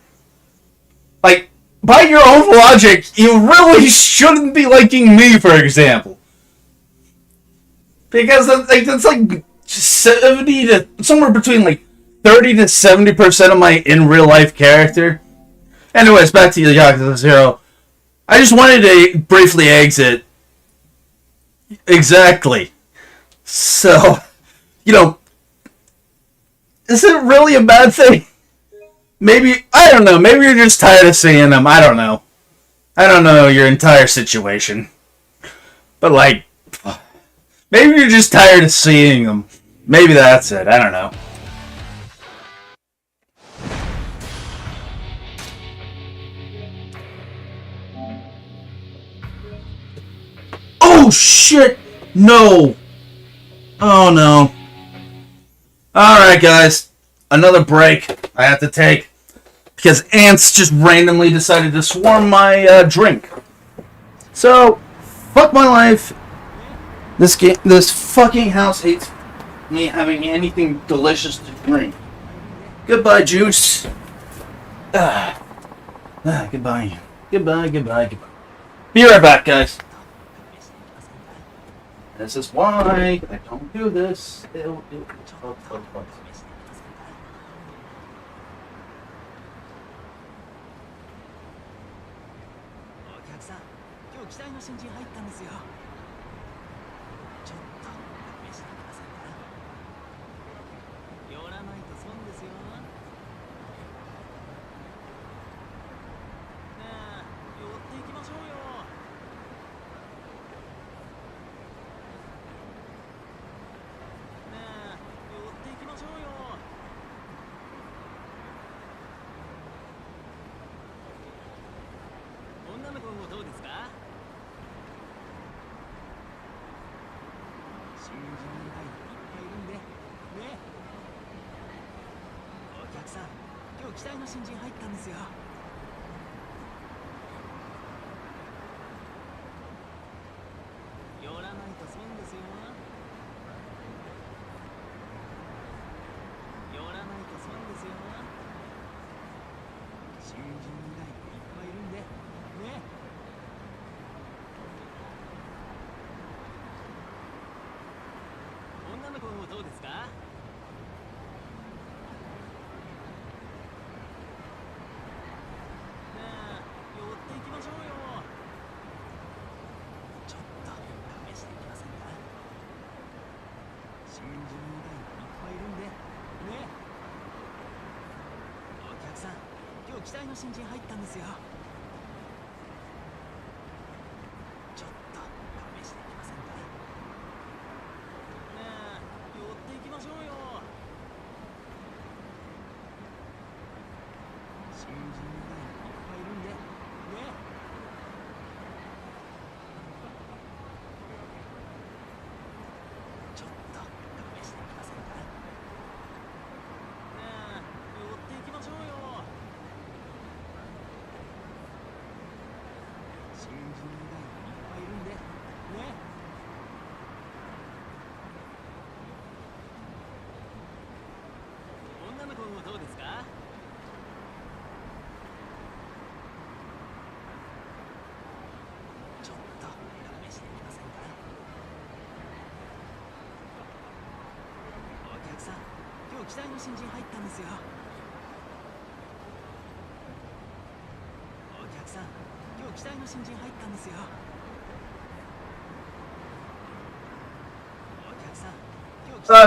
Like, by your own logic, you really shouldn't be liking me, for example. Because that's like 70 to somewhere between like 30 to 70% of my in real life character. Anyways, back to Yakuza 0. I just wanted to briefly exit. Exactly. So, is it really a bad thing? Maybe, I don't know, maybe you're just tired of seeing them, I don't know your entire situation. But like, Maybe you're just tired of seeing them. Maybe that's it. I don't know. Oh shit! No! Oh no. Alright guys. Another break I have to take. Because ants just randomly decided to swarm my drink. So, fuck my life. This fucking house hates me having anything delicious to drink. Goodbye, juice. Goodbye. Goodbye. Be right back, guys. This is why I don't do this.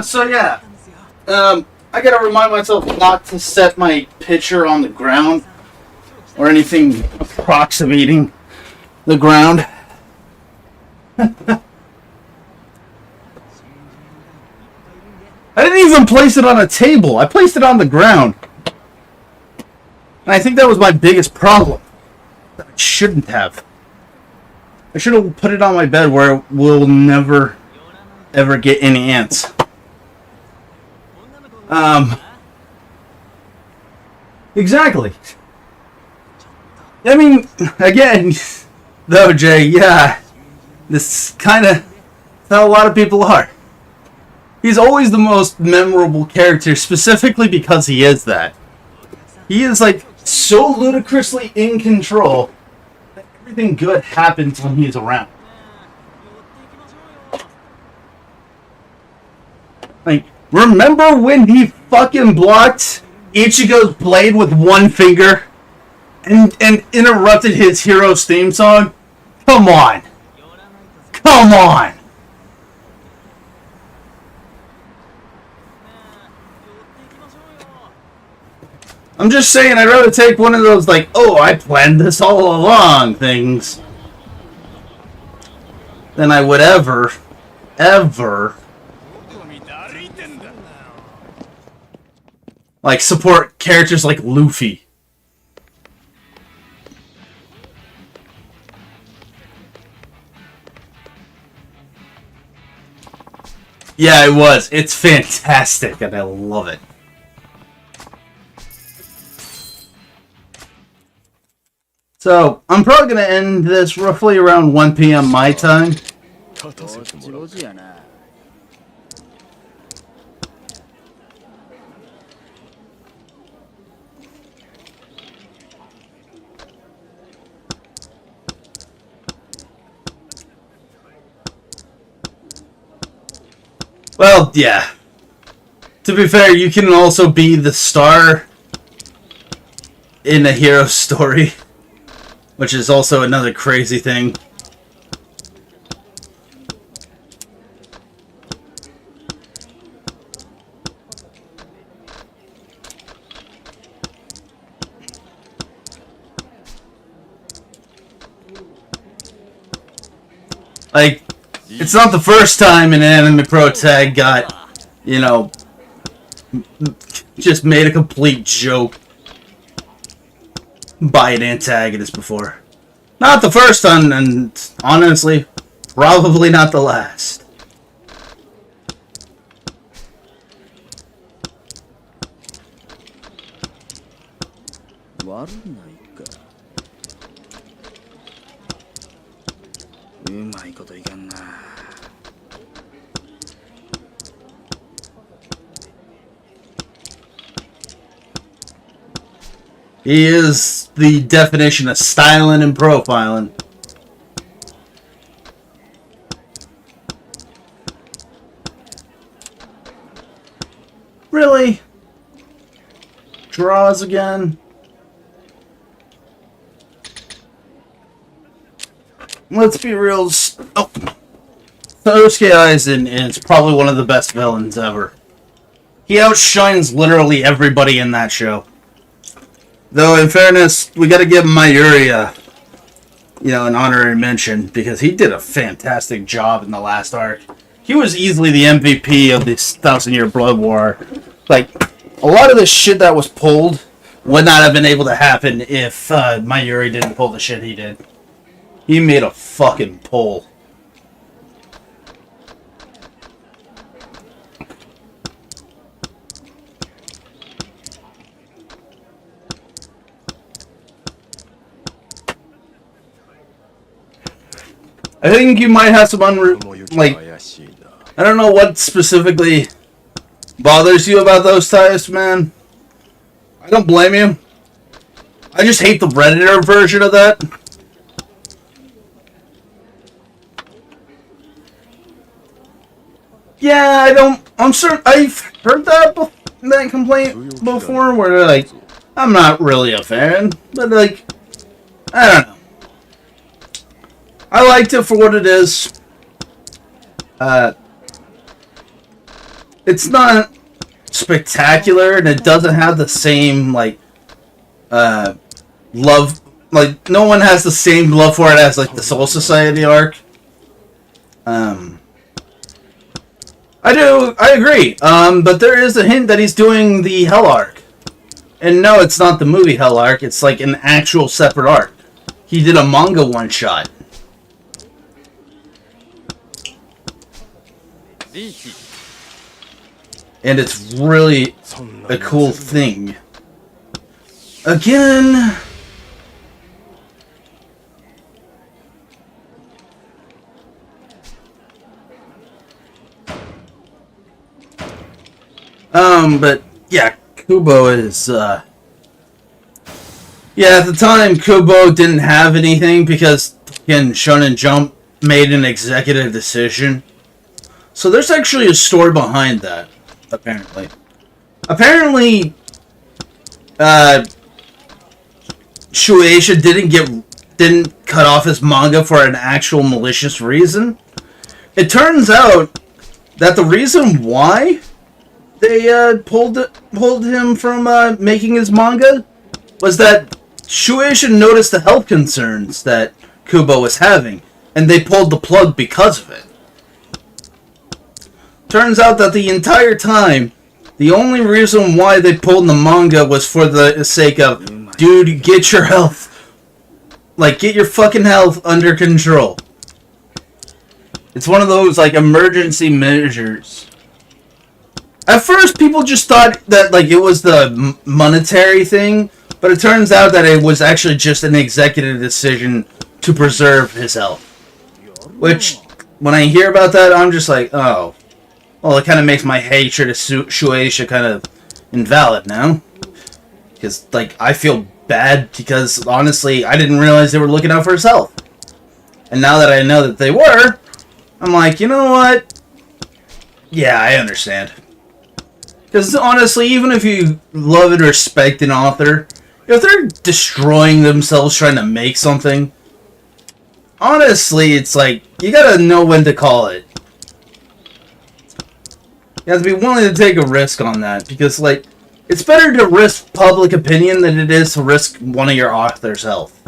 So yeah, I gotta remind myself not to set my picture on the ground or anything approximating the ground. I didn't even place it on a table. I placed it on the ground. And I think that was my biggest problem. I shouldn't have. I should have put it on my bed where it will never, ever get any ants. Exactly. I mean, again, though, Jay, yeah, this kind of how a lot of people are. He's always the most memorable character, specifically because he is that. He is, like, so ludicrously in control that everything good happens when he's around. Like, remember when he fucking blocked Ichigo's blade with one finger and interrupted his hero's theme song? Come on. Come on. I'm just saying, I'd rather take one of those, like, oh, I planned this all along things than I would ever ever like support characters like Luffy. Yeah, it was. It's fantastic, and I love it. So, I'm probably going to end this roughly around 1 p.m. my time. Well, yeah. To be fair, you can also be the star in a hero story, which is also another crazy thing. Like, it's not the first time an anime pro tag got, you know, just made a complete joke by an antagonist before. Not the first time, and honestly, probably not the last. He is the definition of styling and profiling. Really? Draws again? Let's be real. Oh. Sasuke Aizen is probably one of the best villains ever. He outshines literally everybody in that show. Though, in fairness, we gotta give Mayuri an honorary mention, because he did a fantastic job in the last arc. He was easily the MVP of this 1,000-year Blood War. Like, a lot of the shit that was pulled would not have been able to happen if Mayuri didn't pull the shit he did. He made a fucking pull. I think you might have some I don't know what specifically bothers you about those types, man. I don't blame you. I just hate the Redditor version of that. Yeah, I'm sure I've heard that complaint before, where they're like, I'm not really a fan, but like, I don't know. I liked it for what it is. It's not spectacular, and it doesn't have the same, like, love. Like, no one has the same love for it as, like, the Soul Society arc. I agree. But there is a hint that he's doing the Hell arc. And no, it's not the movie Hell arc. It's, like, an actual separate arc. He did a manga one-shot. And it's really a cool thing. Again... but yeah, Kubo is, yeah, at the time, Kubo didn't have anything because, again, Shonen Jump made an executive decision. So there's actually a story behind that, apparently. Apparently, Shueisha didn't cut off his manga for an actual malicious reason. It turns out that the reason why they pulled him from making his manga was that Shueisha noticed the health concerns that Kubo was having, and they pulled the plug because of it. Turns out that the entire time, the only reason why they pulled the manga was for the sake of, dude, get your health. Like, get your fucking health under control. It's one of those, like, emergency measures. At first, people just thought that, like, it was the monetary thing, but it turns out that it was actually just an executive decision to preserve his health. Which, when I hear about that, I'm just like, oh. Well, it kind of makes my hatred of Shueisha kind of invalid now. Because, like, I feel bad because, honestly, I didn't realize they were looking out for his health. And now that I know that they were, I'm like, you know what? Yeah, I understand. Because, honestly, even if you love and respect an author, if they're destroying themselves trying to make something, honestly, it's like, you gotta know when to call it. You have to be willing to take a risk on that, because, like, it's better to risk public opinion than it is to risk one of your author's health.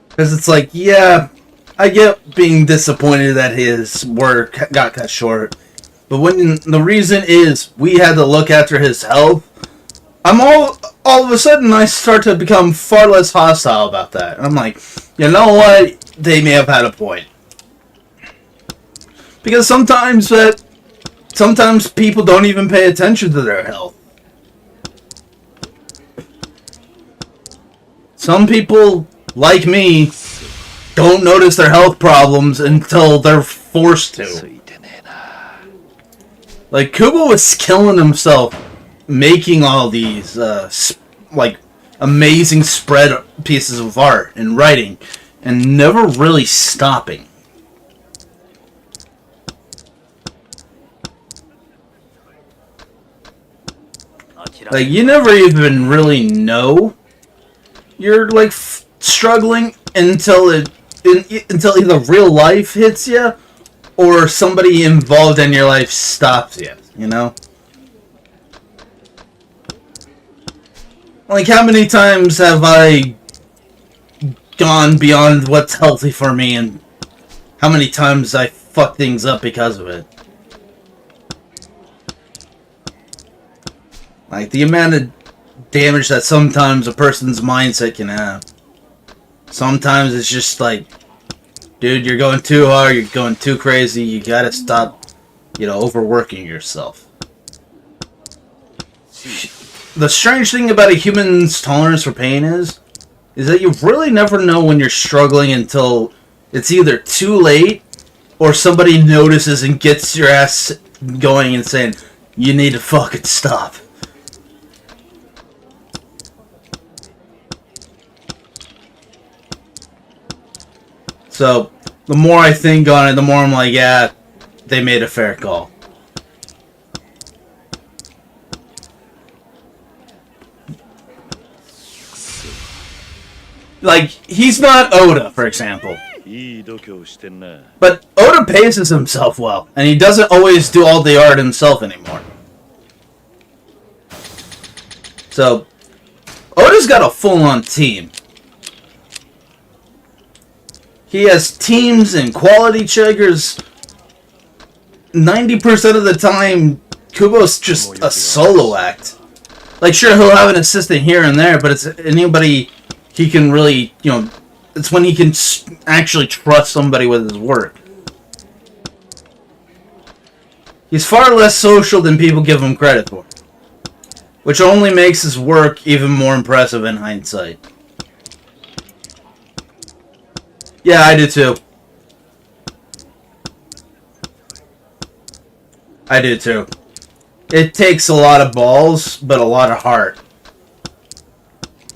Because it's like, yeah, I get being disappointed that his work got cut short. But when the reason is we had to look after his health, I'm all of a sudden I start to become far less hostile about that. And I'm like, you know what? They may have had a point. Because sometimes people don't even pay attention to their health. Some people, like me, don't notice their health problems until they're forced to. Like, Kubo was killing himself making all these, like, amazing spread pieces of art and writing, and never really stopping. Like, you never even really know you're, like, struggling until until either real life hits you, or somebody involved in your life stops you, you know? Like, how many times have I gone beyond what's healthy for me, and how many times I fuck things up because of it? Like, the amount of damage that sometimes a person's mindset can have. Sometimes it's just like, dude, you're going too hard, you're going too crazy, you gotta stop, you know, overworking yourself. The strange thing about a human's tolerance for pain is that you really never know when you're struggling until it's either too late or somebody notices and gets your ass going and saying, you need to fucking stop. So, the more I think on it, the more I'm like, yeah, they made a fair call. Like, he's not Oda, for example. But Oda paces himself well, and he doesn't always do all the art himself anymore. So, Oda's got a full-on team. He has teams and quality checkers. 90% of the time, Kubo's just a solo act. Like, sure, he'll have an assistant here and there, but it's anybody he can really, you know, it's when he can actually trust somebody with his work. He's far less social than people give him credit for, which only makes his work even more impressive in hindsight. Yeah, I do too. I do too. It takes a lot of balls, but a lot of heart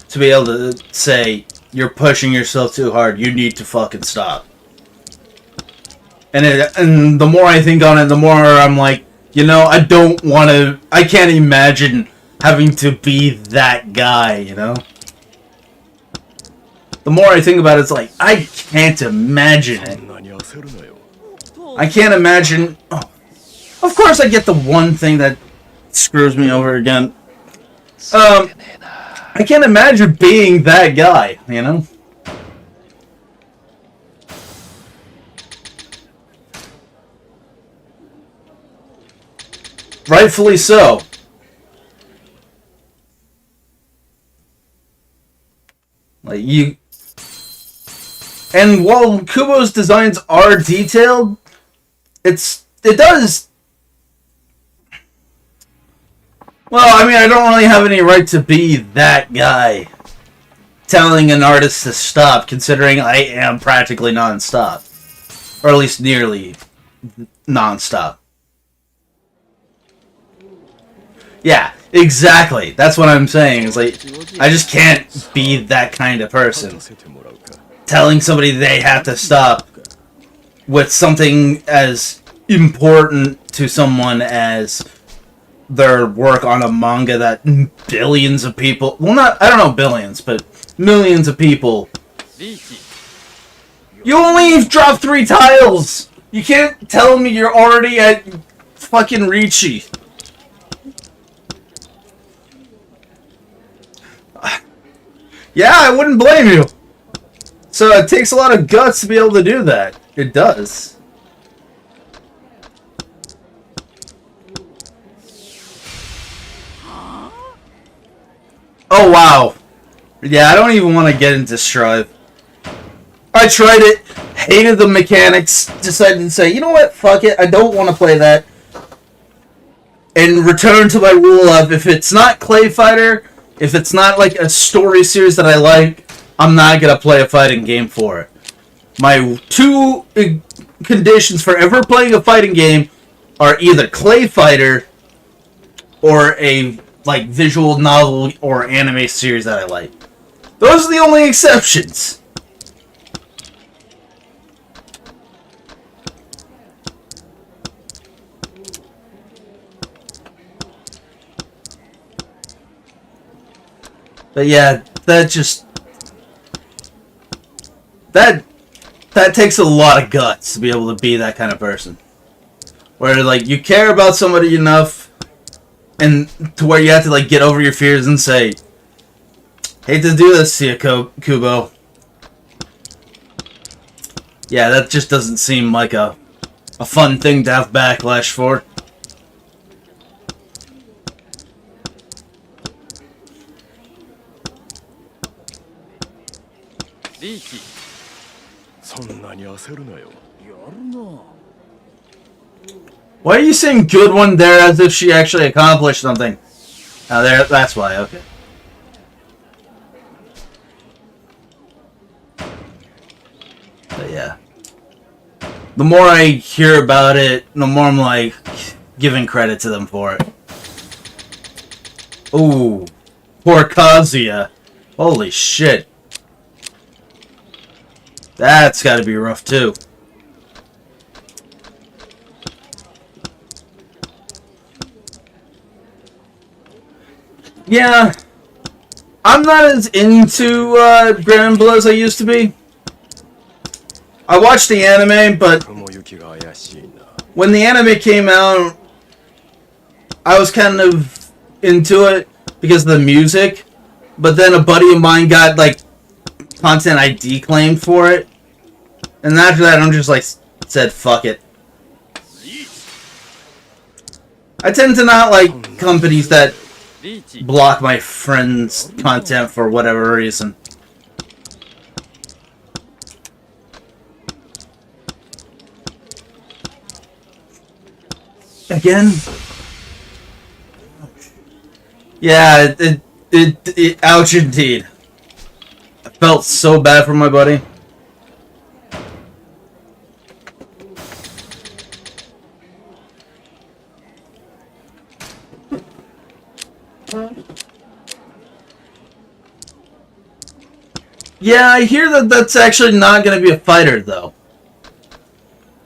to be able to say, you're pushing yourself too hard, you need to fucking stop. And the more I think on it, the more I'm like, you know, I can't imagine having to be that guy, you know? The more I think about it, it's like, I can't imagine it. I can't imagine... Oh, of course I get the one thing that screws me over again. I can't imagine being that guy, you know? Rightfully so. Like, you... And while Kubo's designs are detailed, it does... Well, I mean, I don't really have any right to be that guy telling an artist to stop, considering I am practically non-stop. Or at least nearly non-stop. Yeah, exactly. That's what I'm saying. It's like, I just can't be that kind of person. Telling somebody they have to stop with something as important to someone as their work on a manga that billions of people... Well, not... I don't know billions, but millions of people... You only dropped 3 tiles! You can't tell me you're already at fucking Ricci. Yeah, I wouldn't blame you. So it takes a lot of guts to be able to do that. It does. Oh, wow. Yeah, I don't even want to get into Strive. I tried it, hated the mechanics, decided to say, you know what, fuck it, I don't want to play that. And return to my rule of, if it's not Clay Fighter, if it's not like a story series that I like, I'm not going to play a fighting game for it. My 2 conditions for ever playing a fighting game are either Clay Fighter or a like visual novel or anime series that I like. Those are the only exceptions. But yeah, that just... That takes a lot of guts to be able to be that kind of person. Where, like, you care about somebody enough, and to where you have to, like, get over your fears and say, hate to do this to you, Kubo. Yeah, that just doesn't seem like a fun thing to have backlash for. Why are you saying good one there as if she actually accomplished something? Oh, there. That's why. Okay. But yeah. The more I hear about it, the more I'm like giving credit to them for it. Ooh. Poor Kazuya. Holy shit. That's gotta be rough too. Yeah. I'm not as into Grand Blue as I used to be. I watched the anime, but when the anime came out, I was kind of into it because of the music. But then a buddy of mine got like content ID claimed for it, and after that I'm just like said fuck it. I tend to not like companies that block my friends' content for whatever reason. Again? Yeah, it ouch indeed. I felt so bad for my buddy. Yeah, I hear that that's actually not going to be a fighter, though.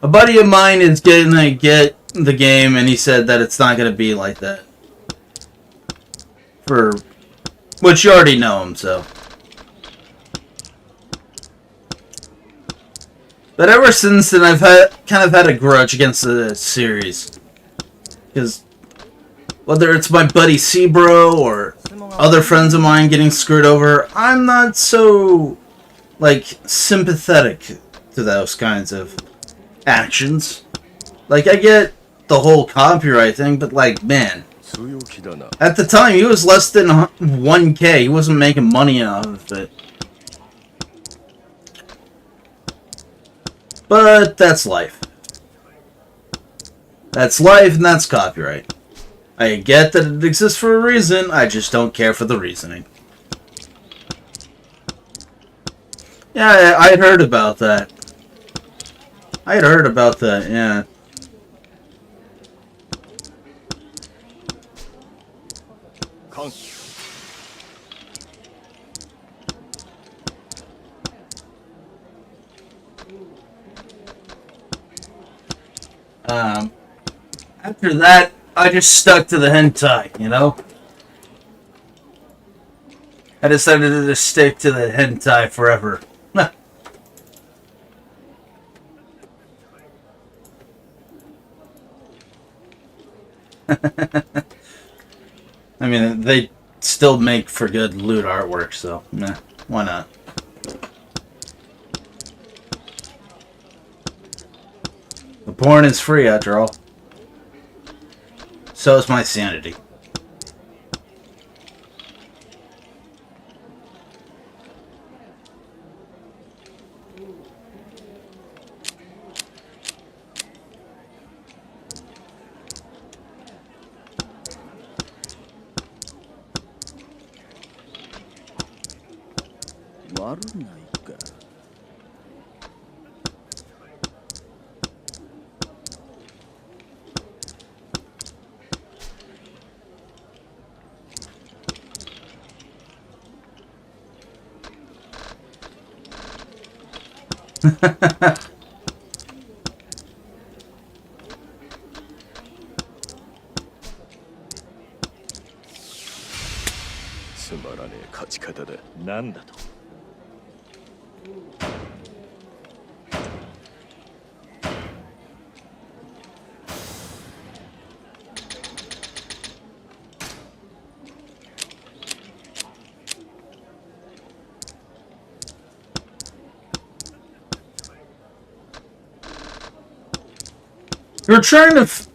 A buddy of mine is going to get the game, and he said that it's not going to be like that. For... Which you already know him, so... But ever since then, I've kind of had a grudge against the series. Because whether it's my buddy Sebro or other friends of mine getting screwed over, I'm not so, like, sympathetic to those kinds of actions. Like, I get the whole copyright thing, but, like, man, at the time, he was less than 1K. He wasn't making money out of it. But that's life. That's life, and that's copyright. I get that it exists for a reason, I just don't care for the reasoning. Yeah, I'd heard about that. Yeah. After that, I just stuck to the hentai, you know? I decided to just stick to the hentai forever. I mean, they still make for good lewd artwork, so, nah, why not? The porn is free, after all. So is my sanity.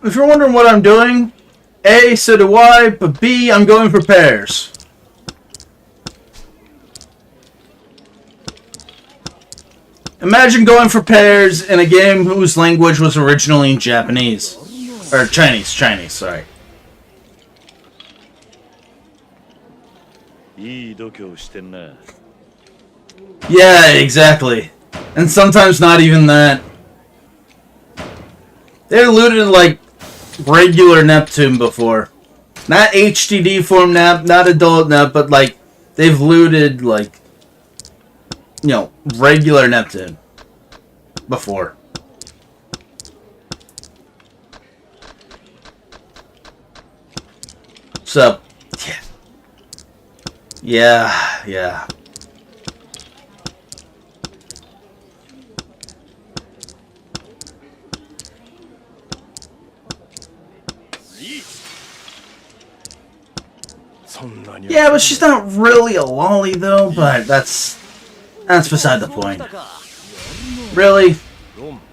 If you're wondering what I'm doing, A, so do I, but B, I'm going for pairs. Imagine going for pairs in a game whose language was originally in Japanese. Or Chinese, sorry. Yeah, exactly. And sometimes not even that. They looted like regular Neptune before. Not HDD form Nep, not adult Nep, but like they've looted like, you know, regular Neptune before. So, yeah. Yeah, but she's not really a lolly though, but that's beside the point. Really?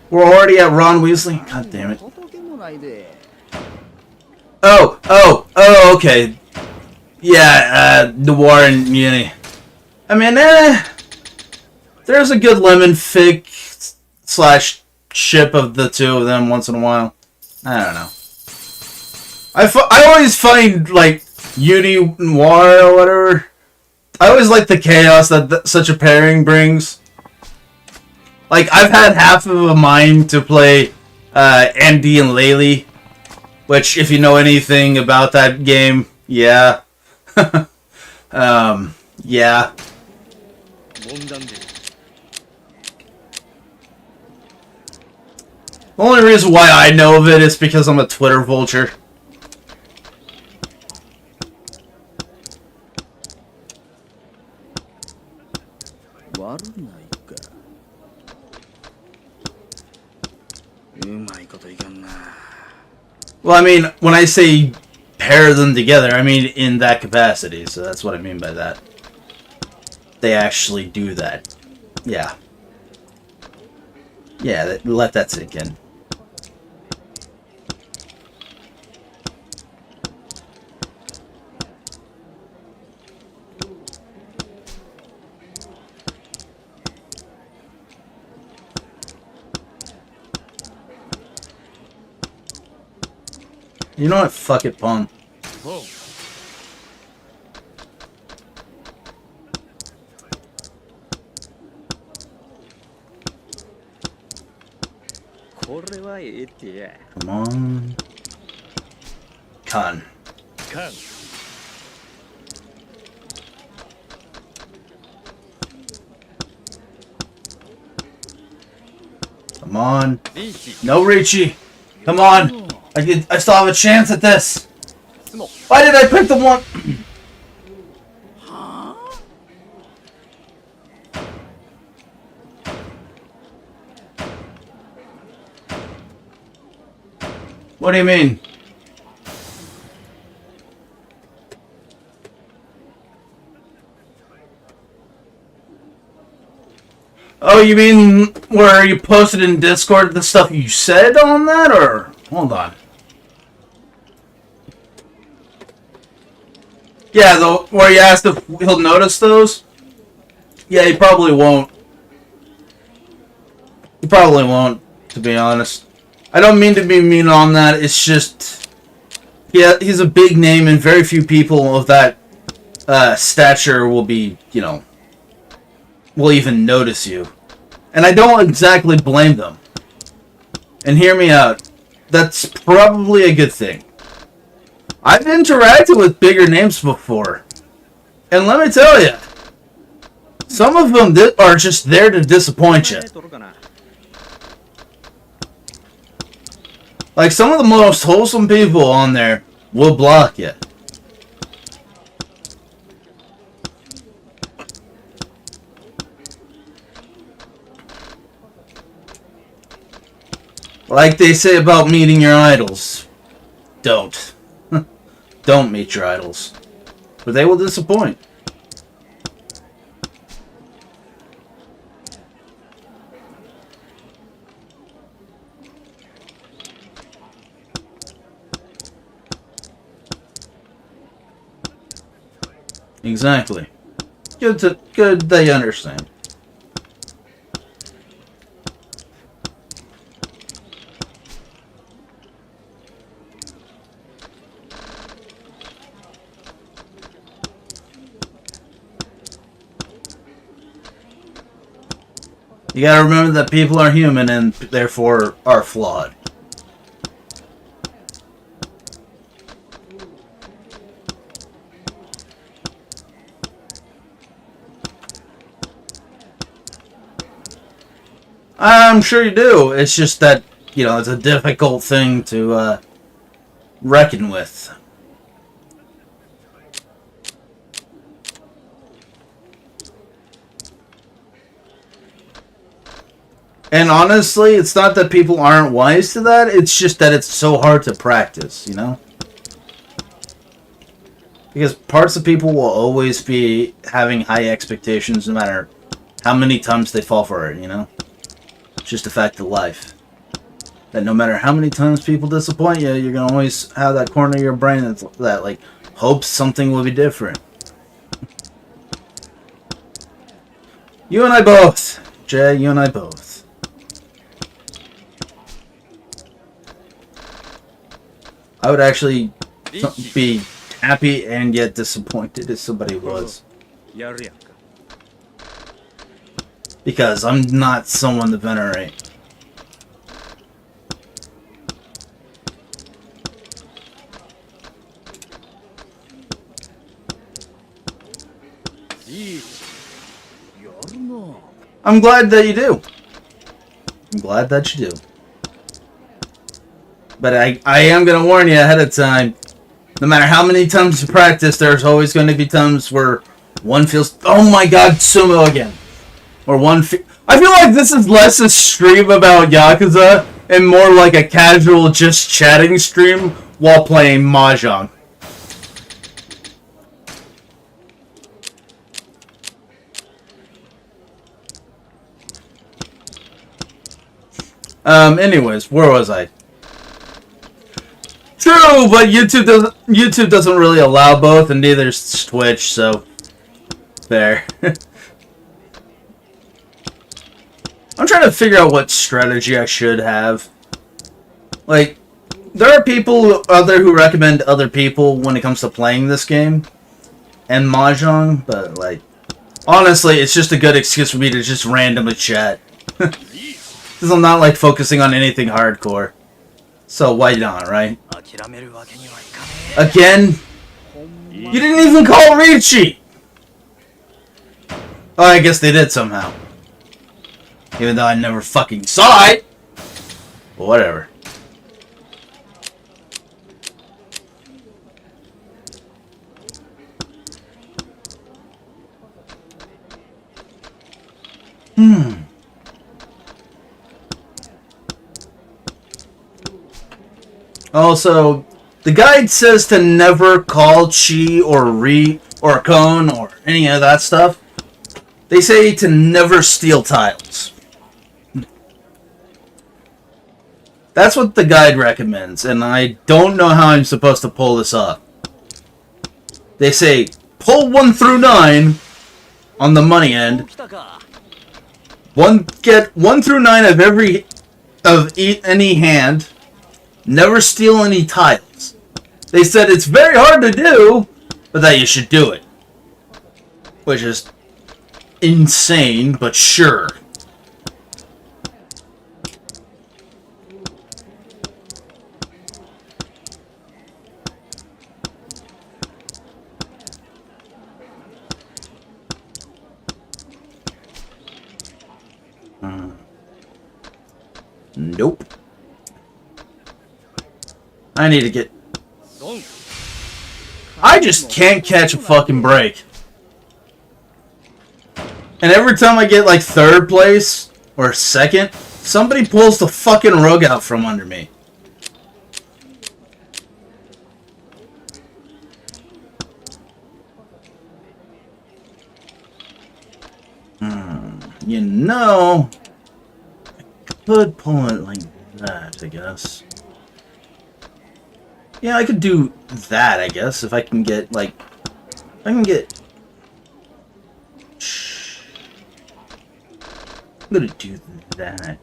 We're already at Ron Weasley? God damn it. Oh, okay. Yeah, Noir and Uni. I mean, there's a good lemon fic / ship of the two of them once in a while. I don't know. I always find, like, Uni Noir or whatever. I always like the chaos that such a pairing brings. Like, I've had half of a mind to play Andy and Laylee, which, if you know anything about that game, yeah. Yeah. The only reason why I know of it is because I'm a Twitter vulture. Well, I mean, when I say pair them together, I mean in that capacity, so that's what I mean by that. They actually do that. Yeah. Yeah, let that sink in. You know what? Fuck it, Pawn. Whoa. Come on. Con. Come on. No Ricci. Come on. I still have a chance at this. Why did I pick the one? What do you mean? Oh, you mean where you posted in Discord the stuff you said on that, or hold on? Yeah, where you asked if he'll notice those? Yeah, he probably won't. He probably won't, to be honest. I don't mean to be mean on that, it's just... Yeah, he's a big name and very few people of that stature will be, you know... will even notice you. And I don't exactly blame them. And hear me out. That's probably a good thing. I've interacted with bigger names before. And let me tell you, some of them are just there to disappoint you. Like, some of the most wholesome people on there will block you. Like they say about meeting your idols. Don't. Don't meet your idols. But they will disappoint. Exactly. Good they understand. You gotta remember that people are human and therefore are flawed. I'm sure you do. It's just that, you know, it's a difficult thing to reckon with. And honestly, it's not that people aren't wise to that, it's just that it's so hard to practice, you know? Because parts of people will always be having high expectations no matter how many times they fall for it, you know? It's just a fact of life. That no matter how many times people disappoint you, you're going to always have that corner of your brain that like, hopes something will be different. You and I both. Jay, you and I both. I would actually be happy and yet disappointed if somebody was. Because I'm not someone to venerate. I'm glad that you do. I'm glad that you do. But I am going to warn you ahead of time. No matter how many times you practice, there's always going to be times where one feels... Oh my god, Sumo again. Or one... I feel like this is less a stream about Yakuza and more like a casual just chatting stream while playing Mahjong. Anyways, where was I? True, but YouTube doesn't really allow both, and neither is Twitch, so there. I'm trying to figure out what strategy I should have. Like, there are people out there who recommend other people when it comes to playing this game and Mahjong, but like, honestly, it's just a good excuse for me to just randomly chat. Because I'm not like focusing on anything hardcore. So why not, right? Again? You didn't even call Ricci! Oh, I guess they did somehow. Even though I never fucking saw it! But whatever. Also, the guide says to never call Chi or Ri or Cone or any of that stuff. They say to never steal tiles. That's what the guide recommends, and I don't know how I'm supposed to pull this off. They say, pull 1 through 9 on the money end. Get 1 through 9 of any hand. Never steal any tiles. They said it's very hard to do, but that you should do it. Which is insane, but sure. Nope. I need to get... I just can't catch a fucking break. And every time I get like 3rd place or 2nd, somebody pulls the fucking rug out from under me. You know, I could pull it like that, I guess. Yeah, I could do that, I guess, if I can get, like... I can get... I'm gonna do that.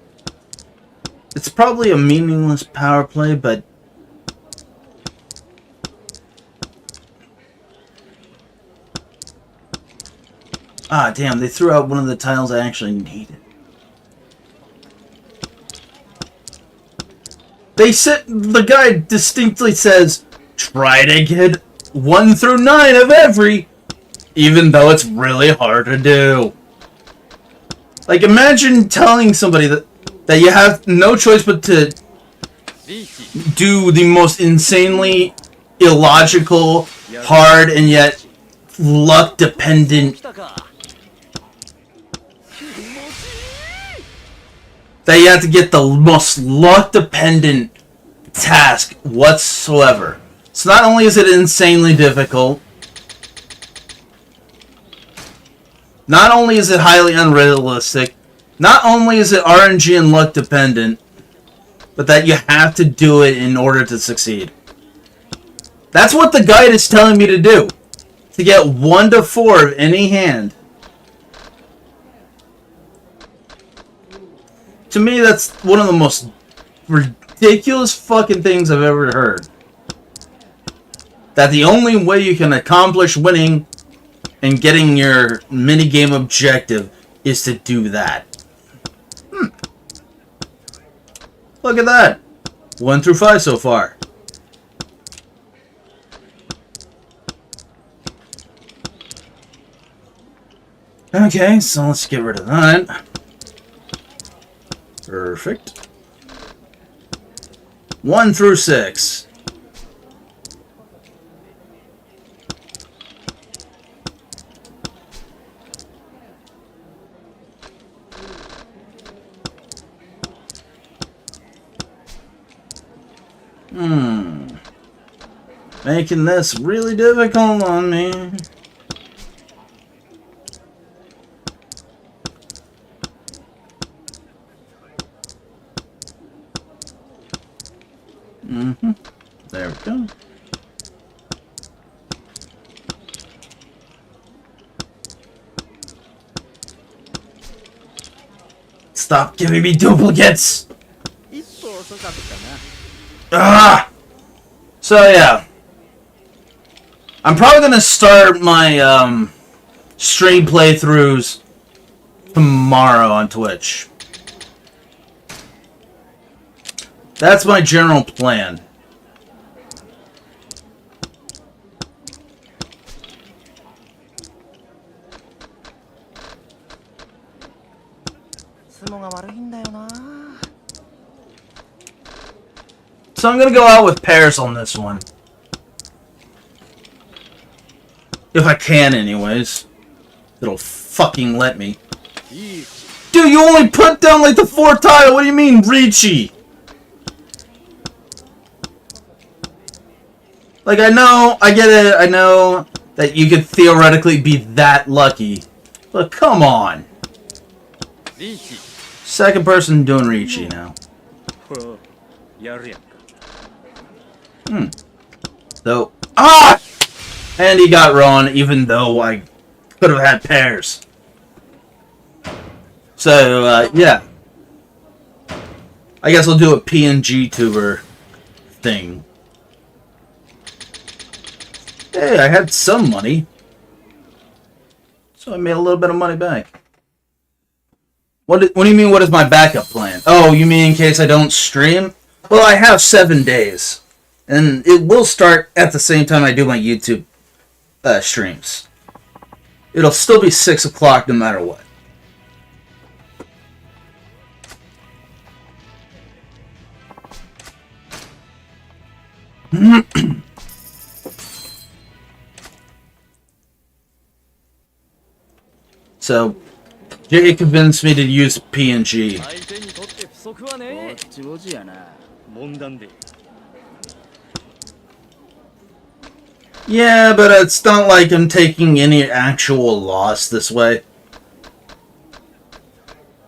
It's probably a meaningless power play, but... Ah, damn, they threw out one of the tiles I actually needed. They said, the guy distinctly says, try to get 1 through 9 of every, even though it's really hard to do. Like, imagine telling somebody that you have no choice but to do the most insanely illogical, hard, and yet luck-dependent... That you have to get the most luck-dependent task whatsoever. So not only is it insanely difficult, not only is it highly unrealistic, not only is it RNG and luck dependent, but that you have to do it in order to succeed. That's what the guide is telling me to do. To get 1 to 4 of any hand. To me, that's one of the most ridiculous fucking things I've ever heard. That the only way you can accomplish winning and getting your minigame objective is to do that. Look at that. 1 through 5 so far. Okay, so let's get rid of that. Perfect. 1 through 6. Making this really difficult on me. There we go. Stop giving me duplicates! 一歩遅かったかな。 Ah! So yeah. I'm probably gonna start my stream playthroughs tomorrow on Twitch. That's my general plan. So I'm gonna go out with pairs on this one. If I can, anyways. It'll fucking let me. Dude, you only put down like the 4th tile. What do you mean, Ricci? Like, I get it. I know that you could theoretically be that lucky. But come on. Second person doing Ricci now. So, and he got Ron, even though I could have had pairs. So, yeah. I guess I'll do a PNG tuber thing. Hey, I had some money. So I made a little bit of money back. What do you mean, what is my backup plan? Oh, you mean in case I don't stream? Well, I have 7 days. And it will start at the same time I do my YouTube streams. It'll still be 6 o'clock no matter what. So, Jay convinced me to use PNG. こっちぼちやな。問題で。 Yeah, but it's not like I'm taking any actual loss this way.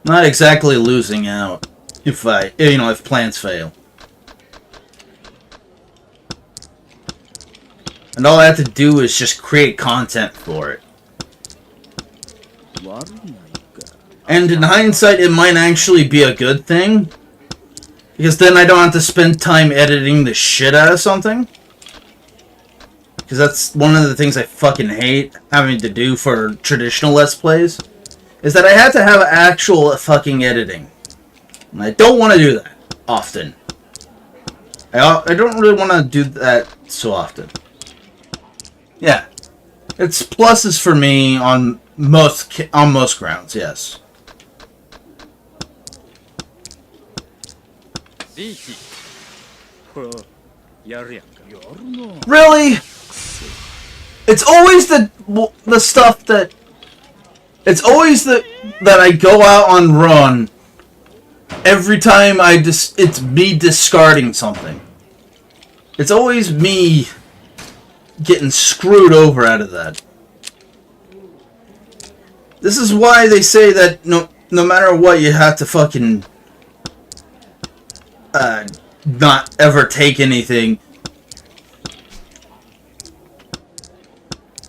Not exactly losing out if if plans fail. And all I have to do is just create content for it. And in hindsight, it might actually be a good thing. Because then I don't have to spend time editing the shit out of something. Because that's one of the things I fucking hate having to do for traditional Let's Plays. Is that I have to have actual fucking editing. And I don't want to do that often. I don't really want to do that so often. Yeah. It's pluses for me on most grounds, yes. Really? It's always the stuff that... It's always that I go out on run every time it's me discarding something. It's always me getting screwed over out of that. This is why they say that no matter what, you have to fucking not ever take anything.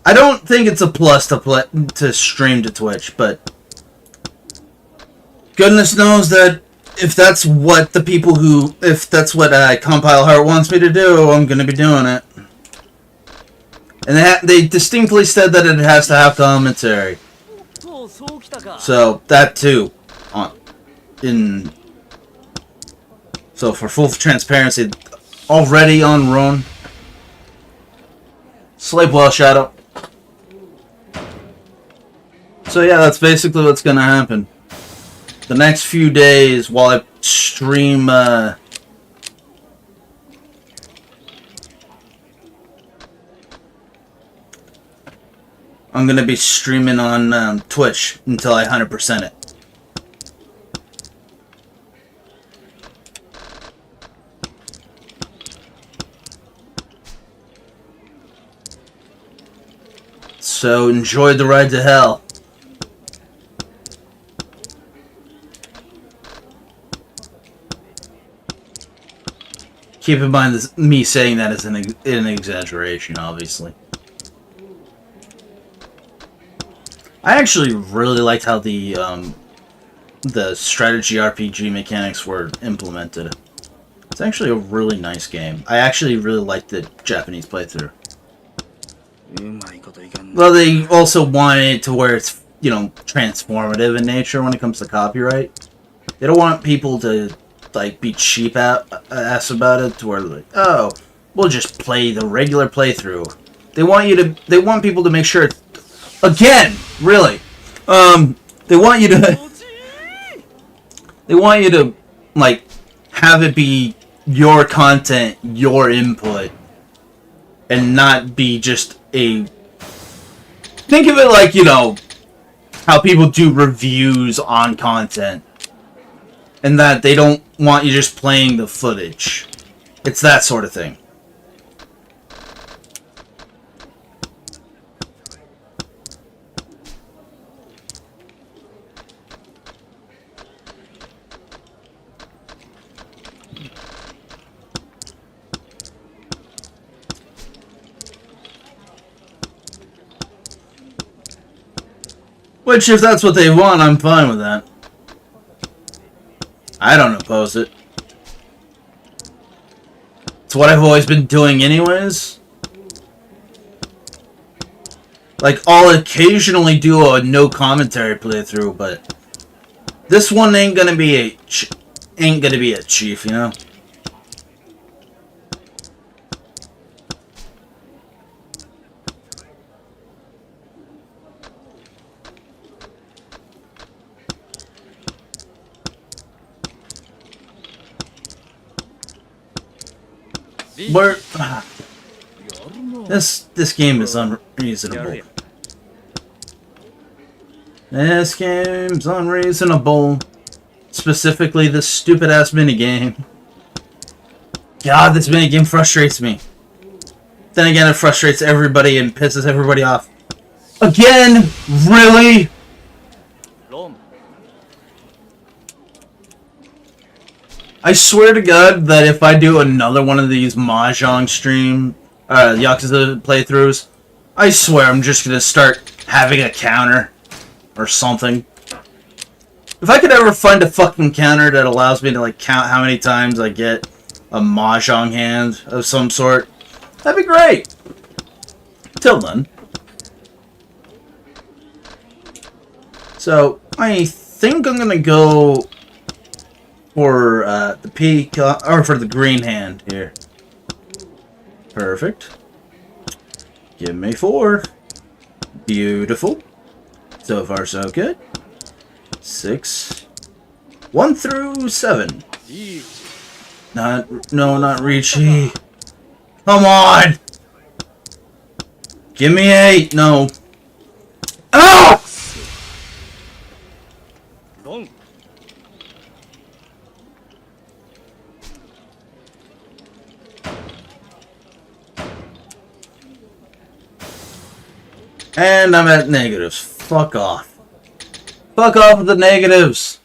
I don't think it's a plus to stream to Twitch, but goodness knows that if that's what Compile Heart wants me to do, I'm gonna be doing it. And they distinctly said that it has to have commentary. So that too, so for full transparency, already on run. Sleep well, Shadow. So yeah, that's basically what's gonna happen. The next few days while I stream, I'm gonna be streaming on Twitch until I 100% it. So enjoy the ride to hell. Keep in mind this, me saying that is an exaggeration, obviously. I actually really liked how the strategy RPG mechanics were implemented. It's actually a really nice game. I actually really liked the Japanese playthrough. Well, they also wanted it to where it's, you know, transformative in nature when it comes to copyright. They don't want people to, like, be cheap ass about it, to where, like, oh, we'll just play the regular playthrough. They want people to make sure it's, again, really, they want you to, like, have it be your content, your input, and not be just a... Think of it like, you know, how people do reviews on content. And that they don't want you just playing the footage. It's that sort of thing. Which, if that's what they want, I'm fine with that. I don't oppose it. It's what I've always been doing anyways. Like, I'll occasionally do a no commentary playthrough, but this one ain't gonna be a chief, you know? Where this game is unreasonable. This game's unreasonable. Specifically, this stupid ass minigame. God, this minigame frustrates me. Then again, it frustrates everybody and pisses everybody off. Again, really? I swear to God that if I do another one of these Mahjong stream, Yakuza playthroughs, I swear I'm just gonna start having a counter or something. If I could ever find a fucking counter that allows me to, like, count how many times I get a Mahjong hand of some sort, that'd be great. Till then. So, I think I'm gonna go for the peacock, or for the green hand here. Perfect. Give me 4. Beautiful. So far, so good. 6. 1 through 7. Not Ricci. Come on! Give me 8. No. Ah! And I'm at negatives. Fuck off. Fuck off with the negatives.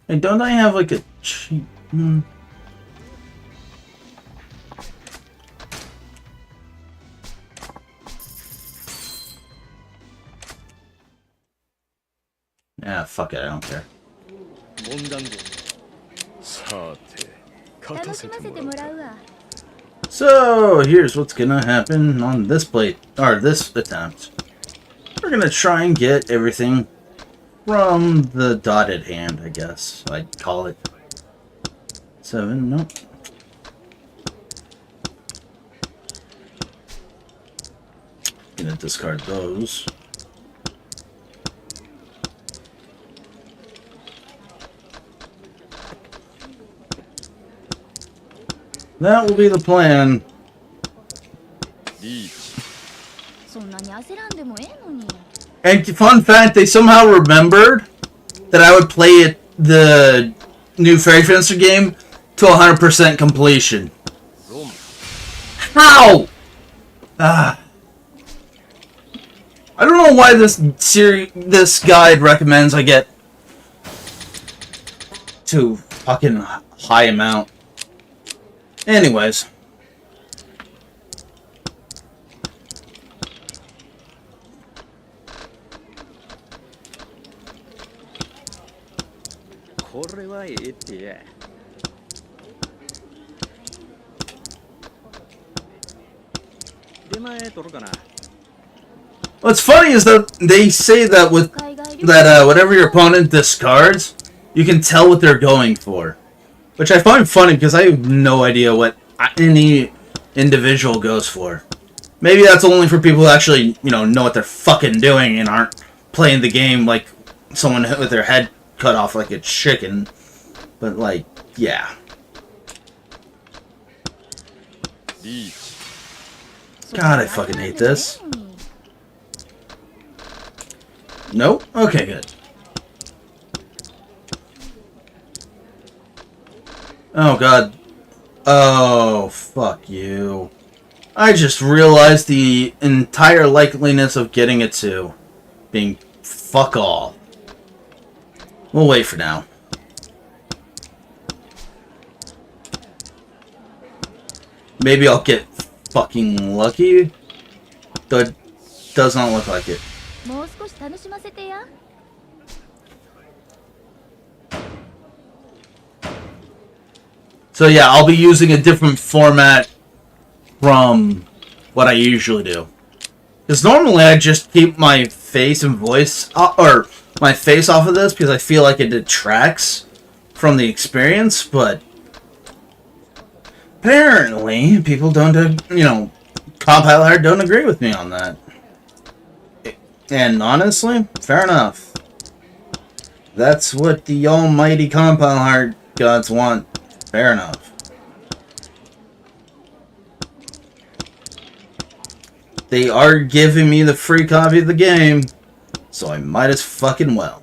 Hey, don't I have like a cheat? Yeah, fuck it, I don't care. So, here's what's gonna happen on this plate, or this attempt. We're gonna try and get everything from the dotted hand, I guess I'd call it. 7, nope. Gonna discard those. That will be the plan. そんなに焦らんでもええのに。And fun fact, they somehow remembered that I would play the new Fairy Fencer game to 100% completion. How? I don't know why this guide recommends I get to fucking high amount. Anyways. What's funny is that they say that whatever your opponent discards, you can tell what they're going for. Which I find funny because I have no idea what any individual goes for. Maybe that's only for people who actually, know what they're fucking doing and aren't playing the game like someone with their head cut off like a chicken. But, like, yeah. God, I fucking hate this. Nope? Okay, good. Oh, God. Oh, fuck you. I just realized the entire likeliness of getting it to being fuck all. We'll wait for now. Maybe I'll get fucking lucky. Though it does not look like it. So yeah, I'll be using a different format from what I usually do. Because normally I just keep my face and voice, or my face off of this because I feel like it detracts from the experience, but apparently people don't, Compile don't agree with me on that. And honestly, fair enough. That's what the almighty Compile gods want. Fair enough. They are giving me the free copy of the game, so I might as fucking well.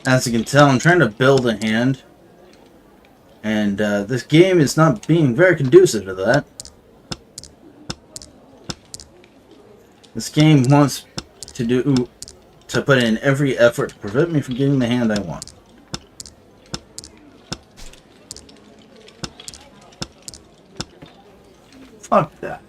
As you can tell, I'm trying to build a hand, and this game is not being very conducive to that. This game wants to put in every effort to prevent me from getting the hand I want. Fuck that.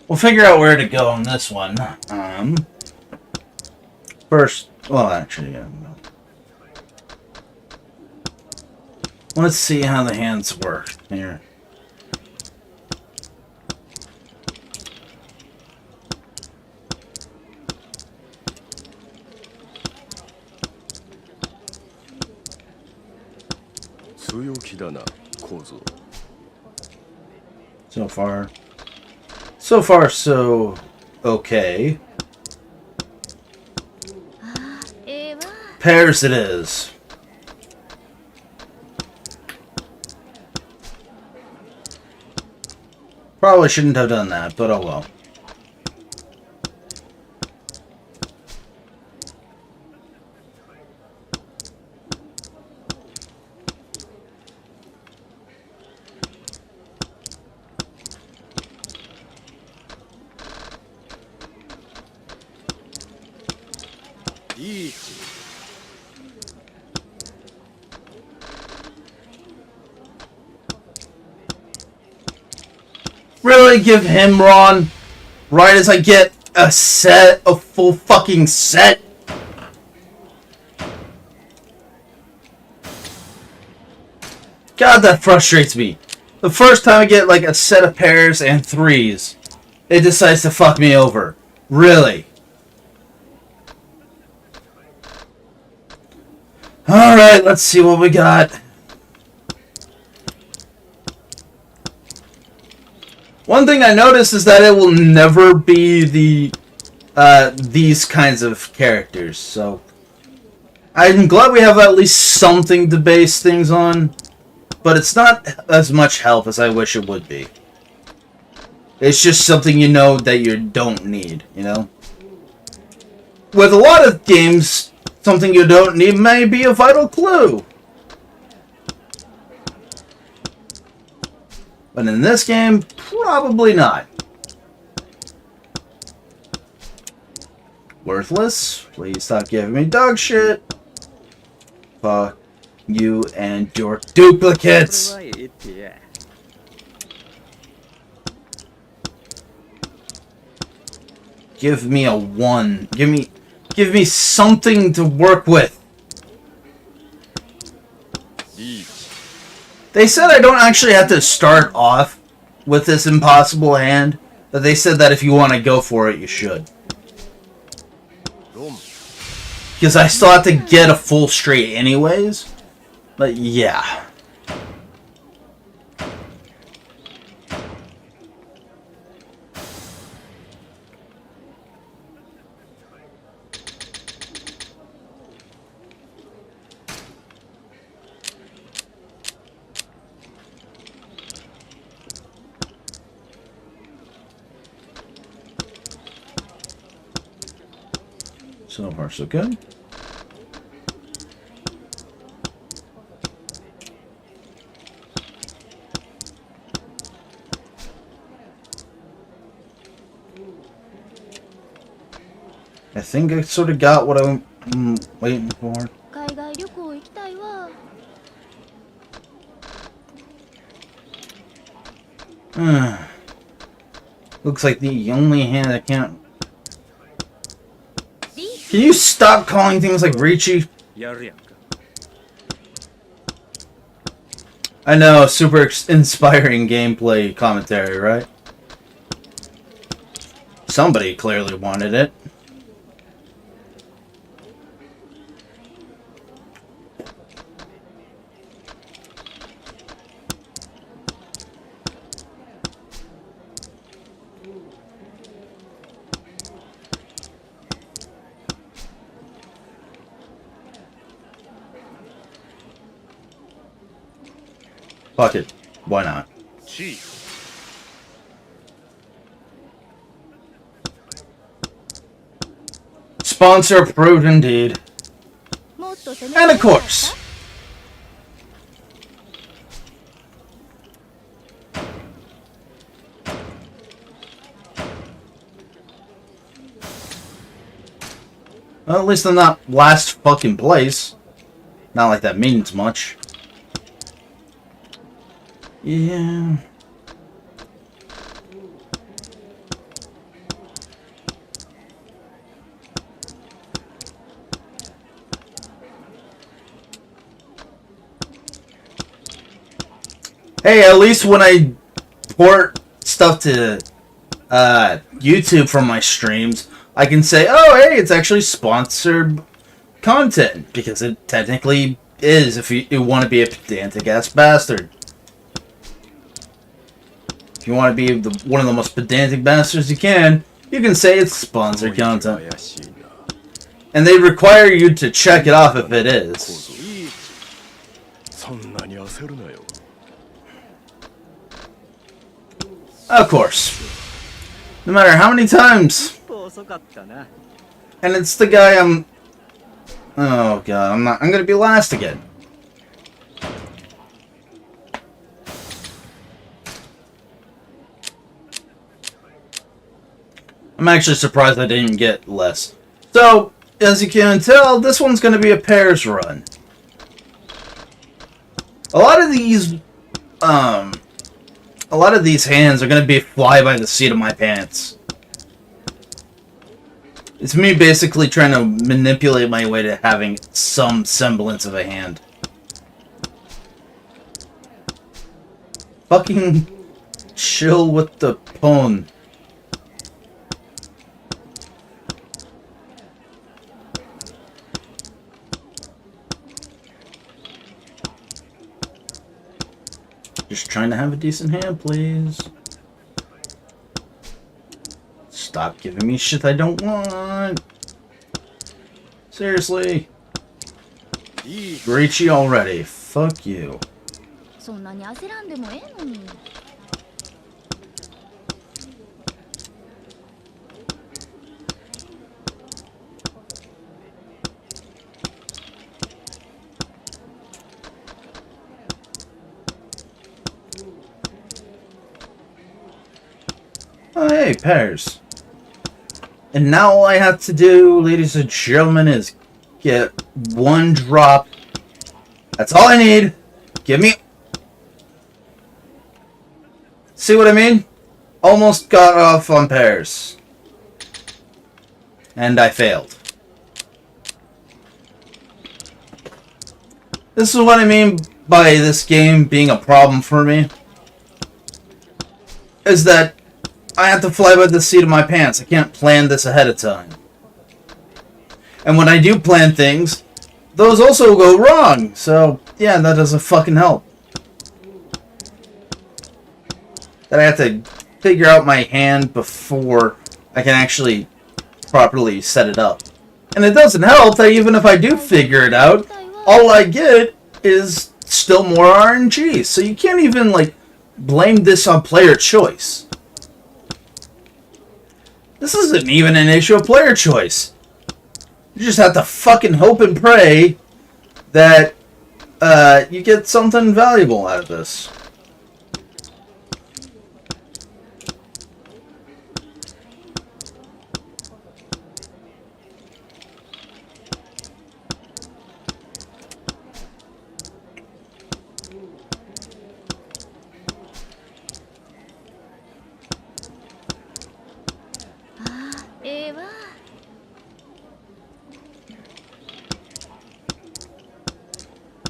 We'll figure out where to go on this one. First, well, actually, yeah. Let's see how the hands work here. So far, so okay. Pairs it is. Probably shouldn't have done that, but oh well. Really give him Ron? Right as I get a set, a full fucking set? God, that frustrates me. The first time I get like a set of pairs and threes, it decides to fuck me over. Really? Alright, let's see what we got. One thing I noticed is that it will never be these kinds of characters, so I'm glad we have at least something to base things on, but it's not as much help as I wish it would be. It's just something you know that you don't need, you know? With a lot of games, something you don't need may be a vital clue. But in this game, probably not. Worthless. Please stop giving me dog shit. Fuck you and your duplicates. Give me a 1. Give me something to work with. They said I don't actually have to start off with this impossible hand, but they said that if you want to go for it, you should. Because I still have to get a full straight anyways, but yeah. So far, so good. I think I sort of got what I'm waiting for. 海外旅行行きたいわ。Looks like the only hand I can't. Can you stop calling things like Ricci? I know, super inspiring gameplay commentary, right? Somebody clearly wanted it. Fuck it. Why not? Sponsor approved indeed. And of course. Well, at least I'm not last fucking place. Not like that means much. Yeah. Hey, at least when I port stuff to YouTube from my streams, I can say, oh, hey, it's actually sponsored content, because it technically is if you want to be a pedantic ass bastard. If you want to be one of the most pedantic bastards you can say it's sponsored content. And they require you to check it off if it is. Of course. No matter how many times. And it's the guy I'm... Oh god, I'm gonna be last again. I'm actually surprised I didn't get less. So, as you can tell, this one's going to be a pairs run. A lot of these a lot of these hands are gonna be fly by the seat of my pants. It's me basically trying to manipulate my way to having some semblance of a hand. Fucking chill with the pwn. Just trying to have a decent hand, please. Stop giving me shit I don't want. Seriously. Breachy already. Fuck you. そんなに焦らんでもええのに。Oh, hey, pairs. And now all I have to do, ladies and gentlemen, is get one drop. That's all I need. Give me... See what I mean? Almost got off on pairs. And I failed. This is what I mean by this game being a problem for me. Is that I have to fly by the seat of my pants. I can't plan this ahead of time. And when I do plan things, those also go wrong. So, yeah, that doesn't fucking help. That I have to figure out my hand before I can actually properly set it up. And it doesn't help that even if I do figure it out, all I get is still more RNG. So you can't even, like, blame this on player choice. This isn't even an issue of player choice. You just have to fucking hope and pray that you get something valuable out of this.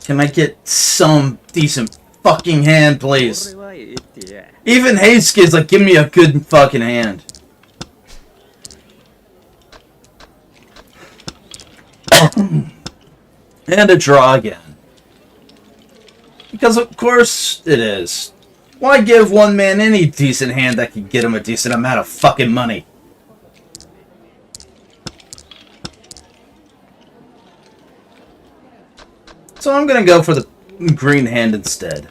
Can I get some decent fucking hand, please? Even Hayskid's like, give me a good fucking hand. And a draw again. Because of course it is. Why give one man any decent hand that can get him a decent amount of fucking money? So I'm gonna go for the green hand instead.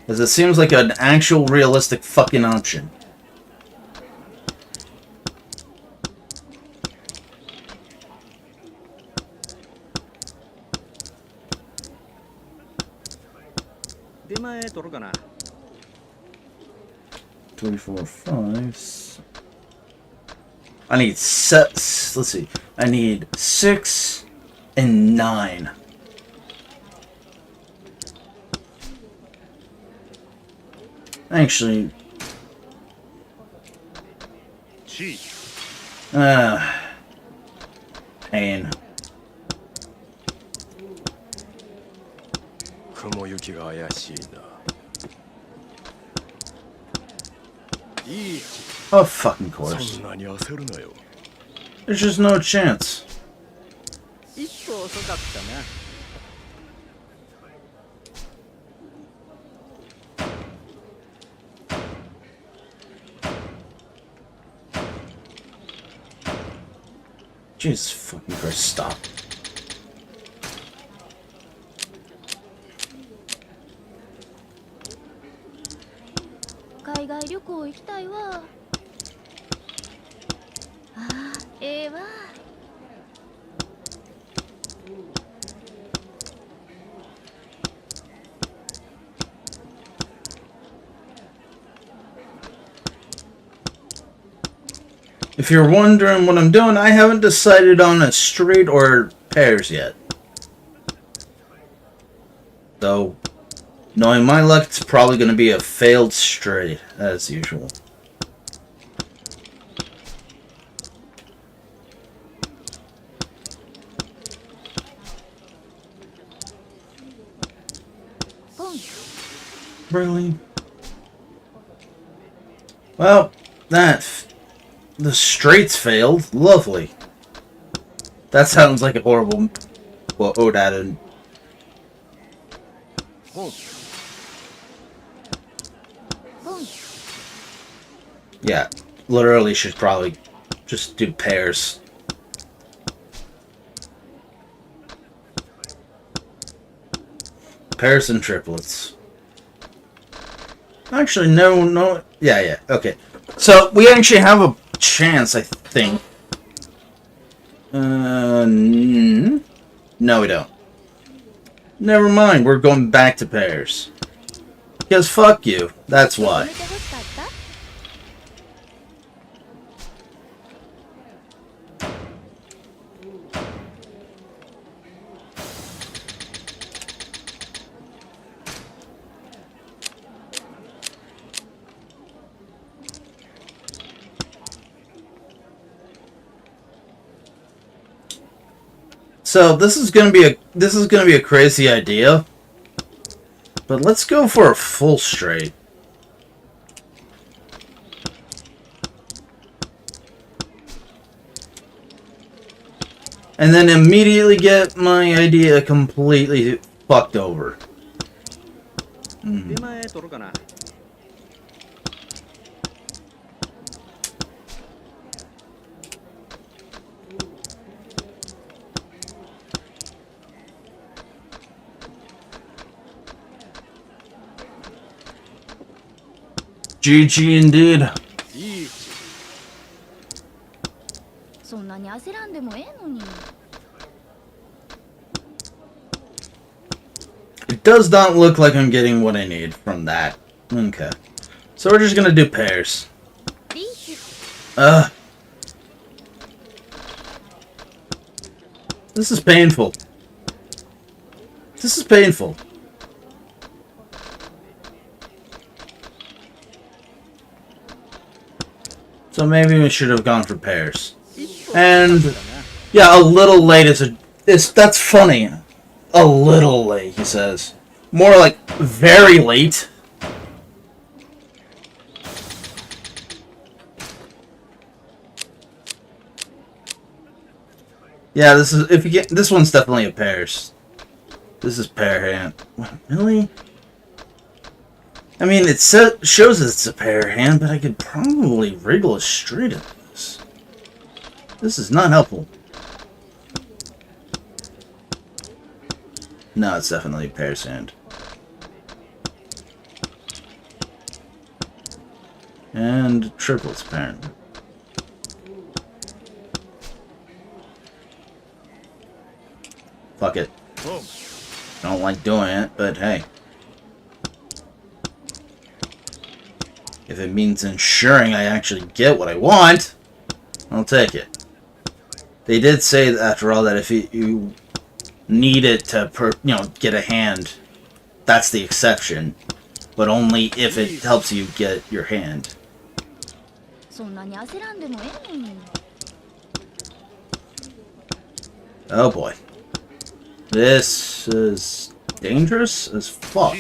As it seems like an actual realistic fucking option. Three, 4, 5. I need let's see. I need 6 and 9. Actually, pain. 雲行きが怪しいな。いい。 Oh, fucking course. そんなに焦るなよ。 There's just no chance. 一歩遅かったな。Jesus fucking Christ, stop. If you're wondering what I'm doing, I haven't decided on a straight or pairs yet. So, Knowing my luck, it's probably going to be a failed straight, as usual. Really? Well, the straights failed. Lovely. That sounds like a horrible... Well, Odadin. Yeah, literally should probably just do pairs. Pairs and triplets. Actually, no. Yeah, okay. So, we actually have a chance, I think. No, we don't. Never mind, we're going back to pairs. Because fuck you, that's why. So this is gonna be a crazy idea, but let's go for a full straight. And then immediately get my idea completely fucked over. GG indeed. It does not look like I'm getting what I need from that. Okay. So we're just gonna do pairs. This is painful. This is painful. So maybe we should have gone for pairs. And yeah, a little late that's funny. A little late, he says. More like very late. Yeah, this one's definitely a pairs. This is pair hand. What, really? I mean, it shows it's a pair hand, but I could probably wriggle a straight at this. This is not helpful. No, it's definitely a pair's hand. And triplets, apparently. Fuck it. Don't like doing it, but hey. If it means ensuring I actually get what I want, I'll take it. They did say, after all, that if you need it to, get a hand, that's the exception. But only if it helps you get your hand. Oh boy. This is dangerous as fuck.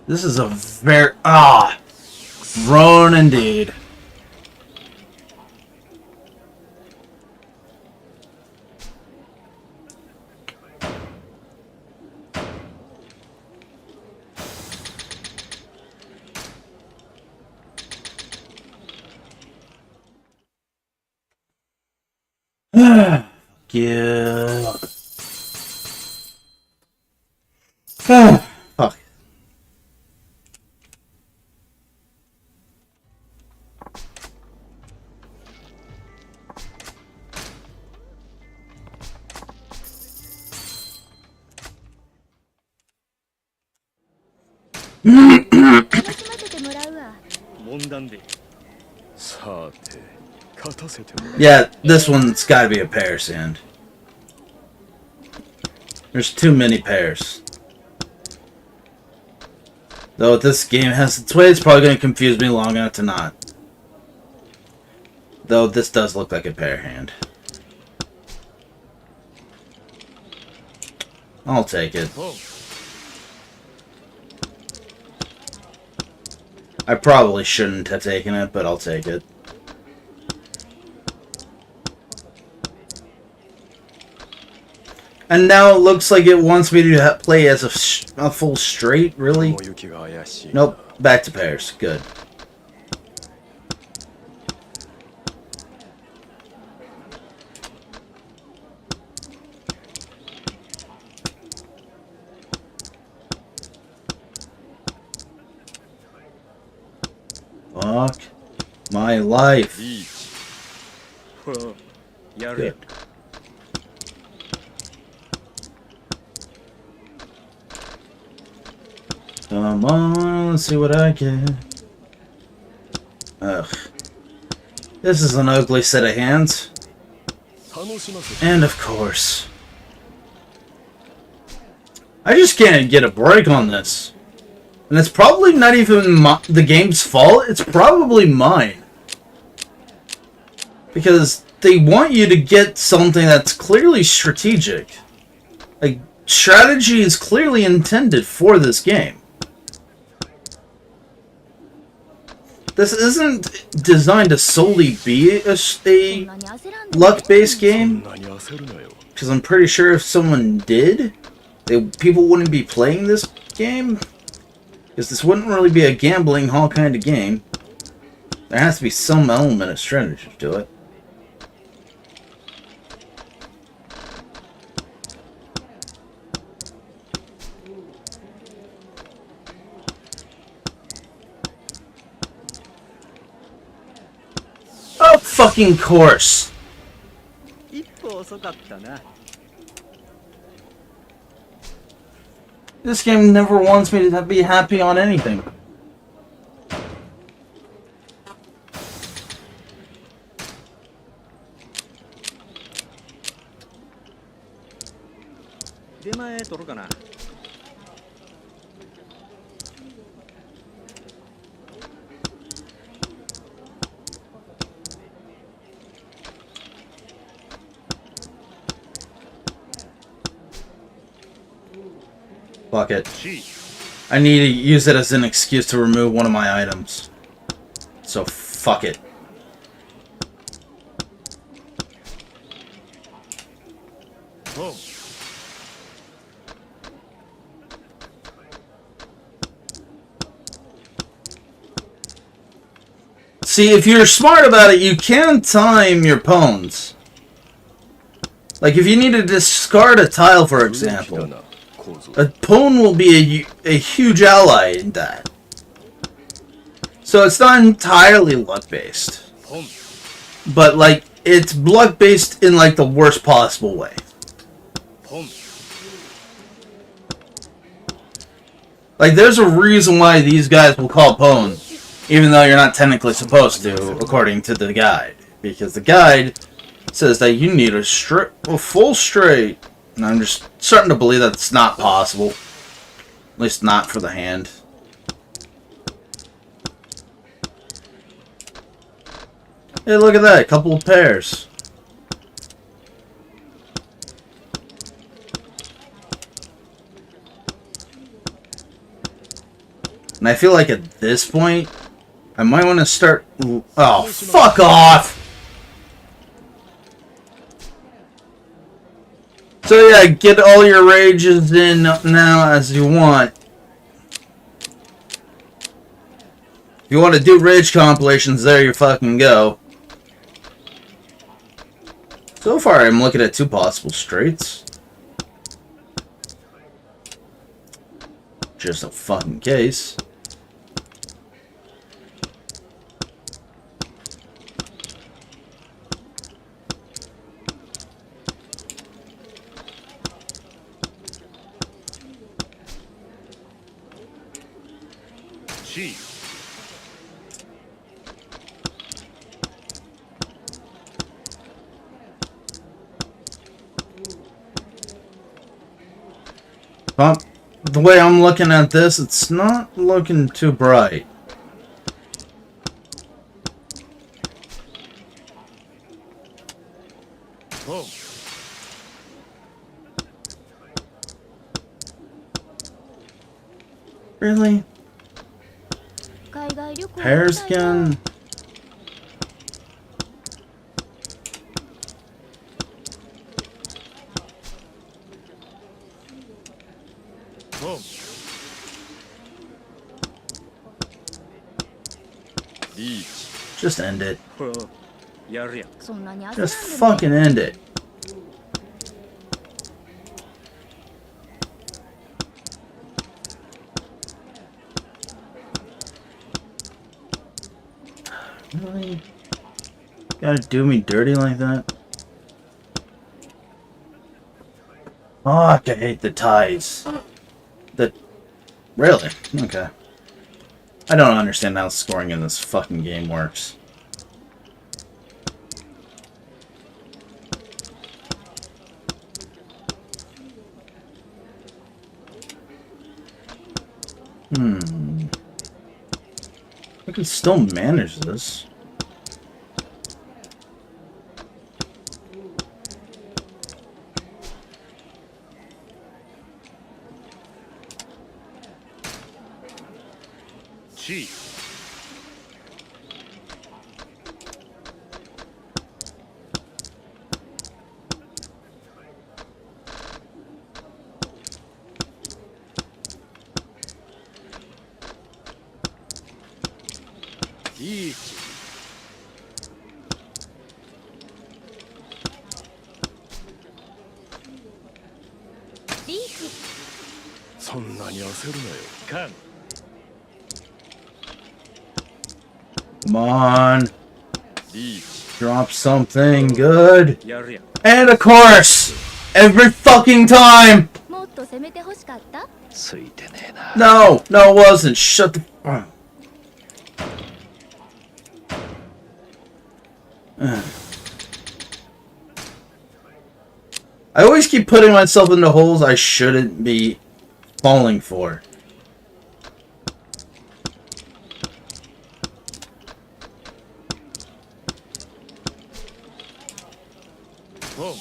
This is a very... Grown indeed. Yeah. Fuck. さて勝たせてもらう Yeah, this one's gotta be a pair sand. There's too many pairs. Though if this game has its way, it's probably gonna confuse me long enough to not. Though this does look like a pair hand. I'll take it. I probably shouldn't have taken it, but I'll take it. And now it looks like it wants me to play as a full straight, really? Nope, back to pairs. Good. Fuck my life. Good. Come on, let's see what I get. Ugh. This is an ugly set of hands. And of course. I just can't get a break on this. And it's probably not even the game's fault, it's probably mine. Because they want you to get something that's clearly strategic. Like, strategy is clearly intended for this game. This isn't designed to solely be a luck-based game. Because I'm pretty sure if someone did, people wouldn't be playing this game. Because this wouldn't really be a gambling hall kind of game. There has to be some element of strategy to it. Oh, fucking course! This game never wants me to be happy on anything. Fuck it. I need to use it as an excuse to remove one of my items. So fuck it. See, if you're smart about it, you can time your pawns. Like, if you need to discard a tile, for example, a pawn will be a huge ally in that. So it's not entirely luck-based. But, like, it's luck-based in, like, the worst possible way. Like, there's a reason why these guys will call pawn, even though you're not technically supposed to, according to the guide. Because the guide says that you need a full straight. And I'm just starting to believe that it's not possible. At least not for the hand. Hey, look at that. A couple of pairs. And I feel like at this point, I might want to start... Oh, fuck off! So yeah, get all your rages in now as you want. If you want to do rage compilations, there you fucking go. So far, I'm looking at 2 possible straights. Just a fucking case. But the way I'm looking at this, it's not looking too bright. Oh. Really? 海外旅行 Hair 行きたいな skin? Oh. Reach. Just end it. やるやん。そんなに焦らん Just でも fucking end it. Really? Gotta do me dirty like that? Fuck, I hate the ties. Really? Okay. I don't understand how scoring in this fucking game works. I can still manage this. G. Reach. リーチそんなに焦るなよ。カン。 Come on. Reach. Drop something good. やるやん。 And of course! Every fucking time! もっと攻めて欲しかった ついてねえな。 No! No, it wasn't. Shut the... I always keep putting myself into holes I shouldn't be falling for. Whoa.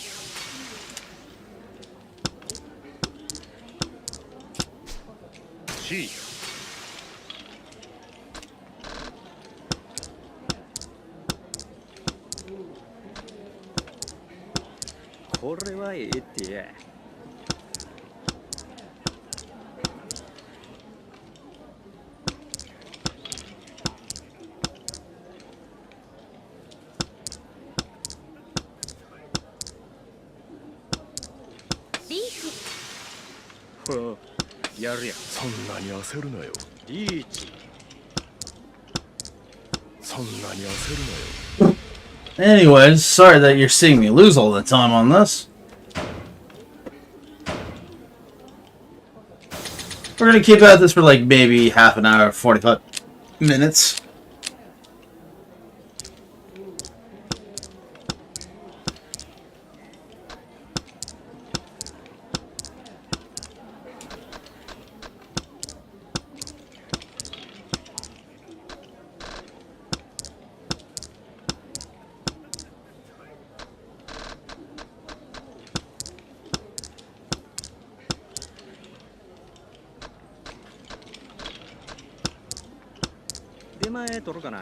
G. これはええってや。リーチほう、やるやん。そんなに焦るなよ。リーチ。そんなに焦るなよ。 Anyways, sorry that you're seeing me lose all the time on this. We're gonna keep at this for like maybe half an hour, 45 minutes.出前取るかな。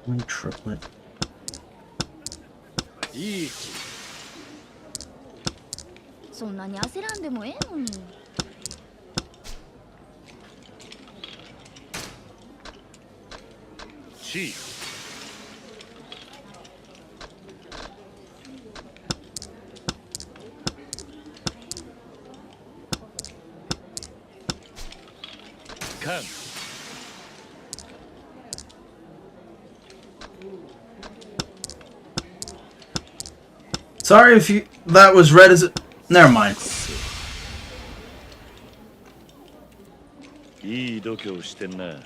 One triplet. リーチ。そんなに焦らんでもええのに C。かん。 Sorry if you that was read as it. Never mind. いい度胸してんな。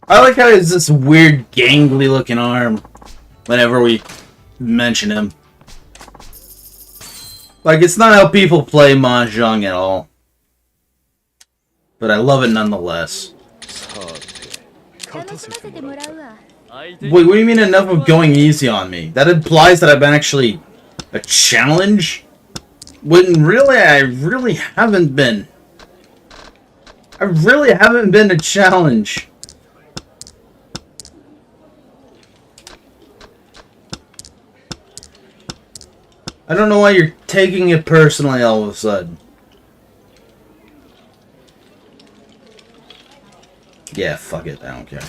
I like how it's this weird gangly looking arm whenever we mention him. Like, it's not how people play Mahjong at all. But I love it nonetheless. さて、勝たせてもらうか。 Wait, what do you mean enough of going easy on me? That implies that I've been actually a challenge? When really, I really haven't been. I really haven't been a challenge. I don't know why you're taking it personally all of a sudden. Yeah, fuck it, I don't care.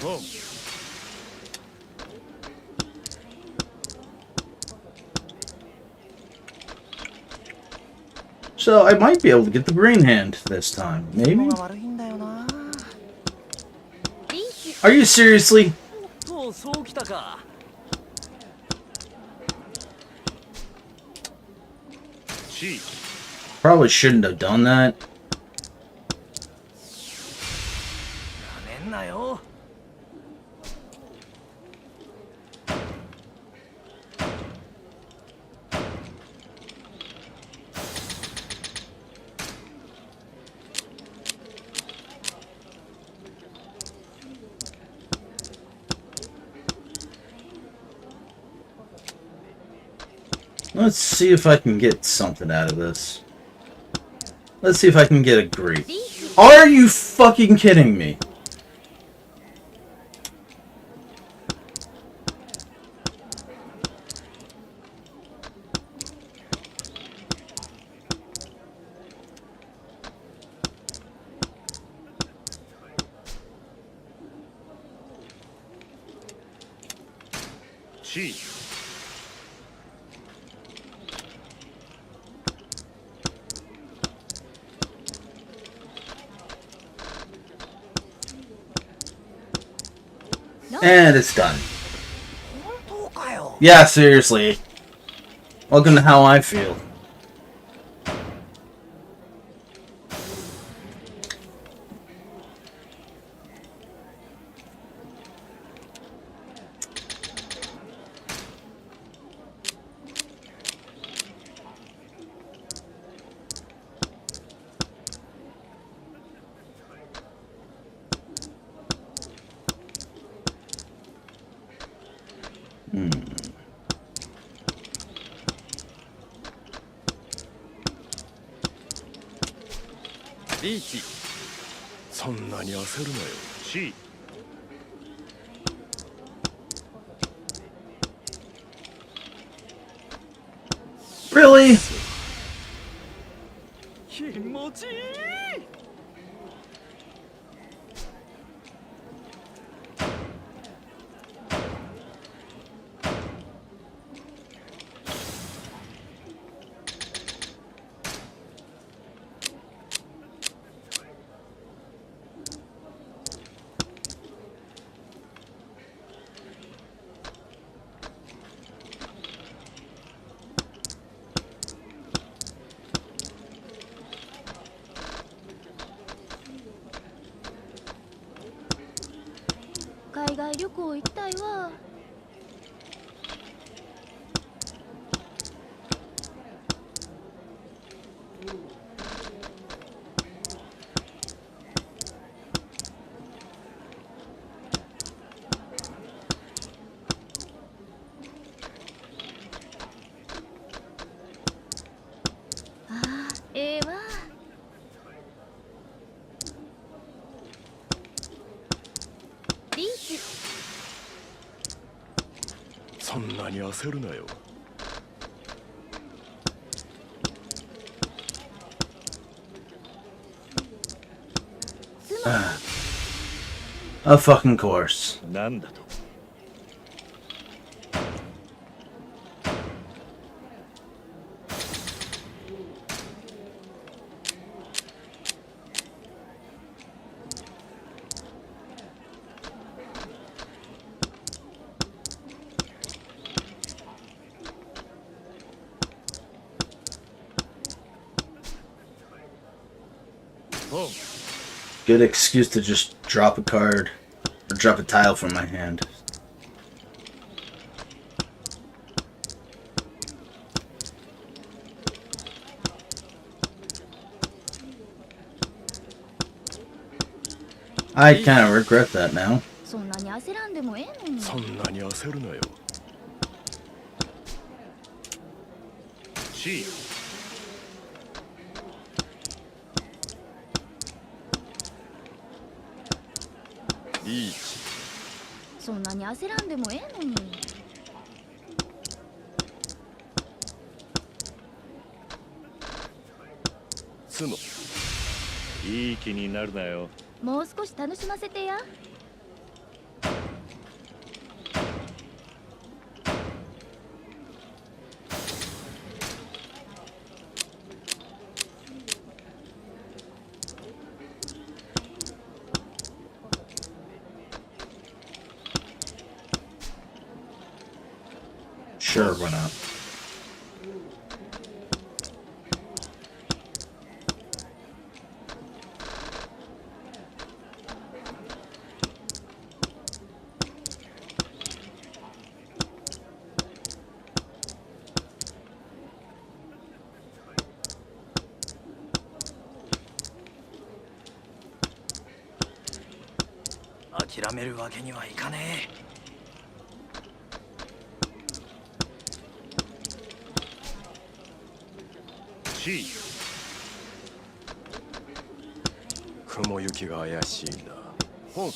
So, I might be able to get the green hand this time, maybe? Are you seriously? そうきたか。 Probably shouldn't have done that. なめんなよ。 Let's see if I can get something out of this. Let's see if I can get a great. Are you fucking kidding me? Gee. And it's done. Yeah, seriously. Welcome to how I feel. Beach. そんなに焦るなよ。C。 Really? 気持ちいい。 海外旅行行きたいわ。ああ、ええわ。そんなに焦るなよ。 Of fucking course. なんだと。 Good excuse to just drop a card or drop a tile from my hand. I kind of regret that now. そんなに焦らんでもええのに。そんなに焦るなよ。 C リーチ。 そんなに焦らんでもええのに。ツノ。いい気になるなよ。もう少し楽しませてや。Sure, why not? .諦めるわけにはいかねえ。 C 雲行きが怪しいな。本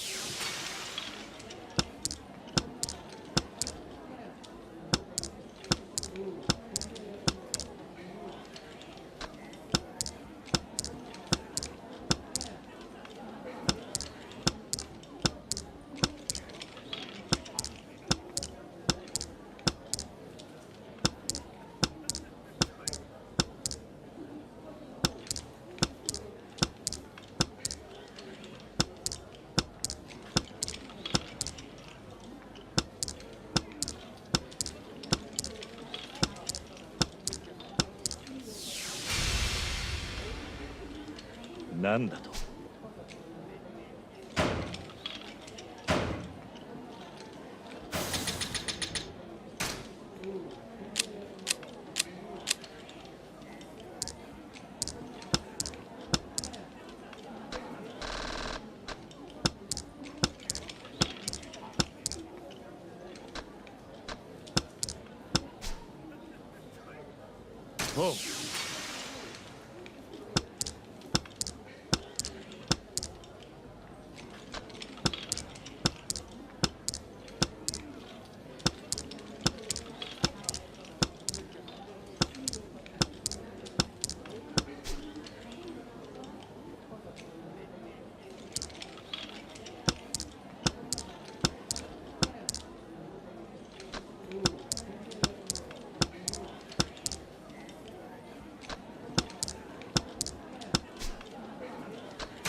なんだと。 本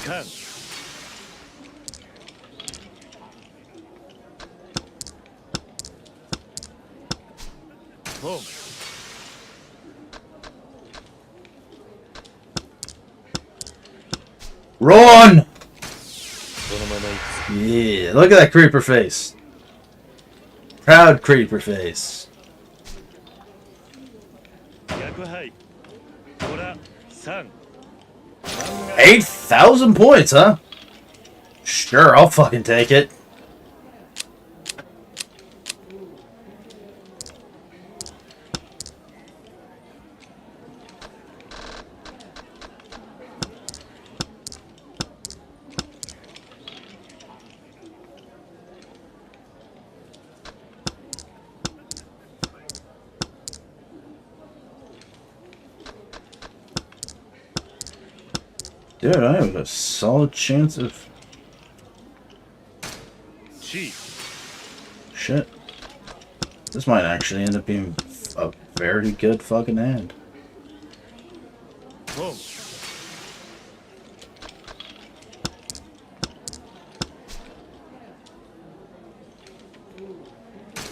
カン 本 Run! そのまま行く。 Yeah, look at that creeper face. Proud creeper face. 逆杯。トラ3。 8,000 points, huh? Sure, I'll fucking take it. Dude, I have a solid chance of... Shit. This might actually end up being a very good fucking hand. Whoa.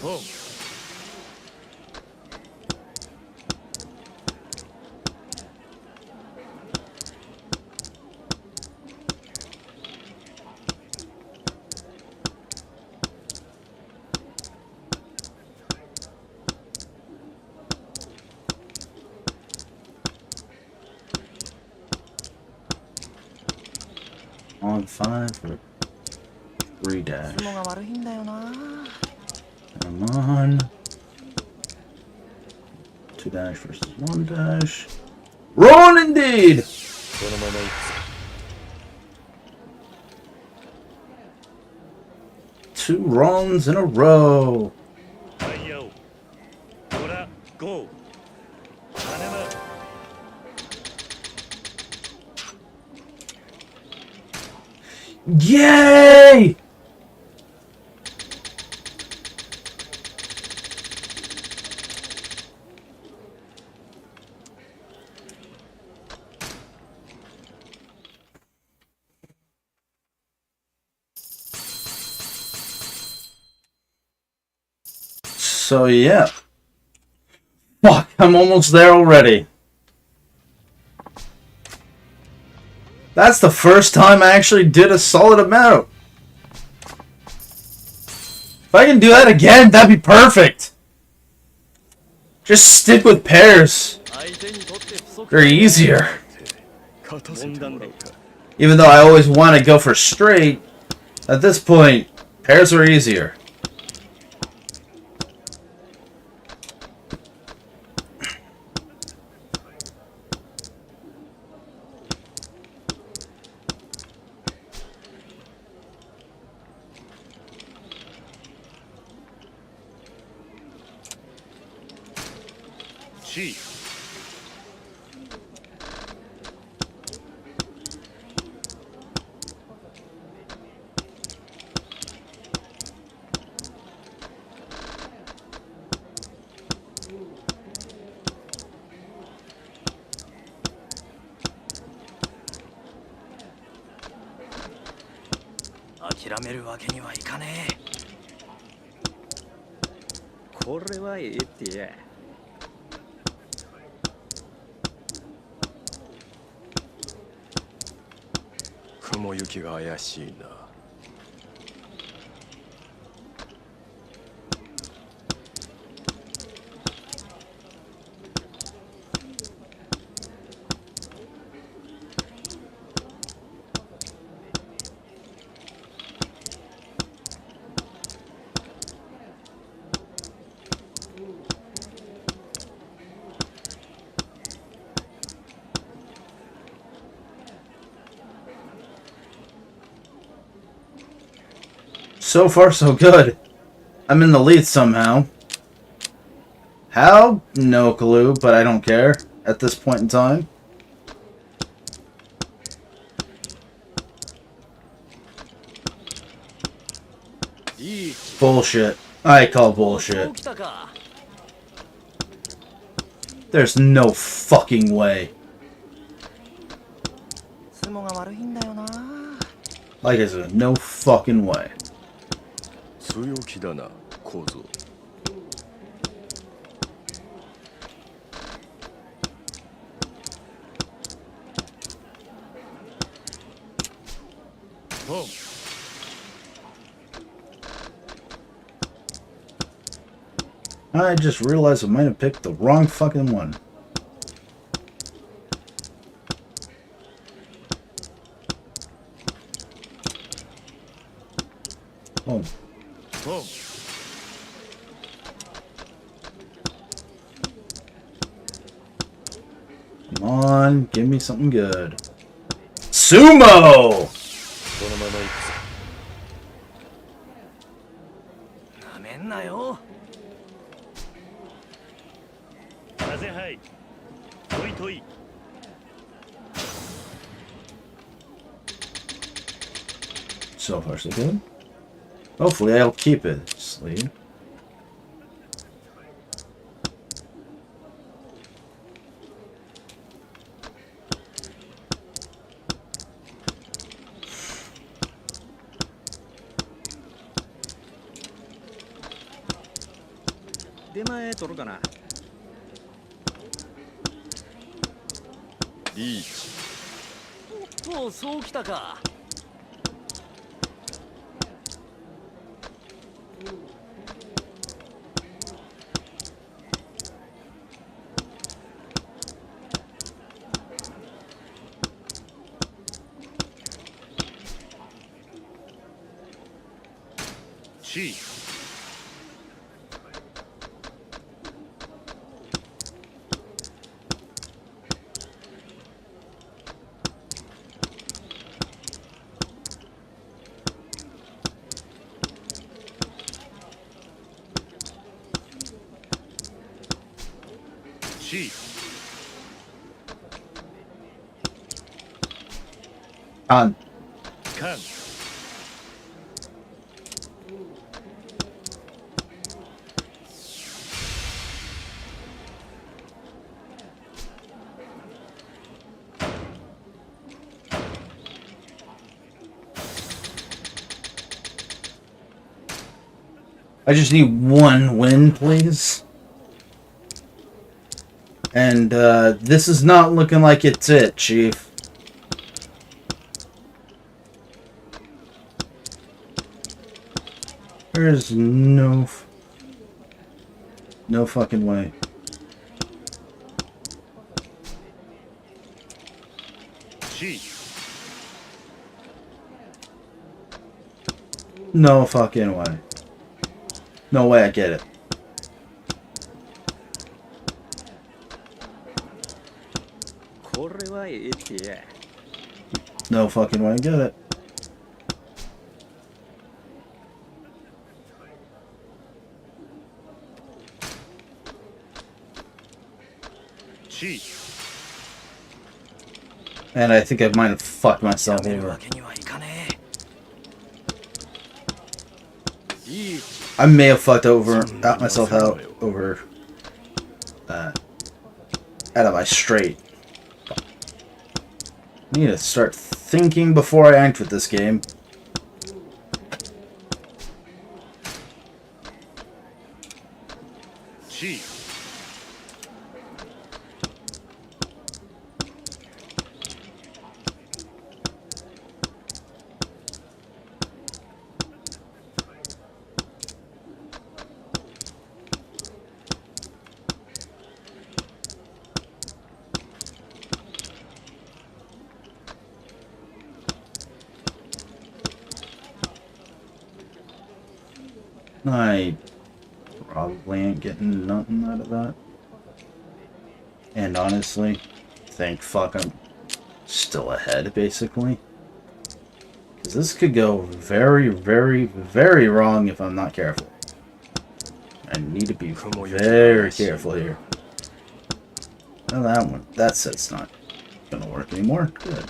Whoa. On 5 or 3 dash. 相撲が悪いんだよな。 Come on. 2 dash versus 1 dash. Roll indeed! このまま行 2 runs in a row. くタイヤをほらゴー金間 Yay! So yeah. Fuck, I'm almost there already. That's the first time I actually did a solid amount. If I can do that again, that'd be perfect. Just stick with pairs. 相手にとって不足 They're easier. 勝たせてもらうか Even though I always want to go for straight, at this point, pairs are easier. C 諦めるわけにはいかねえ。これはええってや雲行きが怪しいな So far, so good. I'm in the lead somehow. How? No clue, but I don't care at this point in time. Bullshit. I call bullshit. 起きたか。 There's no fucking way. 相撲が悪いんだよな。 Like I said, no fucking way. 強気だな構造 I just realized I might have picked the wrong fucking one. Oh. Come on, give me something good. Sumo! このまま行くなめんなよ。 風はいトイトイ So far, so good. Hopefully, I'll keep it. Sleep.おっとそうきたか。On. I just need one win, please. And this is not looking like it's it, Chief. There's no fucking way. No fucking way. No way I get it. No fucking way I get it. And I think I might have fucked myself over. I may have fucked myself out over out of my straight. I need to start thinking before I act with this game. I probably ain't getting nothing out of that. And honestly, thank fuck I'm still ahead, basically. Because this could go very, very, very wrong if I'm not careful. I need to be very careful here. Well, that set's not gonna work anymore. Good.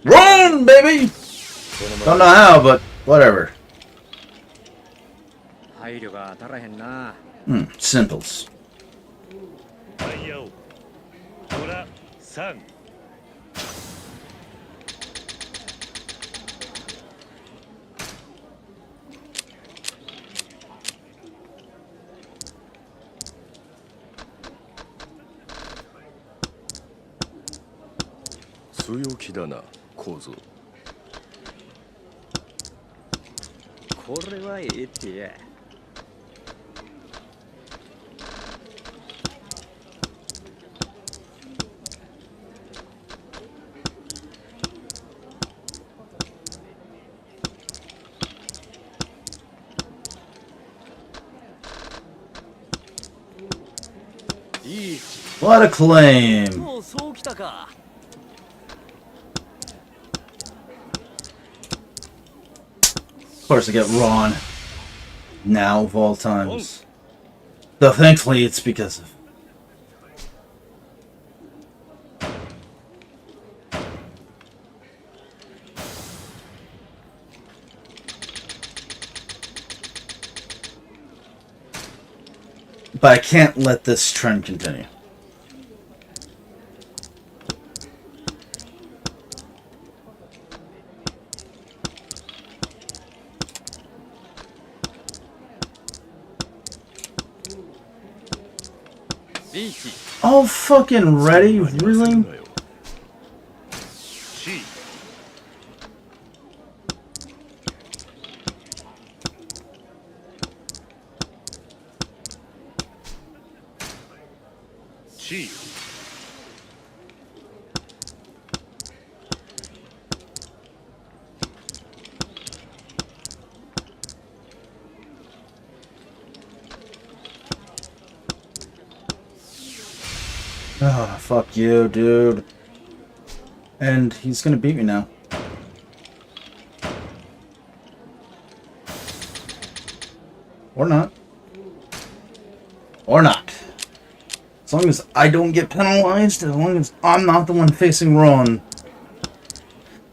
Run, baby! Don't know how, but whatever. Simples. ら3強気だな構造これはええってや。リーチ What a claim! もうそうきたか。Of course, I get Ron. Now of all times. Though thankfully it's because of. But I can't let this trend continue. Oh, fucking ready? Really? C C Oh, fuck you, dude. And he's gonna beat me now. Or not. Or not. As long as I don't get penalized, as long as I'm not the one facing Ron.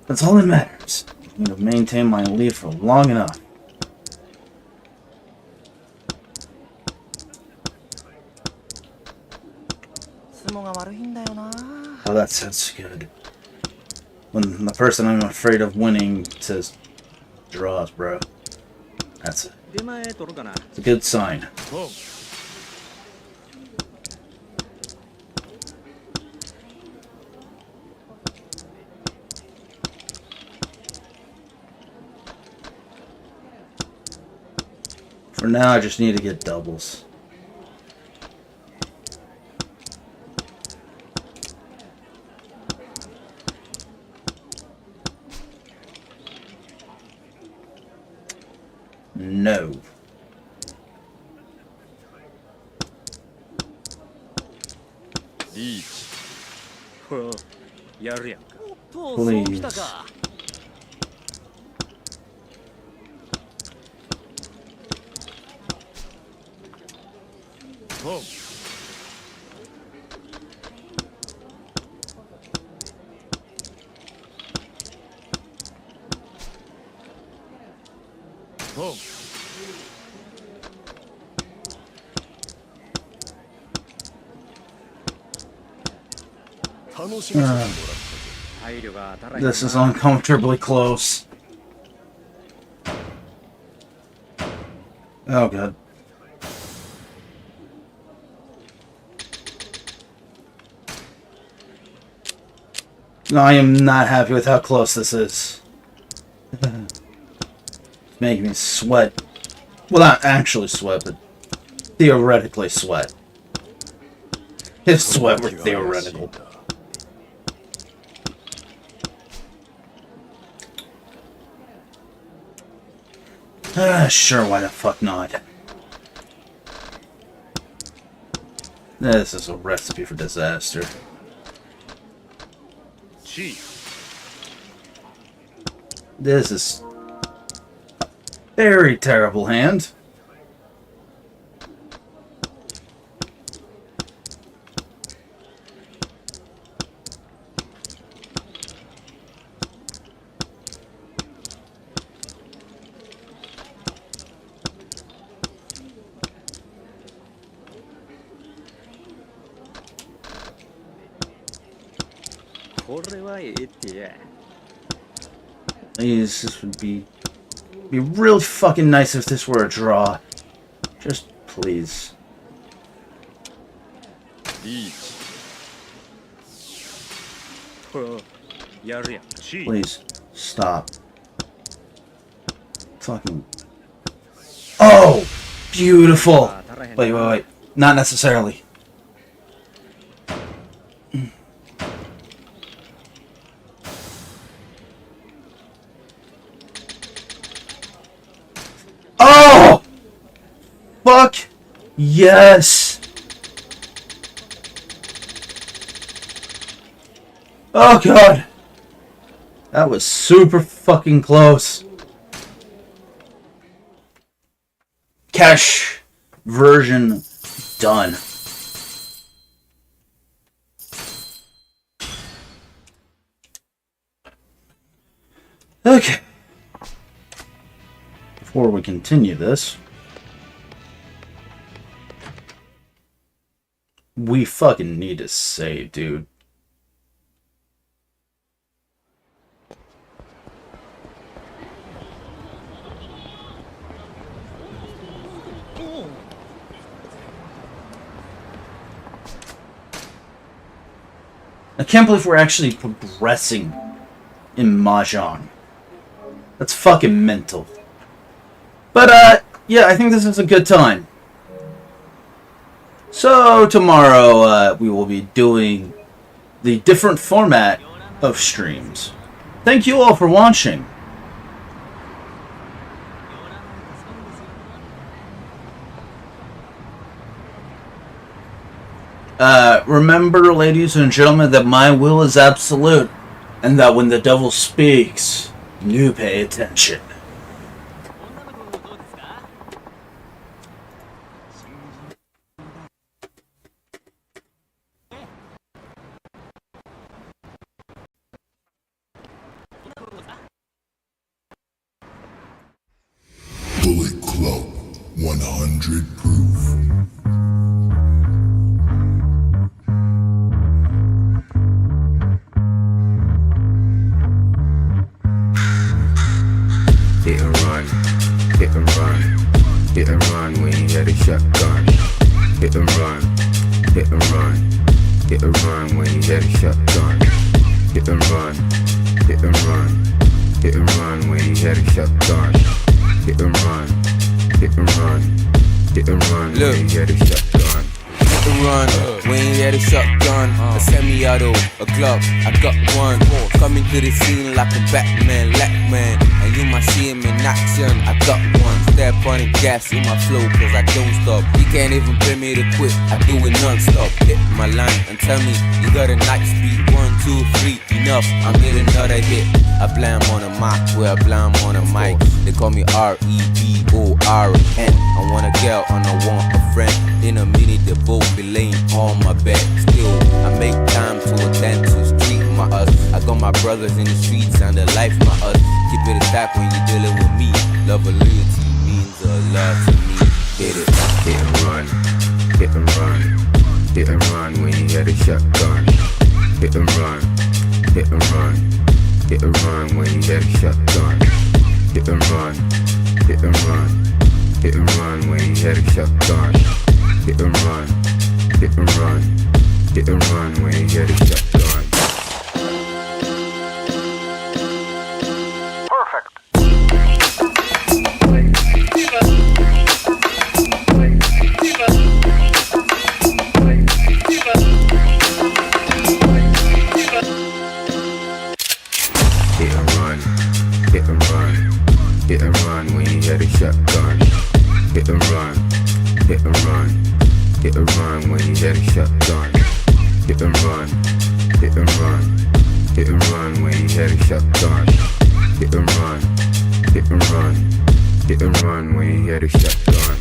That's all that matters. I'm gonna maintain my lead for long enough. Oh, that sounds good. When the person I'm afraid of winning says draws, bro. That's it. 出前取るかな。 It's a good sign. 4 For now, I just need to get doubles. No.リーチほやるやんかとうそうきたか。4 4楽しみにしてもらったぜ配慮が足らへんな。 This is uncomfortably close. Oh, God. No, I am not happy with how close this is. It's making me sweat. Well, not actually sweat, but theoretically sweat. If sweat were theoretical. Sure, why the fuck not? This is a recipe for disaster. C This is a very terrible hand. これはええってや。 Please, this would be really fucking nice if this were a draw. Just please. リーチ。ほら、やるやん。シー。 Please, stop. Fucking. Oh! Beautiful! Wait. Not necessarily. Oh! Fuck! Yes! Oh god! That was super fucking close. Cash version done. Okay. Before we continue this, we fucking need to save, dude. I can't believe we're actually progressing in Mahjong. That's fucking mental. But, yeah, I think this is a good time. So, tomorrow, we will be doing the different format of streams. Thank you all for watching. Remember, ladies and gentlemen, that my will is absolute, and that when the devil speaks, you pay attention. Bullet Club 100 proof. Hit and run, hit and run, hit and run when you had a shotgun. Hit and run, hit and run, hit and run when you had a shotgun. Hit and run, hit and run, hit and run when you had a shotgun. Hit and run, hit and run, hit and run when you had a shotgun. Hit and run when you had a shotgun, a semi-auto, a Glock, I got one. Coming to the scene like a Batman, Lackman, and you might see him in action. I got one. Step on the gas in my flow, cause I don't stop. You can't even pay me to quit, I do it non-stop. Hit my line and tell me you got a night speed. 1, 2, 3, enough. I'm getting another hit. I blam on a mic, where I blam on a mic. They call me R-E-B-O-R-N. I want a girl and I want a friend. In a minute they both be laying on my bed. Still, I make time to attend to street my us. I got my brothers in the streets and the life my us. Keep it a stack when you're dealing with me. Love and loyalty means a lot to me. Hit it, hit and run, hit and run, hit and run when you had a shotgun. Hit and run, hit and run, hit and run when you had a shotgun. Hit and run, hit and run, hit and run when you had a shotgun. Hit and run, hit and run, hit and run when you had a shotgun. Perfect. Hit and run, hit and run, hit and run when you had a shotgun. Hit and run, hit and run, hit and run when you had a shotgun. Hit and run, hit and run, hit and run when you had a shotgun. Hit and run, hit and run, hit and run when you had a shotgun.